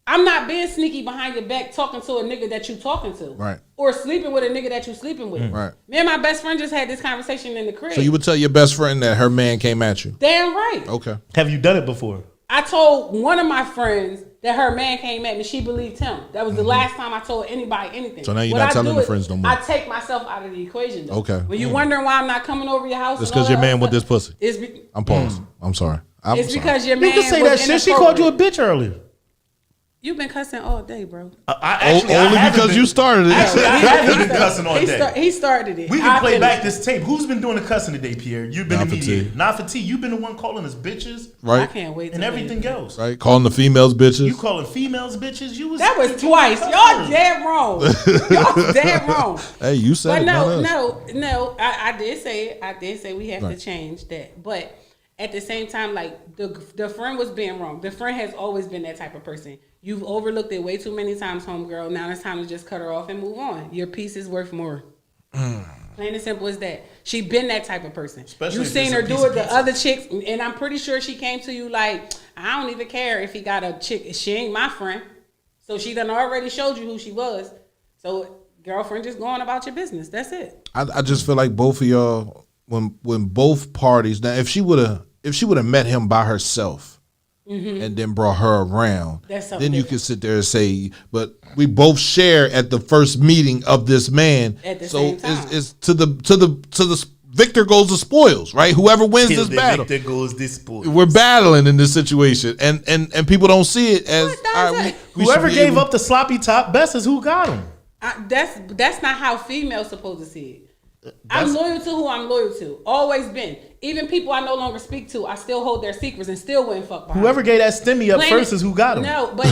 I'm not being sneaky behind your back talking to a nigga that you talking to. Right. Or sleeping with a nigga that you sleeping with. Right. Me and my best friend just had this conversation in the crib. So you would tell your best friend that her man came at you? Damn right. Okay. Have you done it before? I told one of my friends that her man came at me. She believed him. That was the last time I told anybody anything. So now you're not telling the friends no more. I take myself out of the equation, though. Okay. When you wondering why I'm not coming over your house, It's because your man with this pussy. It's I'm paused. I'm sorry. it's because your You man. can say was that shit. She called you a inappropriate. bitch earlier. You've been cussing all day, bro. Only because you started it. I haven't been cussing all day. He started it. We can play back finished. this tape. Who's been doing the cussing today, Pierre? You've been Not the for mediator. T. Not for T. You've been the one calling us bitches. I Right? can't wait. And to everything hear. else. Right? Calling the females bitches. You calling females bitches? That was twice. Y'all dead wrong. Y'all dead wrong. Hey, you said But it. not us. no. I did say it. I did say we have Right. to change that. But at the same time, like the friend was being wrong. The friend has always been that type of person. You've overlooked it way too many times, homegirl. Now it's time to just cut her off and move on. Your piece is worth more. Plain and simple as that. She been that type of person. Especially You if seen it's a her piece do of it to pizza. other chicks, and I'm pretty sure she came to you like, I don't even care if he got a chick. She ain't my friend. So she done already showed you who she was. So girlfriend, just going about your business. That's it. I just feel like both of y'all, when both parties, now if she would have met him by herself and then brought her around, That's then something you different. could sit there and say, but we both share at the first meeting of this man. At the so same time. it's to the victor goes the spoils, right? Whoever wins Till this the battle. victor goes this point. We're battling in this situation, and people don't see it as What does all right, it? we Whoever should be gave able- up the sloppy top best is who got him. That's not how females supposed to see it. I'm loyal to who I'm loyal to. Always been. Even people I no longer speak to, I still hold their secrets and still wouldn't fuck behind. Whoever gave that stimmy up Plain- first is who got him. No, but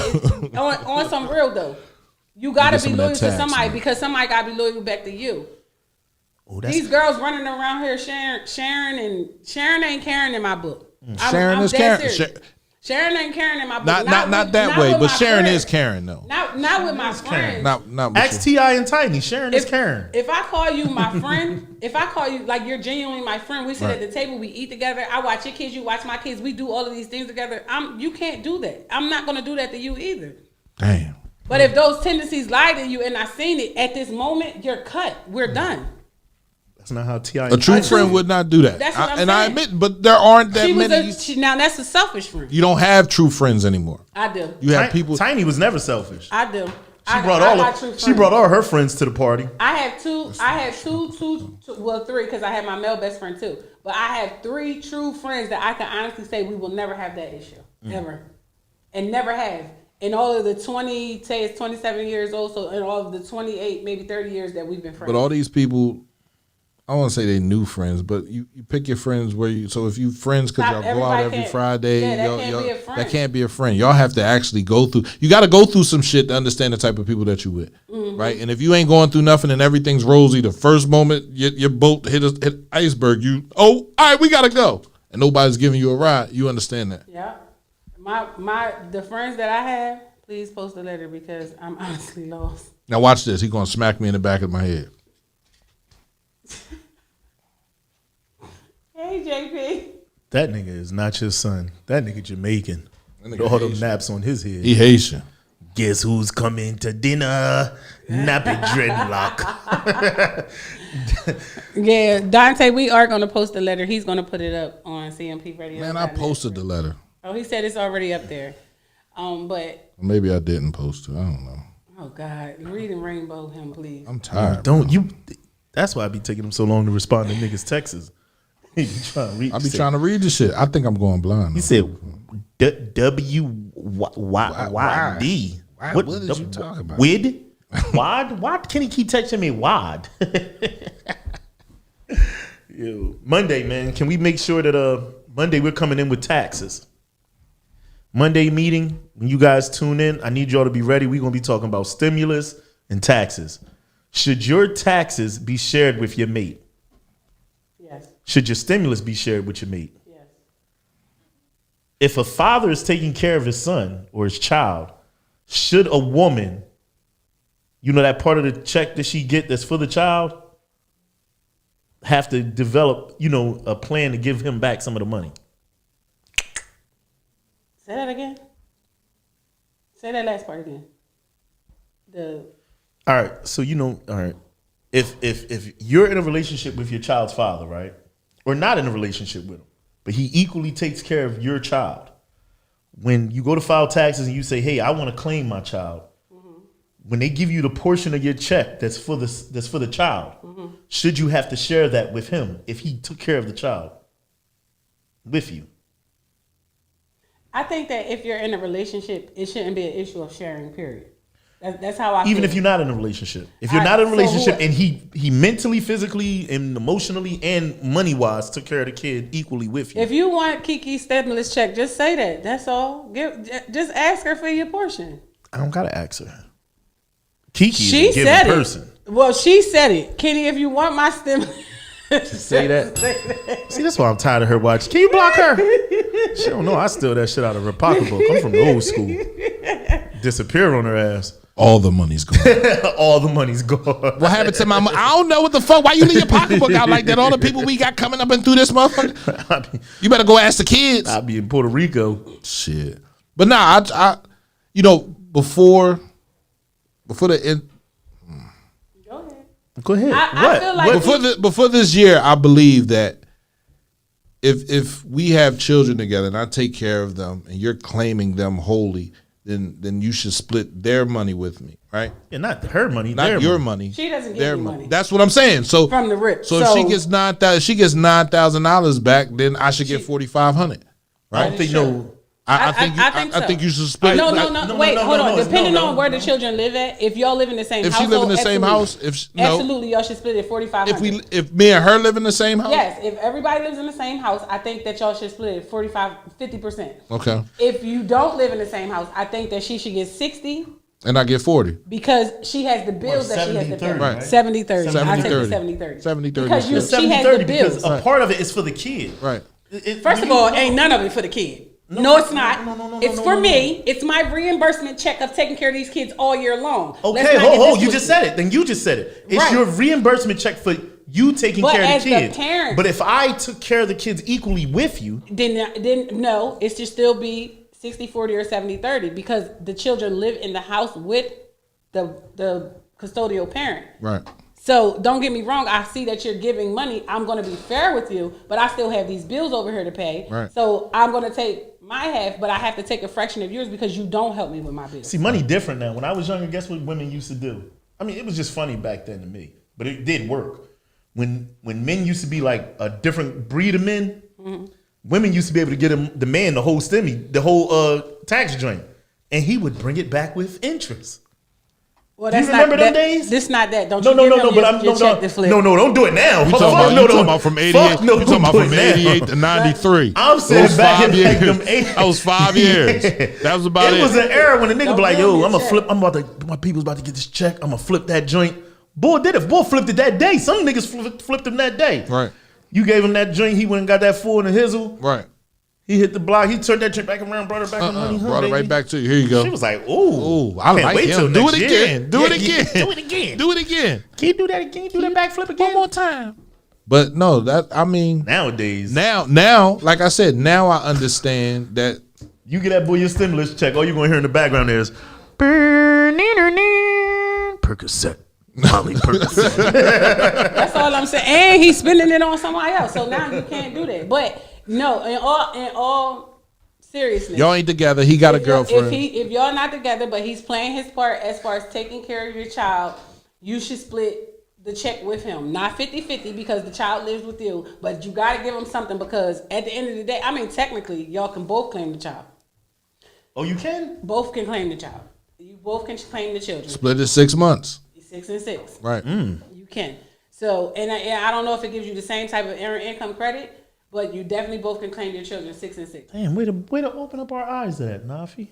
on some real though, you gotta Get some be of that loyal to tax, somebody man. because somebody gotta be loyal back to you. Oh, These girls running around here sharing ain't Karen in my book. Sharon I'm is dead Karen. serious. Sharon ain't Karen in my book. Not that way, with but my Sharon friends. is Karen though. Not with my friends. Not with Ask you. T.I. and Tiny. Sharon is Karen. If I call you my friend, if I call you like you're genuinely my friend, we sit Right. at the table, we eat together. I watch your kids, you watch my kids. We do all of these things together. You can't do that. I'm not gonna do that to you either. Damn. But if those tendencies lie to you and I seen it at this moment, you're cut. We're done. That's not how T.I. A true friend would not do that. That's what I'm and I saying. admit, but there aren't that many. Now that's a selfish friend. You don't have true friends anymore. I do. You have people. Tiny was never selfish. I do. She brought all her friends to the party. I have two, well, three, because I have my male best friend too. But I have 3 true friends that I can honestly say we will never have that issue. Ever. And never have. In all of the 20, say it's 27 years old, so in all of the 28, maybe 30 years that we've been friends. But all these people, I don't want to say they new friends, but you pick your friends where you. So if you friends because Stop, y'all go out everybody every can't- Friday, yeah, that y'all- can't y'all- be a friend. that can't be a friend. Y'all have to actually go through. You got to go through some shit to understand the type of people that you with, right? And if you ain't going through nothing and everything's rosy, the first moment your boat hit iceberg, all right, we gotta go, and nobody's giving you a ride. You understand that? Yeah. The friends that I have, please post a letter because I'm honestly lost. Now watch this. He gonna smack me in the back of my head. Hey, JP. That nigga is not your son. That nigga Jamaican. That nigga With all them Haitian. naps on his head. He Haitian. Guess who's coming to dinner? Nappy dreadlock. Yeah, Dante, we are going to post a letter. He's going to put it up on CMP Radio. Man, I posted the letter. Oh, he said it's already up there. But, Maybe I didn't post it. I don't know. oh, God. Read and rainbow him, please. I'm tired. Don't you? That's why I be taking him so long to respond to niggas' texts. He be trying to read. I be trying to read this shit. I think I'm going blind. He said WYD. What did you talk about? Wid? Wad? Why can he keep texting me Wad? Yo, Monday, man. Can we make sure that Monday we're coming in with taxes? Monday meeting, when you guys tune in, I need y'all to be ready. We're gonna be talking about stimulus and taxes. Should your taxes be shared with your mate? Yes. Should your stimulus be shared with your mate? Yes. If a father is taking care of his son or his child, should a woman, you know, that part of the check that she get that's for the child, have to develop, you know, a plan to give him back some of the money? Say that again. Say that last part again. All right. So all right. If you're in a relationship with your child's father, right, or not in a relationship with him, but he equally takes care of your child, when you go to file taxes and you say, "Hey, I want to claim my child," when they give you the portion of your check that's for the child, should you have to share that with him if he took care of the child with you? I think that if you're in a relationship, it shouldn't be an issue of sharing. Period. That's how I. Even feel. if you're not in a relationship, if you're not in a relationship and he mentally, physically, and emotionally and money wise took care of the kid equally with you. If you want Kiki's stimulus check, just say that. That's all. Just ask her for your portion. I don't gotta ask her. Kiki she is a giving said person. It. Well, she said it. Kenny, if you want my stimulus, say that. See, that's why I'm tired of her watching. Can you block her? She don't know I steal that shit out of her pocketbook. I'm from the old school. Disappear on her ass. All the money's gone. All the money's gone. What happened to my money? I don't know what the fuck. Why you leave your pocketbook out like that? All the people we got coming up and through this motherfucker. You better go ask the kids. I'll be in Puerto Rico. Shit. But nah, I before the end. Go ahead. I feel like before this year, I believe that if we have children together and I take care of them and you're claiming them wholly, then you should split their money with me, right? Yeah, not her money, not your money. She doesn't get their any money. That's what I'm saying. So from the rip. So if she gets $9,000 back, then I should get $4,500. Right? I don't think no. I think you should split. No. Wait, hold on. Depending on where the children live at, if y'all live in the same if household, she live in the same house, absolutely, y'all should split it $4,500. If me and her live in the same house, yes. If everybody lives in the same house, I think that y'all should split it 50%. Okay. If you don't live in the same house, I think that she should get 60. And I get 40. Because she has the bills that she has to pay. Right. 70-30. I take the 70-30. 70-30. Because she has the bills. Because a part of it is for the kid. Right. First of all, ain't none of it for the kid. No, it's not. It's for me. It's my reimbursement check of taking care of these kids all year long. Okay, hold. You just said it. Then you just said it. It's your reimbursement check for you taking care of the kids. Parent, but if I took care of the kids equally with you, then no, it should still be 60-40 or 70-30 because the children live in the house with the custodial parent. Right. So don't get me wrong. I see that you're giving money. I'm going to be fair with you, but I still have these bills over here to pay. Right. So I'm going to take my half, but I have to take a fraction of yours because you don't help me with my bills. See, money different now. When I was younger, guess what women used to do? I mean, it was just funny back then to me, but it did work. When men used to be like a different breed of men, women used to be able to get the man the whole tax joint, and he would bring it back with interest. Well, do you remember them days? This not that. Don't no, you no, give no, them but your, I'm your check to flip. no, don't do it now. You talking about from 88? No, you talking about from 88 to 93? I'm saying back in like them 80s. That was 5 years. That was about it. It was an era when the nigga be like, yo, my people's about to get this check. I'm gonna flip that joint. Boy did it. Boy flipped it that day. Some niggas flipped him that day. Right. You gave him that joint. He went and got that full in the hizzle. Right. He hit the block. He turned that chick back around, brought her back the money. Brought it right back to you. Here you go. She was like, ooh. I like wait him. Do it again. Do it again. Do it again. Do it again. Can you do that again? Do that backflip again? One more time. But no, nowadays. Now, like I said, now I understand that you get that boy your stimulus check. All you're gonna hear in the background is Percocet. Molly Percocet. That's all I'm saying. And he's spending it on somebody else. So now you can't do that. But no, in all seriousness, y'all ain't together. He got a girlfriend. If y'all not together, but he's playing his part as far as taking care of your child, you should split the check with him. Not 50-50 because the child lives with you, but you got to give him something because at the end of the day, I mean, technically, y'all can both claim the child. Oh, you can? Both can claim the child. You both can claim the children. Split it 6 months. 6 and 6. Right. You can. So, and I don't know if it gives you the same type of earned income credit, but you definitely both can claim your children 6 and 6. Damn, way to open up our eyes to that, Nafi.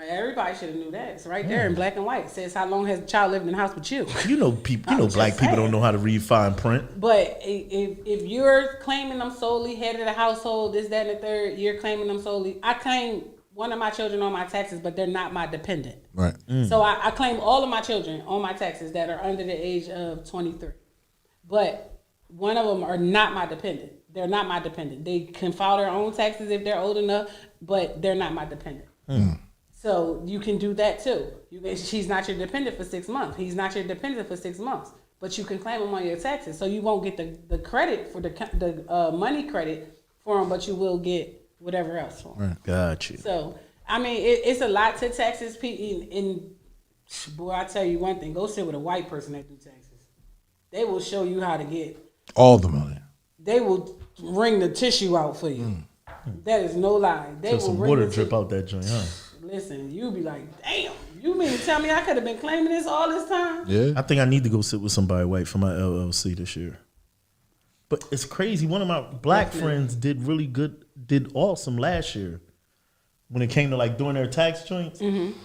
Everybody should have knew that. It's right there in black and white. It says how long has the child lived in the house with you. You know, black people don't know how to read fine print. But if you're claiming them solely, head of the household, this, that, and the third, you're claiming them solely. I claim one of my children on my taxes, but they're not my dependent. Right. So I claim all of my children on my taxes that are under the age of 23. But one of them are not my dependent. They're not my dependent. They can file their own taxes if they're old enough, but they're not my dependent. So you can do that too. She's not your dependent for 6 months. He's not your dependent for 6 months. But you can claim them on your taxes. So you won't get the credit for the money credit for them, but you will get whatever else for them. Right. Got you. So, I mean, it's a lot to taxes. And boy, I tell you one thing. Go sit with a white person that do taxes. They will show you how to get all the money. They will wring the tissue out for you. That is no lie. They will some wring water the drip out that joint, huh? Listen, you be like, damn, you mean to tell me I could have been claiming this all this time? Yeah. I think I need to go sit with somebody white for my LLC this year. But it's crazy. One of my black friends did really good, did awesome last year when it came to like doing their tax joints. Mm-hmm.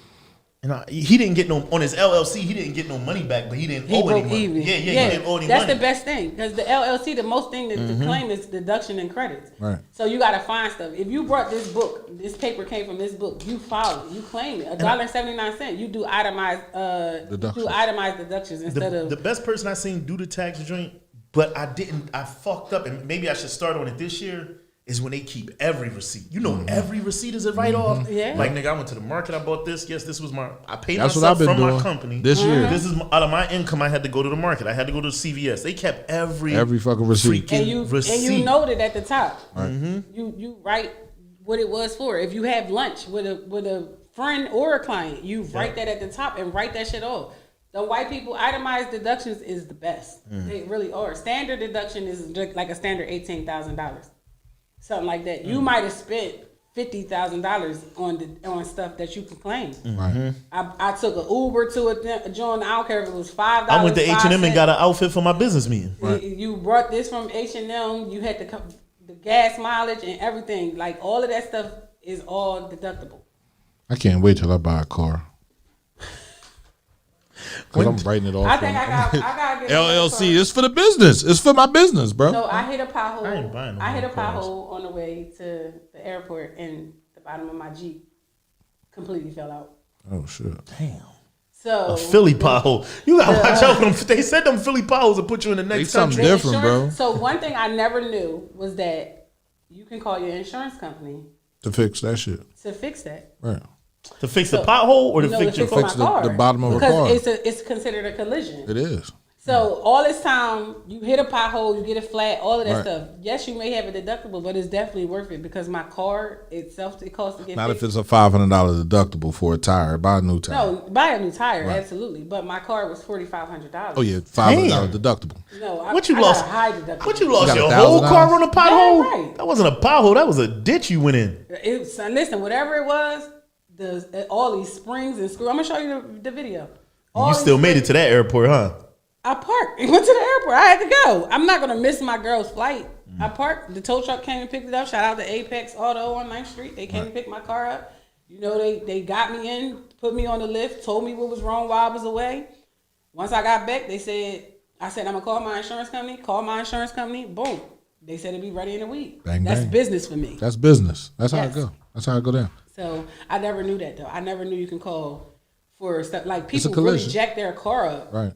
And he didn't get no, on his LLC, he didn't get no money back, but he didn't owe any money. Even. Yeah, he didn't owe any that's money. the best thing because the LLC, the most thing to claim is deduction and credits. Right. So you got to find stuff. If you brought this book, this paper came from this book, you file it, you claim it. $1.79. You do itemized deductions instead of the best person I seen do the tax joint, but I fucked up, and maybe I should start on it this year. Is when they keep every receipt. You know, every receipt is a write-off. Yeah. Like, nigga, I went to the market, I bought this. Yes, this was I paid That's myself what I've been from doing my company. this year. This is out of my income. I had to go to the market. I had to go to CVS. They kept every fucking receipt. and receipt. you noted at the top. Right. You write what it was for. If you have lunch with a friend or a client, you write that at the top and write that shit off. The white people itemized deductions is the best. They really are. Standard deduction is like a standard $18,000. Something like that. You might have spent $50,000 on stuff that you can claim. Right. I took an Uber to a joint. I don't care if it was $5. I went to H&M and got an outfit for my business meeting. Right. You brought this from H&M. You had the gas mileage and everything. Like all of that stuff is all deductible. I can't wait till I buy a car. Because I'm writing it off. I think I got to get LLC. It's for the business. It's for my business, bro. So I hit a pothole. I ain't buying no I hit a more cars. pothole on the way to the airport, and the bottom of my Jeep completely fell out. Oh, shit. Damn. So A Philly pothole. You gotta watch out for them. They said them Philly potholes will put you in the next something country. different, bro. So one thing I never knew was that you can call your insurance company To fix that shit. to fix that. Right. To fix the pothole or to No, fix your my fix car. the bottom of a car. Because it's considered a collision. It is. So all this time, you hit a pothole, you get a flat, all of that Right. stuff. Yes, you may have a deductible, but it's definitely worth it because my car itself, it costs to get Not fixed. if it's a $500 deductible for a tire. Buy a new tire. No, buy a new tire, Right. absolutely. But my car was $4,500. Oh, yeah. $500 deductible. No, What you I lost? got a high deductible. What you lost got your $1,000? whole car on a pothole? Yeah, right. That wasn't a pothole. That was a ditch you went in. Listen, whatever it was, all these springs and screws. I'm gonna show you the video. All You these still made it springs- to that airport, huh? I parked. Went to the airport. I had to go. I'm not gonna miss my girl's flight. I parked. The tow truck came and picked it up. Shout out to Apex Auto on 9th Street. They came and picked my car up. You know, they got me in, put me on the lift, told me what was wrong while I was away. Once I got back, I said, I'm gonna call my insurance company. Call my insurance company. Boom. They said it'd be ready in a week. Bang, That's bang. business for me. That's business. That's how it Yes. go. That's how it go down. So I never knew that though. I never knew you can call for stuff like It's a people really collision. jack their car up. Right.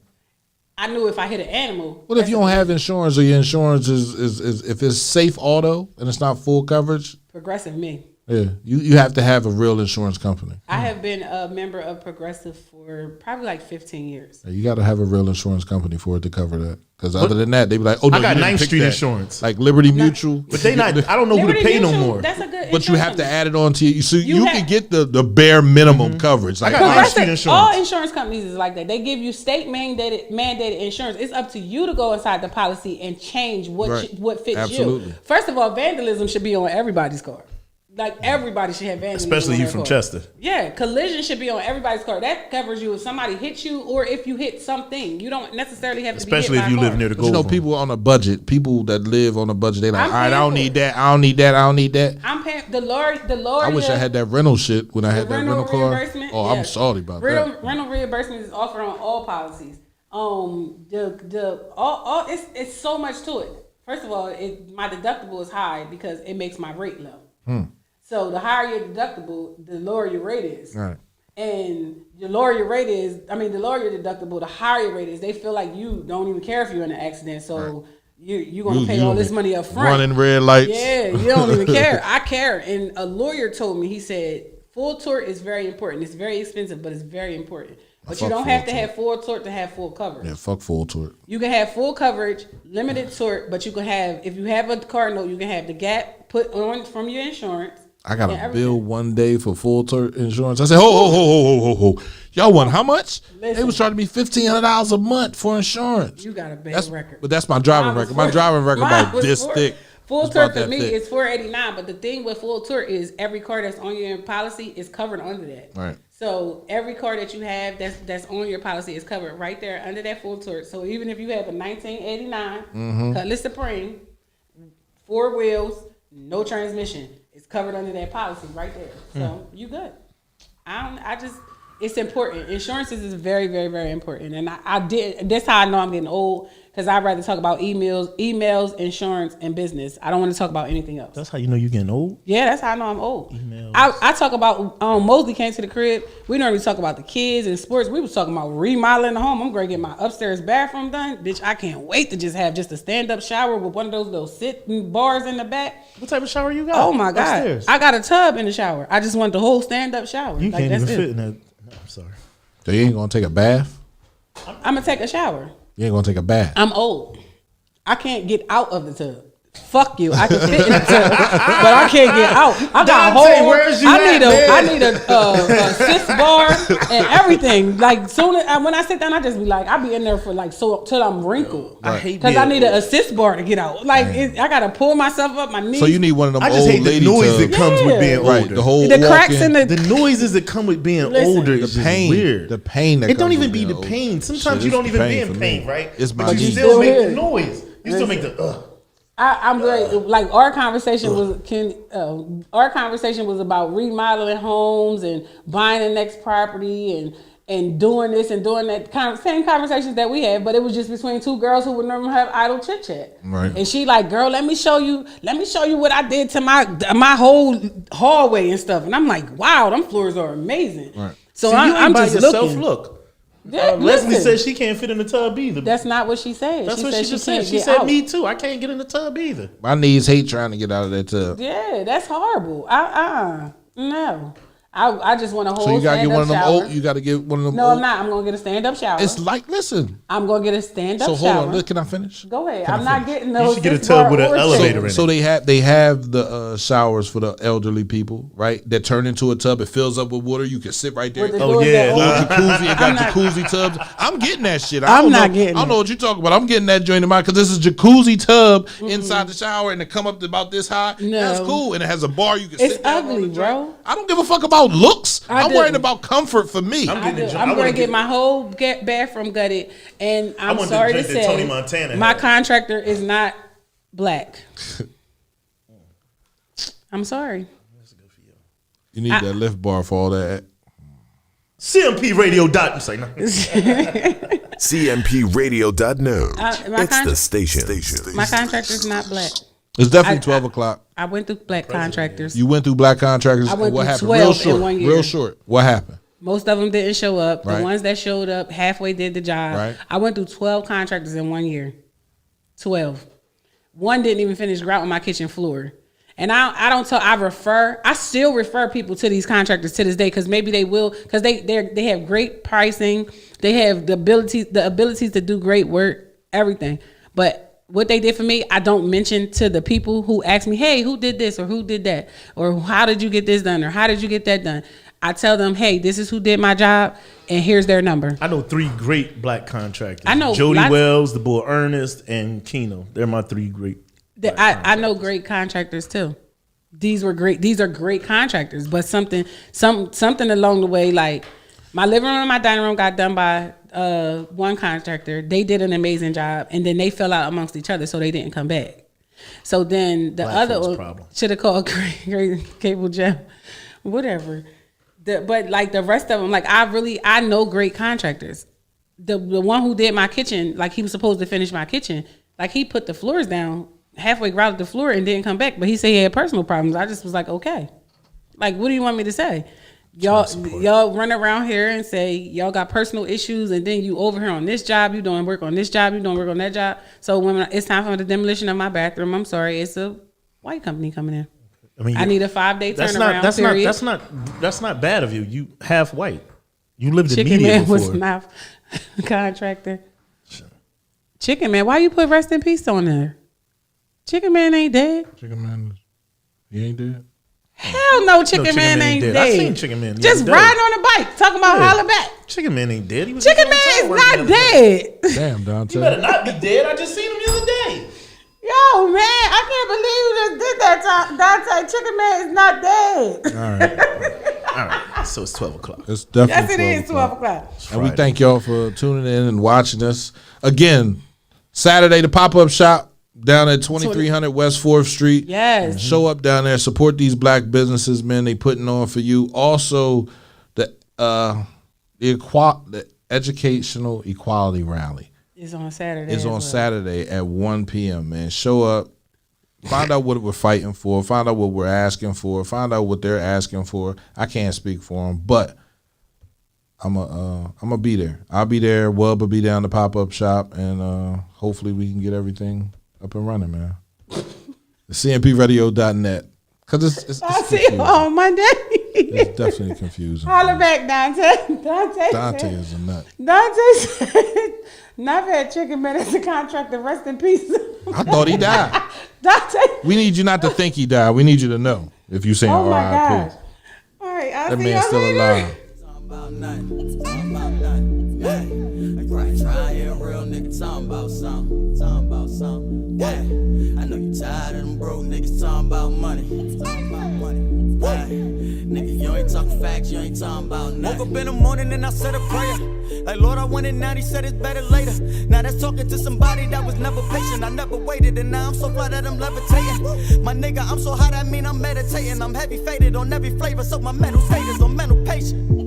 I knew if I hit an animal. What if you don't have insurance or your insurance is if it's safe auto and it's not full coverage? Progressive me. Yeah, you have to have a real insurance company. I have been a member of Progressive for probably like 15 years. You got to have a real insurance company for it to cover that. Because other than that, they be like, "Oh no, I got you didn't 9th pick Street that." insurance. like Liberty Mutual. But they not. I don't know who to Liberty pay no Mutual, more. That's a good. But you have to insurance add it on to you. So You you have- can get the bare minimum coverage. Like I got 9th Progressive, Street insurance. all insurance companies is like that. They give you state mandated insurance. It's up to you to go inside the policy and change what Right. what fits Absolutely. you. First of all, vandalism should be on everybody's car. Like everybody should have vandalism. Especially on you their from car. Chester. Yeah, collision should be on everybody's car. That covers you if somebody hits you or if you hit something. You don't necessarily have to Especially be hit if you by a live car. near the But you know, Gold people on a budget, people that live on a budget, they like, I'm all right, I don't paying need for it. that, I don't need that, I don't need that. I'm paying the Lord. I wish I had that rental shit when I had that rental car. reimbursement. Oh, I'm yes. sorry about that. Rental reimbursement is offered on all policies. It's so much to it. First of all, my deductible is high because it makes my rate low. So the higher your deductible, the lower your rate is. Right. And the lower your rate is, the lower your deductible, the higher your rate is. They feel like you don't even care if you're in an accident, so you're going to pay all this money up front. Running red lights. Yeah, you don't even care. I care. And a lawyer told me, he said, Full tort is very important. It's very expensive, but it's very important. But you fuck don't full have to tort. have full tort to have full coverage. Yeah, fuck full tort. You can have full coverage, limited tort, but you can have, if you have a car note, you can have the gap put on from your insurance. I got and a everything. bill one day for full tort insurance. I said, ho. Y'all want how much? They Listen. was charging me $1,500 a month for insurance. You got a bad That's, record. but that's my driving Mine was record. My four- driving record mine about was this four- thick. Full It's about tort for that me thick. is $489, but the thing with full tort is every car that's on your policy is covered under that. Right. So every car that you have that's on your policy is covered right there under that full tort. So even if you have a 1989 Mm-hmm. Cutlass Supreme, 4 wheels, no transmission, it's covered under that policy right there. So you good. It's important. Insurances is very, very, very important. And that's how I know I'm getting old, because I'd rather talk about emails, insurance, and business. I don't want to talk about anything else. That's how you know you're getting old. Yeah, that's how I know I'm old. Emails. I talk about, Mosley came to the crib. We normally talk about the kids and sports. We was talking about remodeling the home. I'm going to get my upstairs bathroom done. Bitch, I can't wait to just have just a stand-up shower with one of those little sitting bars in the back. What type of shower you got? Oh, my God. Upstairs? I got a tub in the shower. I just want the whole stand-up shower. You can't that's even it. fit in that. No, I'm sorry. So you ain't gonna take a bath? I'm going to take a shower. You ain't gonna take a bath. I'm old. I can't get out of the tub. Fuck you. I can fit in the tub, but I can't get out. I got Dante, a whole. where's you I at, need a. I man? need a assist bar and everything. Like soon as when I sit down, I just be like, I be in there for like till I'm wrinkled. I hate Because I being need an old. assist bar to get out. Like I gotta pull myself up my knees. So you need one of them I just old hate the lady noise tubs. that comes with being Right, older. the whole the cracks walk-in- in the. The noises that come with being Listen. older the is just pain, weird. the pain that It don't comes even with be being the old. pain. Sometimes Shit, you don't it's even pain be in for pain, me. right? It's my But you knees. still make Listen. the noise. You still make the I'm very like our conversation was about remodeling homes and buying the next property and doing this and doing that same conversations that we had, but it was just between two girls who would normally have idle chit chat. Right. And she like, girl, let me show you what I did to my whole hallway and stuff. And I'm like, wow, them floors are amazing. Right. So See, you I'm ain't by just yourself. looking. Look, Yeah, Leslie listen. says she can't fit in the tub either. That's not what she said. That's she what said she just can't said. She get said out. me too. I can't get in the tub either. My knees hate trying to get out of that tub. Yeah, that's horrible. No. I just want a whole So you gotta get one of them stand-up old. shower. You gotta get one of them. No, old, I'm not. I'm gonna get a stand-up shower. It's like, listen. I'm gonna get a stand-up So shower. hold on. Can I finish? Go ahead. I'm not getting You those. should get a six tub bar with an or elevator six. in it. So they have the showers for the elderly people, right? That turn into a tub. It fills up with water. You can sit right there. With the Oh, doors yeah. that Little open. jacuzzi. It I'm got not- jacuzzi tubs. I'm getting that shit. I'm don't not know, getting I don't it. know what you're talking about. I'm getting that joint in mind because this is jacuzzi tub inside the shower and it come up to about this high. No. That's cool. And it has a bar you can It's sit down on ugly, the joint. bro. I don't give a fuck about looks. I'm do. worried about comfort for me. I'm I getting do. the joint. I'm I gonna wanna get my whole bathroom gutted, and I'm want the sorry to joint that Tony say, Montana my had. contractor is not black. I'm sorry. You need that lift bar for all that. CMP Radio dot. I'm saying no. CMPRadio.net. my It's the contract- station. My contractor's not black. It's definitely I- 12 o'clock. I went through black contractors. You went through black contractors. I went What through happened? 12 Real in short. 1 year. Real short. What happened? Most of them didn't show up. Right. The ones that showed up halfway did the job. Right. I went through 12 contractors in 1 year. 12. One didn't even finish grouting my kitchen floor. And I still refer people to these contractors to this day because maybe they will, because they have great pricing. They have the abilities to do great work, everything. But what they did for me, I don't mention to the people who ask me, hey, who did this or who did that? Or how did you get this done? Or how did you get that done? I tell them, hey, this is who did my job, and here's their number. I know 3 great black contractors. I know Jody lots- Wells, the boy Ernest, and Keno. They're my 3 great. I know great contractors too. These are great contractors, but something along the way, like my living room and my dining room got done by one contractor. They did an amazing job, and then they fell out amongst each other, so they didn't come back. So then the Black other folks' one problem. should have called great Cable Gem, whatever. But like the rest of them, like I know great contractors. The one who did my kitchen, like he was supposed to finish my kitchen, like he put the floors down, halfway grouted the floor and didn't come back. But he said he had personal problems. I just was like, okay. Like, what do you want me to say? Y'all run around here and say y'all got personal issues, and then you over here on this job, you doing work on this job, you doing work on that job. So when it's time for the demolition of my bathroom, I'm sorry, it's a white company coming in. I mean, I need a 5-day turnaround. That's not bad of you. You half white. You lived in Chicken media Man before. was not contractor. Chicken Man, why you put rest in peace on there? Chicken Man ain't dead. Chicken Man, he ain't dead. Hell no, Chicken Man ain't dead. I seen Chicken Man. Just riding on the bike, talking about holler back. Chicken Man ain't dead. He was Chicken Man is not dead. Damn, Dante. You better not be dead. I just seen him the other day. Yo, man, I can't believe you just did that, Dante. Chicken Man is not dead. All right. So it's 12 o'clock. It's definitely Yes, it is 12 o'clock. And we thank y'all for tuning in and watching us. Again, Saturday, the pop-up shop down at 2300 West 4th Street. Yes. Show up down there. Support these black businesses, man. They putting on for you. Also, the educational equality rally It's on Saturday. is on Saturday at 1 p.m., man. Show up. Find out what we're fighting for. Find out what we're asking for. Find out what they're asking for. I can't speak for them, but I'm gonna be there. I'll be there. Wub will be down the pop-up shop, and hopefully we can get everything up and running, man. The CMPRadio.net. Because it's I'll see you on Monday. It's definitely confusing. Holler back, Dante. Dante is a nut. Dante said, "Never had Chicken Man as a contractor. Rest in peace." I thought he died. Dante. We need you not to think he died. We need you to know if you saying Oh my R.I.P. gosh. All right, I'll That see man's y'all still later. alive. Talking about nothing. Talking about nothing. Yeah. Trying real nigga talking about something. Talking about something. Yeah. I know you tired of them broke niggas talking about money. Talking about money. Yeah. Nigga, you ain't talking facts, you ain't talking about nothing. Woke up in the morning and I said a prayer. Like, Lord, I want it now, he said it's better later. Now that's talking to somebody that was never patient. I never waited, and now I'm so fly that I'm levitating. My nigga, I'm so hot, I mean I'm meditating. I'm heavy faded on every flavor, so my mental state is on mental patient.